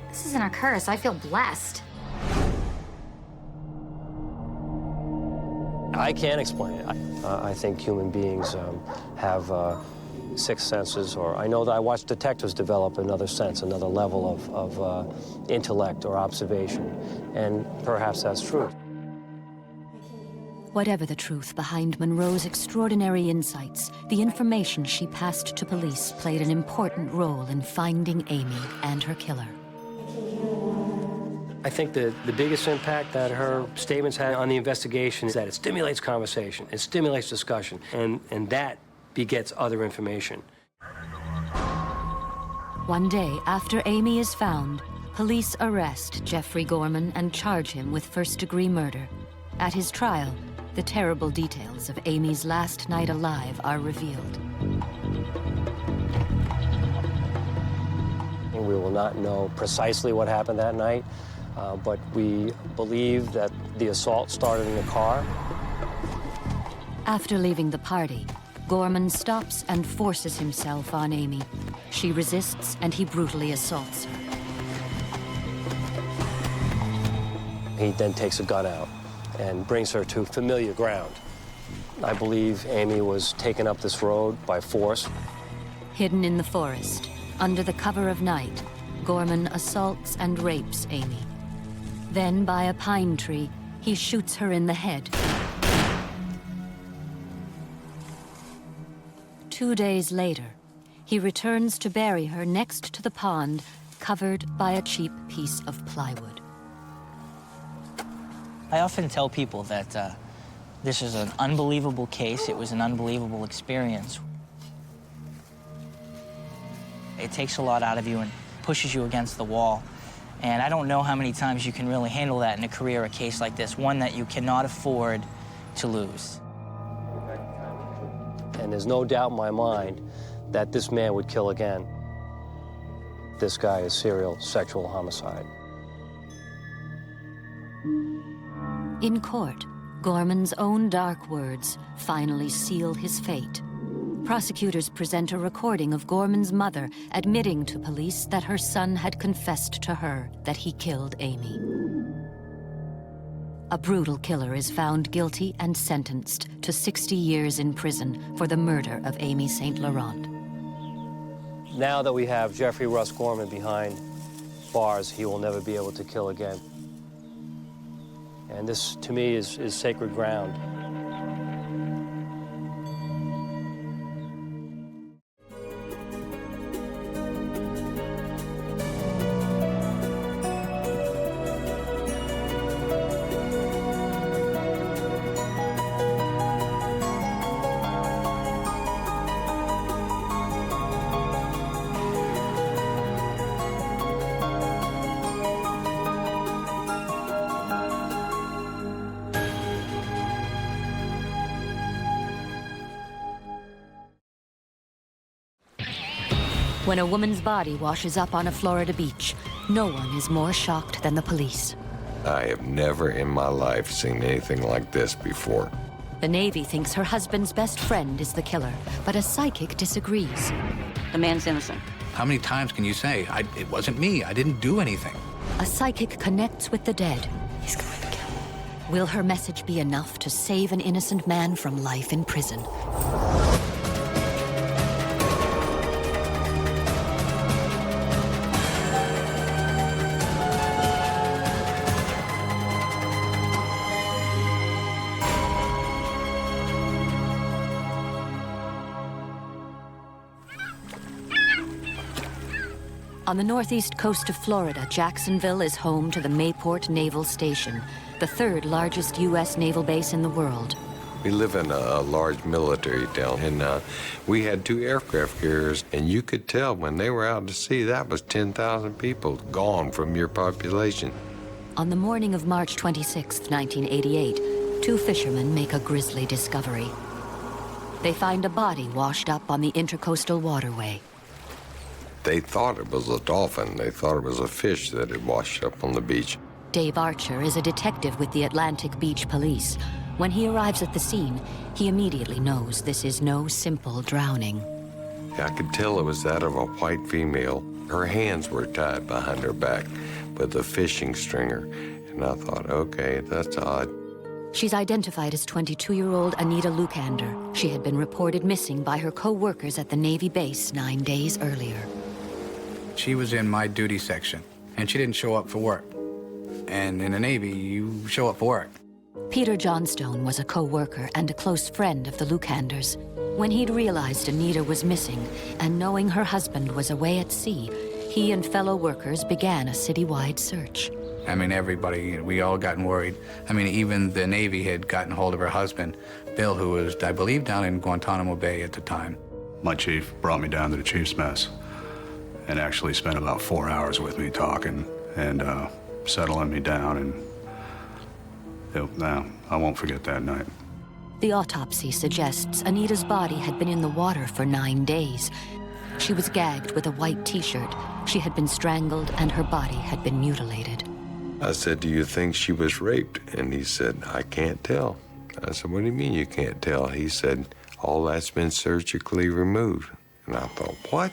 This isn't a curse. I feel blessed. I can't explain it. I think human beings have sixth senses, or I know that I watch detectives develop another sense, another level of intellect or observation, and perhaps that's true. Whatever the truth behind Monroe's extraordinary insights, the information she passed to police played an important role in finding Amy and her killer. I think the biggest impact that her statements had on the investigation is that it stimulates conversation, it stimulates discussion, and that begets other information. One day after Amy is found, police arrest Jeffrey Gorman and charge him with first-degree murder. At his trial, the terrible details of Amy's last night alive are revealed. We will not know precisely what happened that night, but we believe that the assault started in the car. After leaving the party, Gorman stops and forces himself on Amy. She resists, and he brutally assaults her. He then takes a gun out and brings her to familiar ground. I believe Amy was taken up this road by force. Hidden in the forest, under the cover of night, Gorman assaults and rapes Amy. Then, by a pine tree, he shoots her in the head. 2 days later, he returns to bury her next to the pond, covered by a cheap piece of plywood. I often tell people that this is an unbelievable case. It was an unbelievable experience. It takes a lot out of you and pushes you against the wall. And I don't know how many times you can really handle that in a career, a case like this, one that you cannot afford to lose. And there's no doubt in my mind that this man would kill again. This guy is serial sexual homicide. In court, Gorman's own dark words finally seal his fate. Prosecutors present a recording of Gorman's mother admitting to police that her son had confessed to her that he killed Amy. A brutal killer is found guilty and sentenced to 60 years in prison for the murder of Amy St. Laurent. Now that we have Jeffrey Russ Gorman behind bars, he will never be able to kill again. And this, to me, is sacred ground. When a woman's body washes up on a Florida beach, no one is more shocked than the police. I have never in my life seen anything like this before. The Navy thinks her husband's best friend is the killer, but a psychic disagrees. The man's innocent. How many times can you say, it wasn't me, I didn't do anything? A psychic connects with the dead. He's going to kill him. Will her message be enough to save an innocent man from life in prison? On the northeast coast of Florida, Jacksonville is home to the Mayport Naval Station, the third largest U.S. naval base in the world. We live in a large military town, and we had 2 aircraft carriers, and you could tell when they were out to sea, that was 10,000 people gone from your population. On the morning of March 26, 1988, 2 fishermen make a grisly discovery. They find a body washed up on the Intercoastal Waterway. They thought it was a dolphin. They thought it was a fish that had washed up on the beach. Dave Archer is a detective with the Atlantic Beach Police. When he arrives at the scene, he immediately knows this is no simple drowning. I could tell it was that of a white female. Her hands were tied behind her back with a fishing stringer. And I thought, okay, that's odd. She's identified as 22-year-old Anita Lucander. She had been reported missing by her co-workers at the Navy base 9 days earlier. She was in my duty section, and she didn't show up for work. And in the Navy, you show up for work. Peter Johnstone was a co-worker and a close friend of the Lucanders. When he'd realized Anita was missing, and knowing her husband was away at sea, he and fellow workers began a citywide search. I mean, everybody, we all gotten worried. I mean, even the Navy had gotten hold of her husband, Bill, who was, I believe, down in Guantanamo Bay at the time. My chief brought me down to the chief's mess and actually spent about 4 hours with me talking and settling me down. And I won't forget that night. The autopsy suggests Anita's body had been in the water for 9 days. She was gagged with a white t-shirt. She had been strangled and her body had been mutilated. I said, do you think she was raped? And he said, I can't tell. I said, what do you mean you can't tell? He said, all that's been surgically removed. And I thought, what?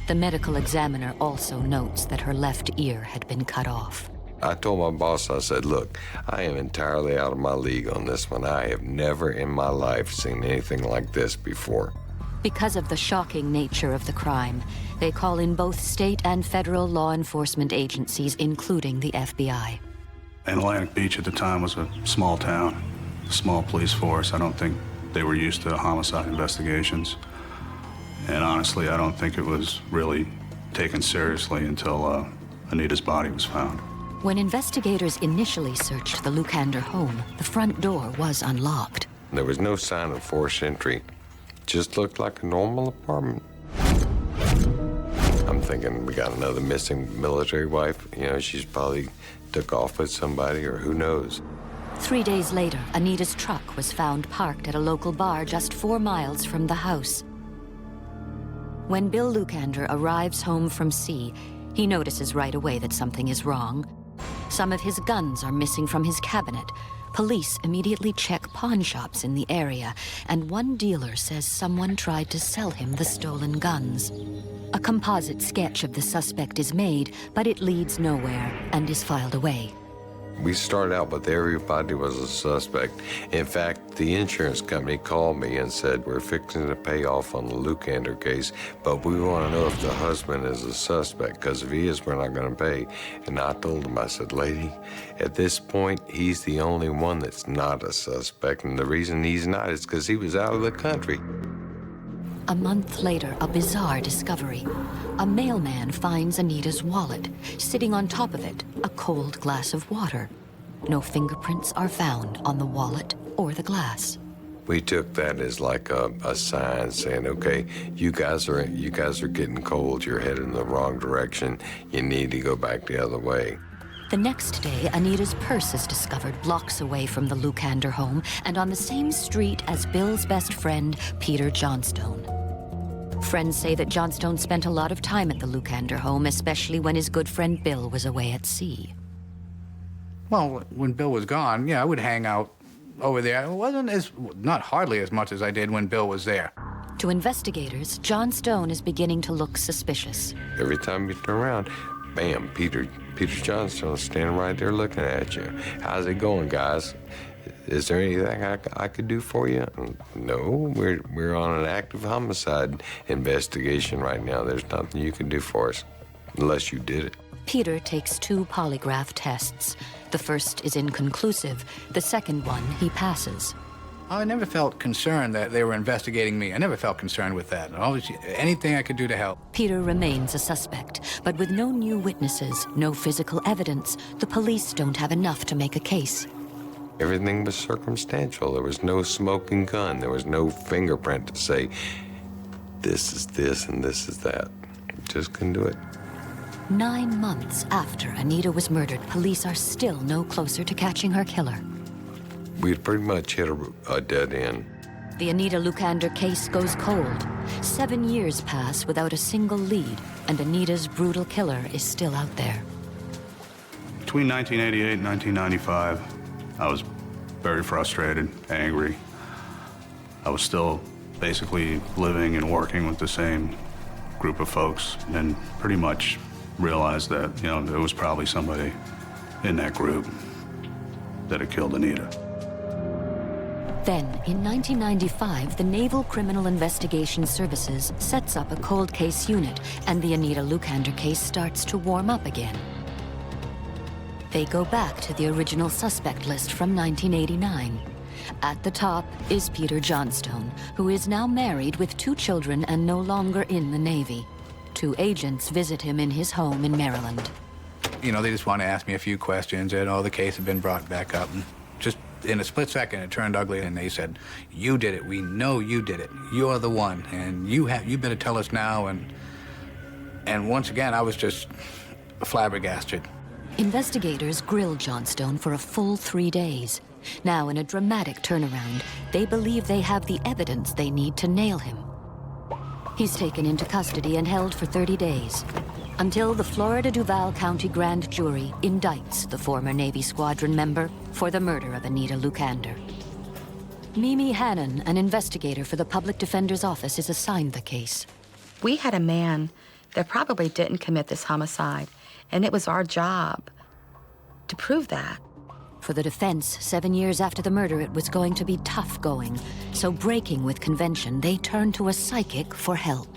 The medical examiner also notes that her left ear had been cut off. I told my boss, I said, look, I am entirely out of my league on this one. I have never in my life seen anything like this before. Because of the shocking nature of the crime, they call in both state and federal law enforcement agencies, including the FBI. Atlantic Beach at the time was a small town, a small police force. I don't think they were used to homicide investigations. And honestly, I don't think it was really taken seriously until Anita's body was found. When investigators initially searched the Lucander home, the front door was unlocked. There was no sign of forced entry. Just looked like a normal apartment. I'm thinking we got another missing military wife. You know, she's probably took off with somebody, or who knows. 3 days later, Anita's truck was found parked at a local bar just 4 miles from the house. When Bill Lucander arrives home from sea, he notices right away that something is wrong. Some of his guns are missing from his cabinet. Police immediately check pawn shops in the area, and one dealer says someone tried to sell him the stolen guns. A composite sketch of the suspect is made, but it leads nowhere and is filed away. We started out with everybody was a suspect. In fact, the insurance company called me and said, we're fixing to pay off on the Lucander case, but we want to know if the husband is a suspect, because if he is, we're not going to pay. And I told him, I said, lady, at this point, he's the only one that's not a suspect, and the reason he's not is because he was out of the country. A month later, a bizarre discovery. A mailman finds Anita's wallet. Sitting on top of it, a cold glass of water. No fingerprints are found on the wallet or the glass. We took that as like a sign saying, okay, you guys are getting cold. You're headed in the wrong direction. You need to go back the other way. The next day, Anita's purse is discovered blocks away from the Lucander home and on the same street as Bill's best friend, Peter Johnstone. Friends say that Johnstone spent a lot of time at the Lucander home, especially when his good friend Bill was away at sea. Well, when Bill was gone, yeah, I would hang out over there. It wasn't not hardly as much as I did when Bill was there. To investigators, Johnstone is beginning to look suspicious. Every time you turn around, bam, Peter Johnstone standing right there looking at you. How's it going, guys? Is there anything I could do for you? No, we're on an active homicide investigation right now. There's nothing you can do for us, unless you did it. Peter takes 2 polygraph tests. The first is inconclusive. The second one he passes. I never felt concerned that they were investigating me. I never felt concerned with that. Always, anything I could do to help. Peter remains a suspect, but with no new witnesses, no physical evidence, the police don't have enough to make a case. Everything was circumstantial. There was no smoking gun. There was no fingerprint to say, this is this and this is that. Just couldn't do it. 9 months after Anita was murdered, police are still no closer to catching her killer. We had pretty much hit a dead end. The Anita Lucander case goes cold. 7 years pass without a single lead, and Anita's brutal killer is still out there. Between 1988 and 1995, I was very frustrated, angry. I was still basically living and working with the same group of folks, and pretty much realized that, you know, there was probably somebody in that group that had killed Anita. Then, in 1995, the Naval Criminal Investigation Services sets up a cold case unit, and the Anita Lukander case starts to warm up again. They go back to the original suspect list from 1989. At the top is Peter Johnstone, who is now married with 2 children and no longer in the Navy. 2 agents visit him in his home in Maryland. You know, they just want to ask me a few questions, and the case had been brought back up. And just in a split second, it turned ugly, and they said, "You did it. We know you did it. You're the one, and you better tell us now." And once again, I was just flabbergasted. Investigators grill Johnstone for a full 3 days. Now, in a dramatic turnaround, they believe they have the evidence they need to nail him. He's taken into custody and held for 30 days, until the Florida Duval County Grand Jury indicts the former Navy squadron member for the murder of Anita Lukander. Mimi Hannon, an investigator for the Public Defender's Office, is assigned the case. We had a man that probably didn't commit this homicide, and it was our job to prove that. For the defense, 7 years after the murder, it was going to be tough going. So breaking with convention, they turned to a psychic for help.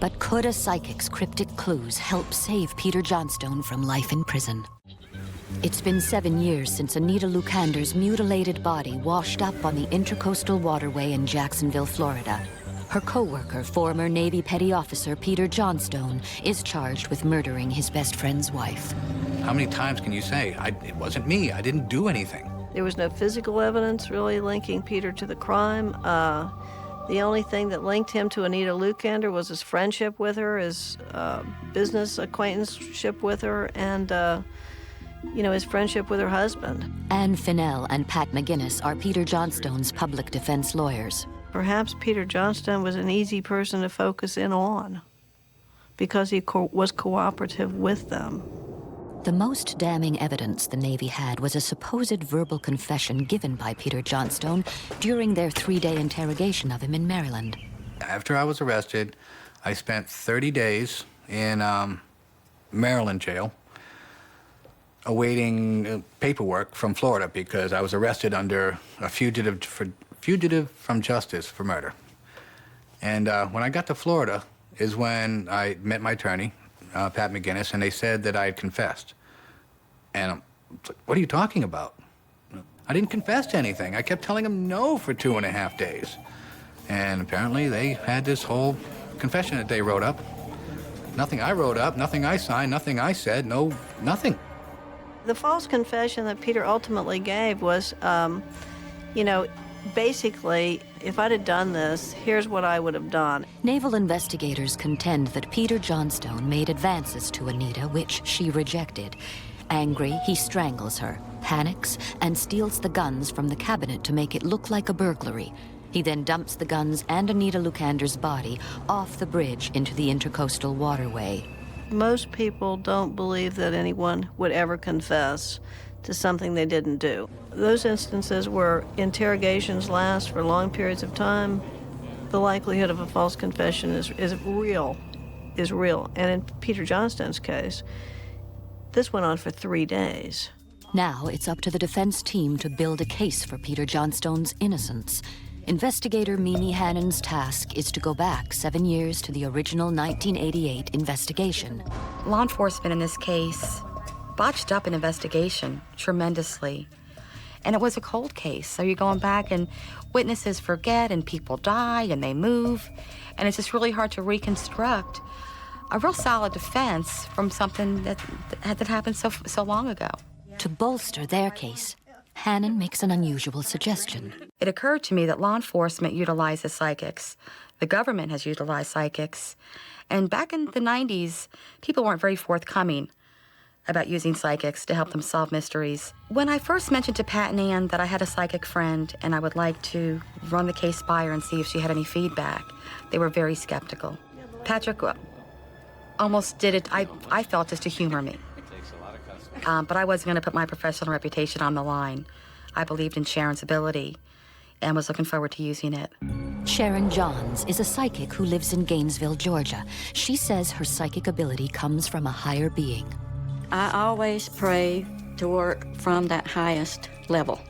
But could a psychic's cryptic clues help save Peter Johnstone from life in prison? It's been 7 years since Anita Lukander's mutilated body washed up on the Intercoastal Waterway in Jacksonville, Florida. Her co-worker, former Navy Petty Officer Peter Johnstone, is charged with murdering his best friend's wife. How many times can you say, it wasn't me, I didn't do anything? There was no physical evidence really linking Peter to the crime. The only thing that linked him to Anita Lukander was his friendship with her, his business acquaintanceship with her, and his friendship with her husband. Ann Finnell and Pat McGinnis are Peter Johnstone's public defense lawyers. Perhaps Peter Johnstone was an easy person to focus in on because he was cooperative with them. The most damning evidence the Navy had was a supposed verbal confession given by Peter Johnstone during their 3-day interrogation of him in Maryland. After I was arrested, I spent 30 days in Maryland jail awaiting paperwork from Florida because I was arrested under a fugitive from justice for murder. And when I got to Florida is when I met my attorney, Pat McGinnis, and they said that I had confessed. And I'm like, what are you talking about? I didn't confess to anything. I kept telling them no for 2.5 days. And apparently they had this whole confession that they wrote up. Nothing I wrote up, nothing I signed, nothing I said, nothing. The false confession that Peter ultimately gave was, basically, if I'd have done this, here's what I would have done. Naval investigators contend that Peter Johnstone made advances to Anita, which she rejected. Angry, he strangles her, panics, and steals the guns from the cabinet to make it look like a burglary. He then dumps the guns and Anita Lukander's body off the bridge into the Intercoastal Waterway. Most people don't believe that anyone would ever confess to something they didn't do. Those instances where interrogations last for long periods of time, the likelihood of a false confession is real. And in Peter Johnstone's case, this went on for 3 days. Now it's up to the defense team to build a case for Peter Johnstone's innocence. Investigator Mimi Hannon's task is to go back 7 years to the original 1988 investigation. Law enforcement in this case botched up an investigation tremendously. And it was a cold case, so you're going back and witnesses forget and people die and they move, and it's just really hard to reconstruct a real solid defense from something that happened so long ago. To bolster their case, Hannon makes an unusual suggestion. It occurred to me that law enforcement utilizes psychics. The government has utilized psychics. And back in the 90s, people weren't very forthcoming about using psychics to help them solve mysteries. When I first mentioned to Pat and Ann that I had a psychic friend and I would like to run the case by her and see if she had any feedback, they were very skeptical. Patrick almost did it, I felt, just to humor me. But I wasn't going to put my professional reputation on the line. I believed in Sharon's ability and was looking forward to using it. Sharon Johns is a psychic who lives in Gainesville, Georgia. She says her psychic ability comes from a higher being. I always pray to work from that highest level.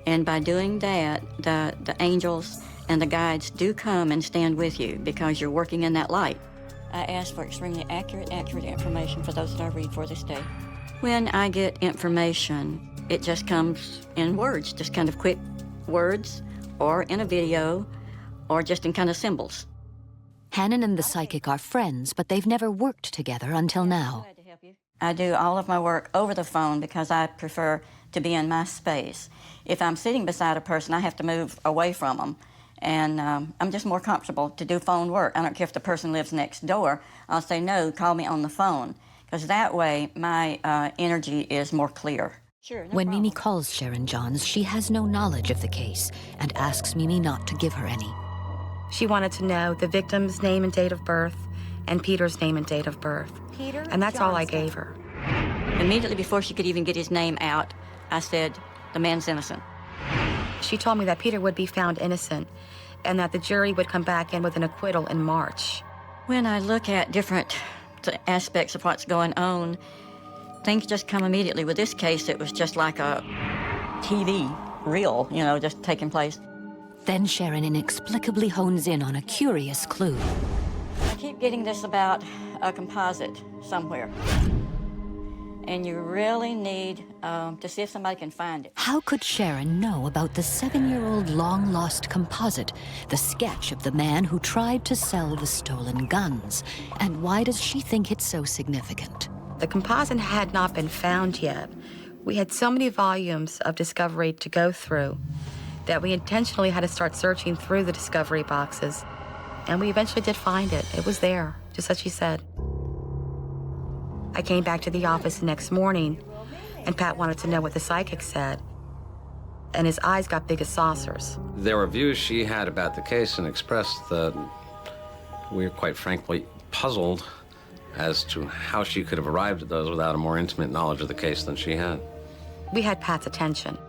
And by doing that, the angels and the guides do come and stand with you because you're working in that light. I ask for extremely accurate information for those that I read for this day. When I get information, it just comes in words, just kind of quick words, or in a video, or just in kind of symbols. Hannon and the psychic are friends, but they've never worked together until now. I do all of my work over the phone because I prefer to be in my space. If I'm sitting beside a person, I have to move away from them. And I'm just more comfortable to do phone work. I don't care if the person lives next door. I'll say, no, call me on the phone. Because that way, my energy is more clear. Sure, no When problem. Mimi calls Sharon Johns, she has no knowledge of the case and asks Mimi not to give her any. She wanted to know the victim's name and date of birth and Peter's name and date of birth. Peter And that's all I Johnston. gave her. Immediately before she could even get his name out, I said, the man's innocent. She told me that Peter would be found innocent and that the jury would come back in with an acquittal in March. When I look at different aspects of what's going on, things just come immediately. With this case, it was just like a TV reel, just taking place. Then Sharon inexplicably hones in on a curious clue. I keep getting this about a composite somewhere. And you really need to see if somebody can find it. How could Sharon know about the 7-year-old long-lost composite, the sketch of the man who tried to sell the stolen guns? And why does she think it's so significant? The composite had not been found yet. We had so many volumes of Discovery to go through that we intentionally had to start searching through the Discovery boxes. And we eventually did find it. It was there, just as she said. I came back to the office the next morning, and Pat wanted to know what the psychic said. And his eyes got big as saucers. There were views she had about the case and expressed that we were quite frankly puzzled as to how she could have arrived at those without a more intimate knowledge of the case than she had. We had Pat's attention.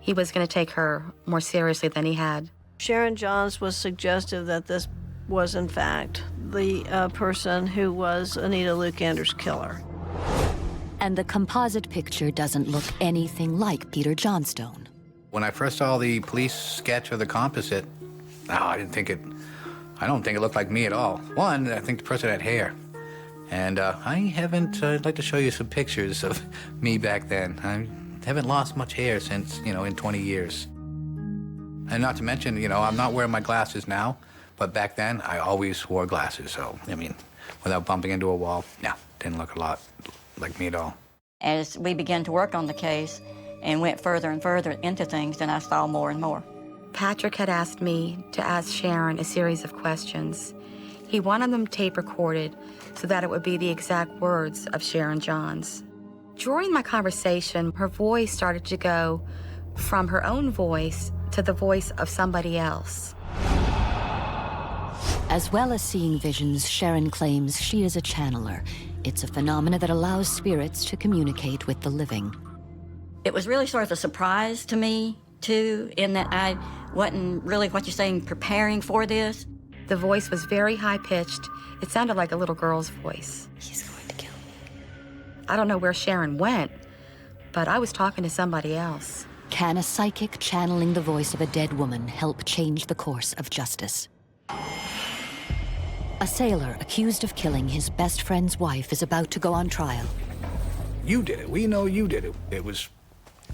He was going to take her more seriously than he had. Sharon Johns was suggestive that this was, in fact, the person who was Anita Lukander's killer. And the composite picture doesn't look anything like Peter Johnstone. When I first saw the police sketch of the composite, I don't think it looked like me at all. One, I think the person had hair. And I'd like to show you some pictures of me back then. I haven't lost much hair since, in 20 years. And not to mention, I'm not wearing my glasses now, but back then I always wore glasses. So, without bumping into a wall, didn't look a lot like me at all. As we began to work on the case and went further and further into things, then I saw more and more. Patrick had asked me to ask Sharon a series of questions. He wanted them tape recorded so that it would be the exact words of Sharon Johns. During my conversation, her voice started to go from her own voice to the voice of somebody else. As well as seeing visions, Sharon claims she is a channeler. It's a phenomena that allows spirits to communicate with the living. It was really sort of a surprise to me, too, in that I wasn't really, what you're saying, preparing for this. The voice was very high-pitched. It sounded like a little girl's voice. He's going to kill me. I don't know where Sharon went, but I was talking to somebody else. Can a psychic channeling the voice of a dead woman help change the course of justice? A sailor accused of killing his best friend's wife is about to go on trial. You did it. We know you did it.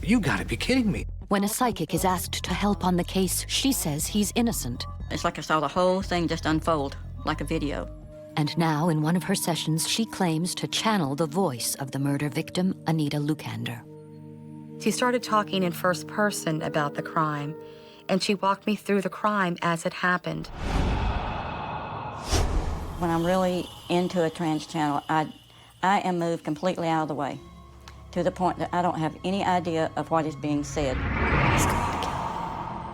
You gotta be kidding me. When a psychic is asked to help on the case, she says he's innocent. It's like I saw the whole thing just unfold, like a video. And now, in one of her sessions, she claims to channel the voice of the murder victim, Anita Lukander. She started talking in first person about the crime, and she walked me through the crime as it happened. When I'm really into a trance channel, I am moved completely out of the way, to the point that I don't have any idea of what is being said.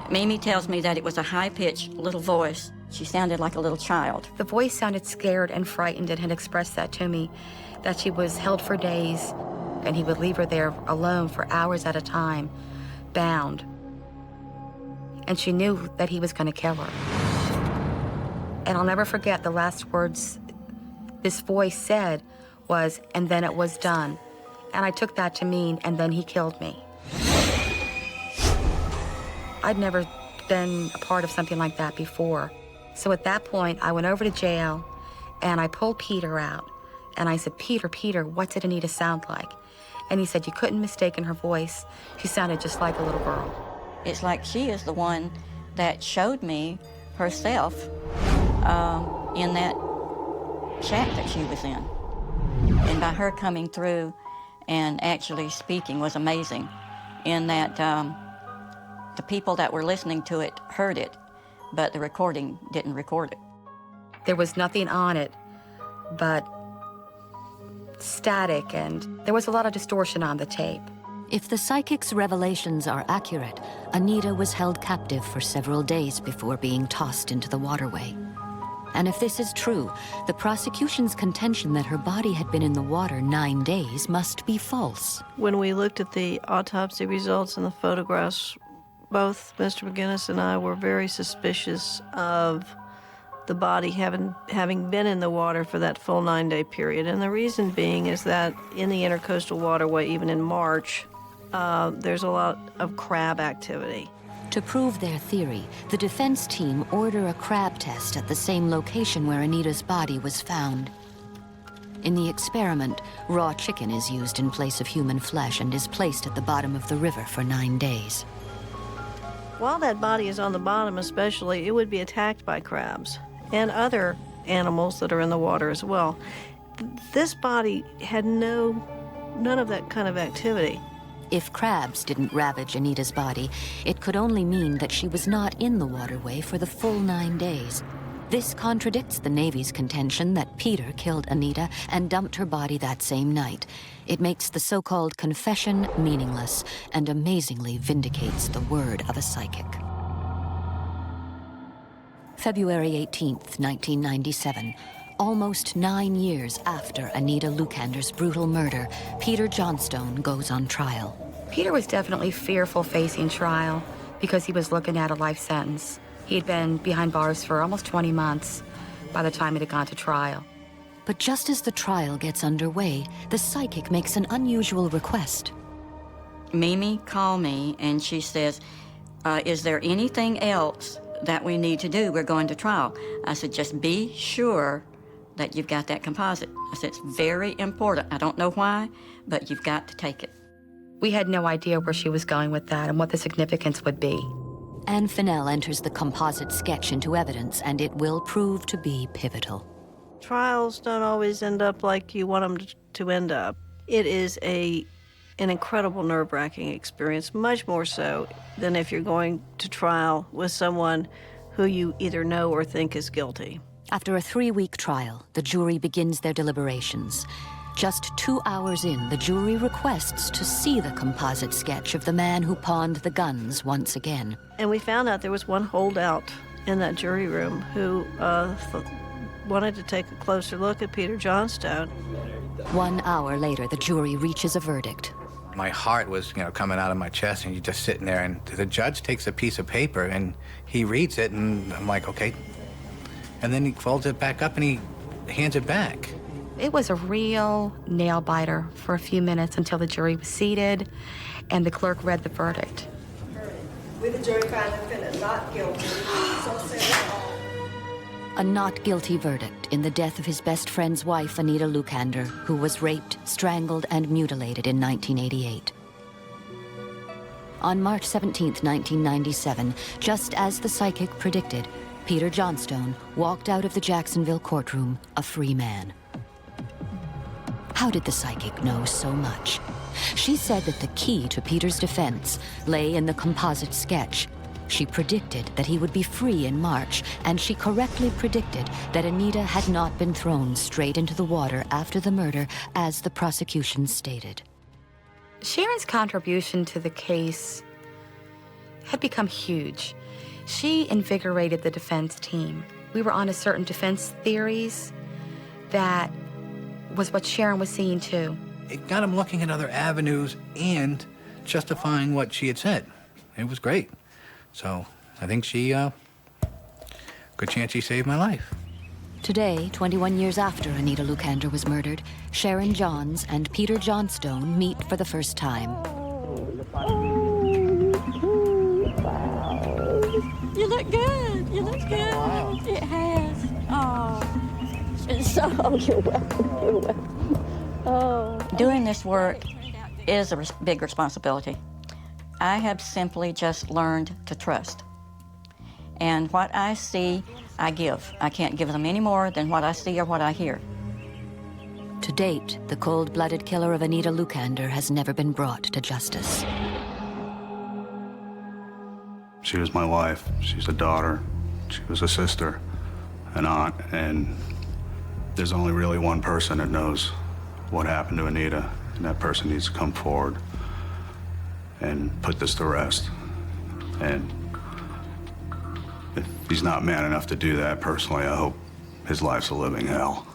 Mimi tells me that it was a high-pitched little voice. She sounded like a little child. The voice sounded scared and frightened and had expressed that to me, that she was held for days. and he would leave her there alone for hours at a time, bound. And she knew that he was going to kill her. And I'll never forget the last words this voice said was, "And then it was done." And I took that to mean, and then he killed me. I'd never been a part of something like that before. So at that point, I went over to jail, and I pulled Peter out. And I said, Peter, what did Anita sound like? And he said, you couldn't mistake her voice. She sounded just like a little girl. It's like she is the one that showed me herself in that shack that she was in. And by her coming through and actually speaking was amazing in that the people that were listening to it heard it, but the recording didn't record it. There was nothing on it but static, and there was a lot of distortion on the tape. If the psychic's revelations are accurate, Anita was held captive for several days before being tossed into the waterway. And if this is true, the prosecution's contention that her body had been in the water 9 days must be false. When we looked at the autopsy results and the photographs, both Mr. McGinnis and I were very suspicious of the body having been in the water for that full 9-day period. And the reason being is that in the intercoastal waterway, even in March, there's a lot of crab activity. To prove their theory, the defense team order a crab test at the same location where Anita's body was found. In the experiment, raw chicken is used in place of human flesh and is placed at the bottom of the river for 9 days. While that body is on the bottom especially, it would be attacked by crabs and other animals that are in the water as well. This body had none of that kind of activity. If crabs didn't ravage Anita's body, it could only mean that she was not in the waterway for the full 9 days. This contradicts the Navy's contention that Peter killed Anita and dumped her body that same night. It makes the so-called confession meaningless and amazingly vindicates the word of a psychic. February 18th, 1997. Almost 9 years after Anita Lukander's brutal murder, Peter Johnstone goes on trial. Peter was definitely fearful facing trial because he was looking at a life sentence. He had been behind bars for almost 20 months by the time it had gone to trial. But just as the trial gets underway, the psychic makes an unusual request. Mimi called me and she says, is there anything else that we need to do? We're going to trial. I said, just be sure that you've got that composite. I said, it's very important. I don't know why, but you've got to take it. We had no idea where she was going with that and what the significance would be. Anne Fennell enters the composite sketch into evidence, and it will prove to be pivotal. Trials don't always end up like you want them to end up. It is an incredible nerve-wracking experience, much more so than if you're going to trial with someone who you either know or think is guilty. After a 3-week trial, the jury begins their deliberations. Just 2 hours in, the jury requests to see the composite sketch of the man who pawned the guns once again. And we found out there was one holdout in that jury room who wanted to take a closer look at Peter Johnstone. 1 hour later, the jury reaches a verdict. My heart was, coming out of my chest, and you're just sitting there, and the judge takes a piece of paper, and he reads it, and I'm like, okay. And then he folds it back up, and he hands it back. It was a real nail-biter for a few minutes until the jury was seated, and the clerk read the verdict. We, the jury, find the defendant not guilty. So say all. A not guilty verdict in the death of his best friend's wife, Anita Lukander, who was raped, strangled, and mutilated in 1988. On March 17th, 1997, just as the psychic predicted, Peter Johnstone walked out of the Jacksonville courtroom a free man. How did the psychic know so much? She said that the key to Peter's defense lay in the composite sketch. She predicted that he would be free in March, and she correctly predicted that Anita had not been thrown straight into the water after the murder, as the prosecution stated. Sharon's contribution to the case had become huge. She invigorated the defense team. We were on a certain defense theories that was what Sharon was seeing too. it got him looking at other avenues and justifying what she had said. It was great. So I think good chance she saved my life. Today, 21 years after Anita Lucander was murdered, Sharon Johns and Peter Johnstone meet for the first time. You look good. You look good. Wow. It has. Oh. So, you're welcome. You're welcome. Oh. Doing this work is a big responsibility. I have simply just learned to trust. And what I see, I give. I can't give them any more than what I see or what I hear. To date, the cold-blooded killer of Anita Lucander has never been brought to justice. She was my wife. She's a daughter. She was a sister, an aunt, and there's only really one person that knows what happened to Anita, and that person needs to come forward and put this to rest. And if he's not man enough to do that, personally, I hope his life's a living hell.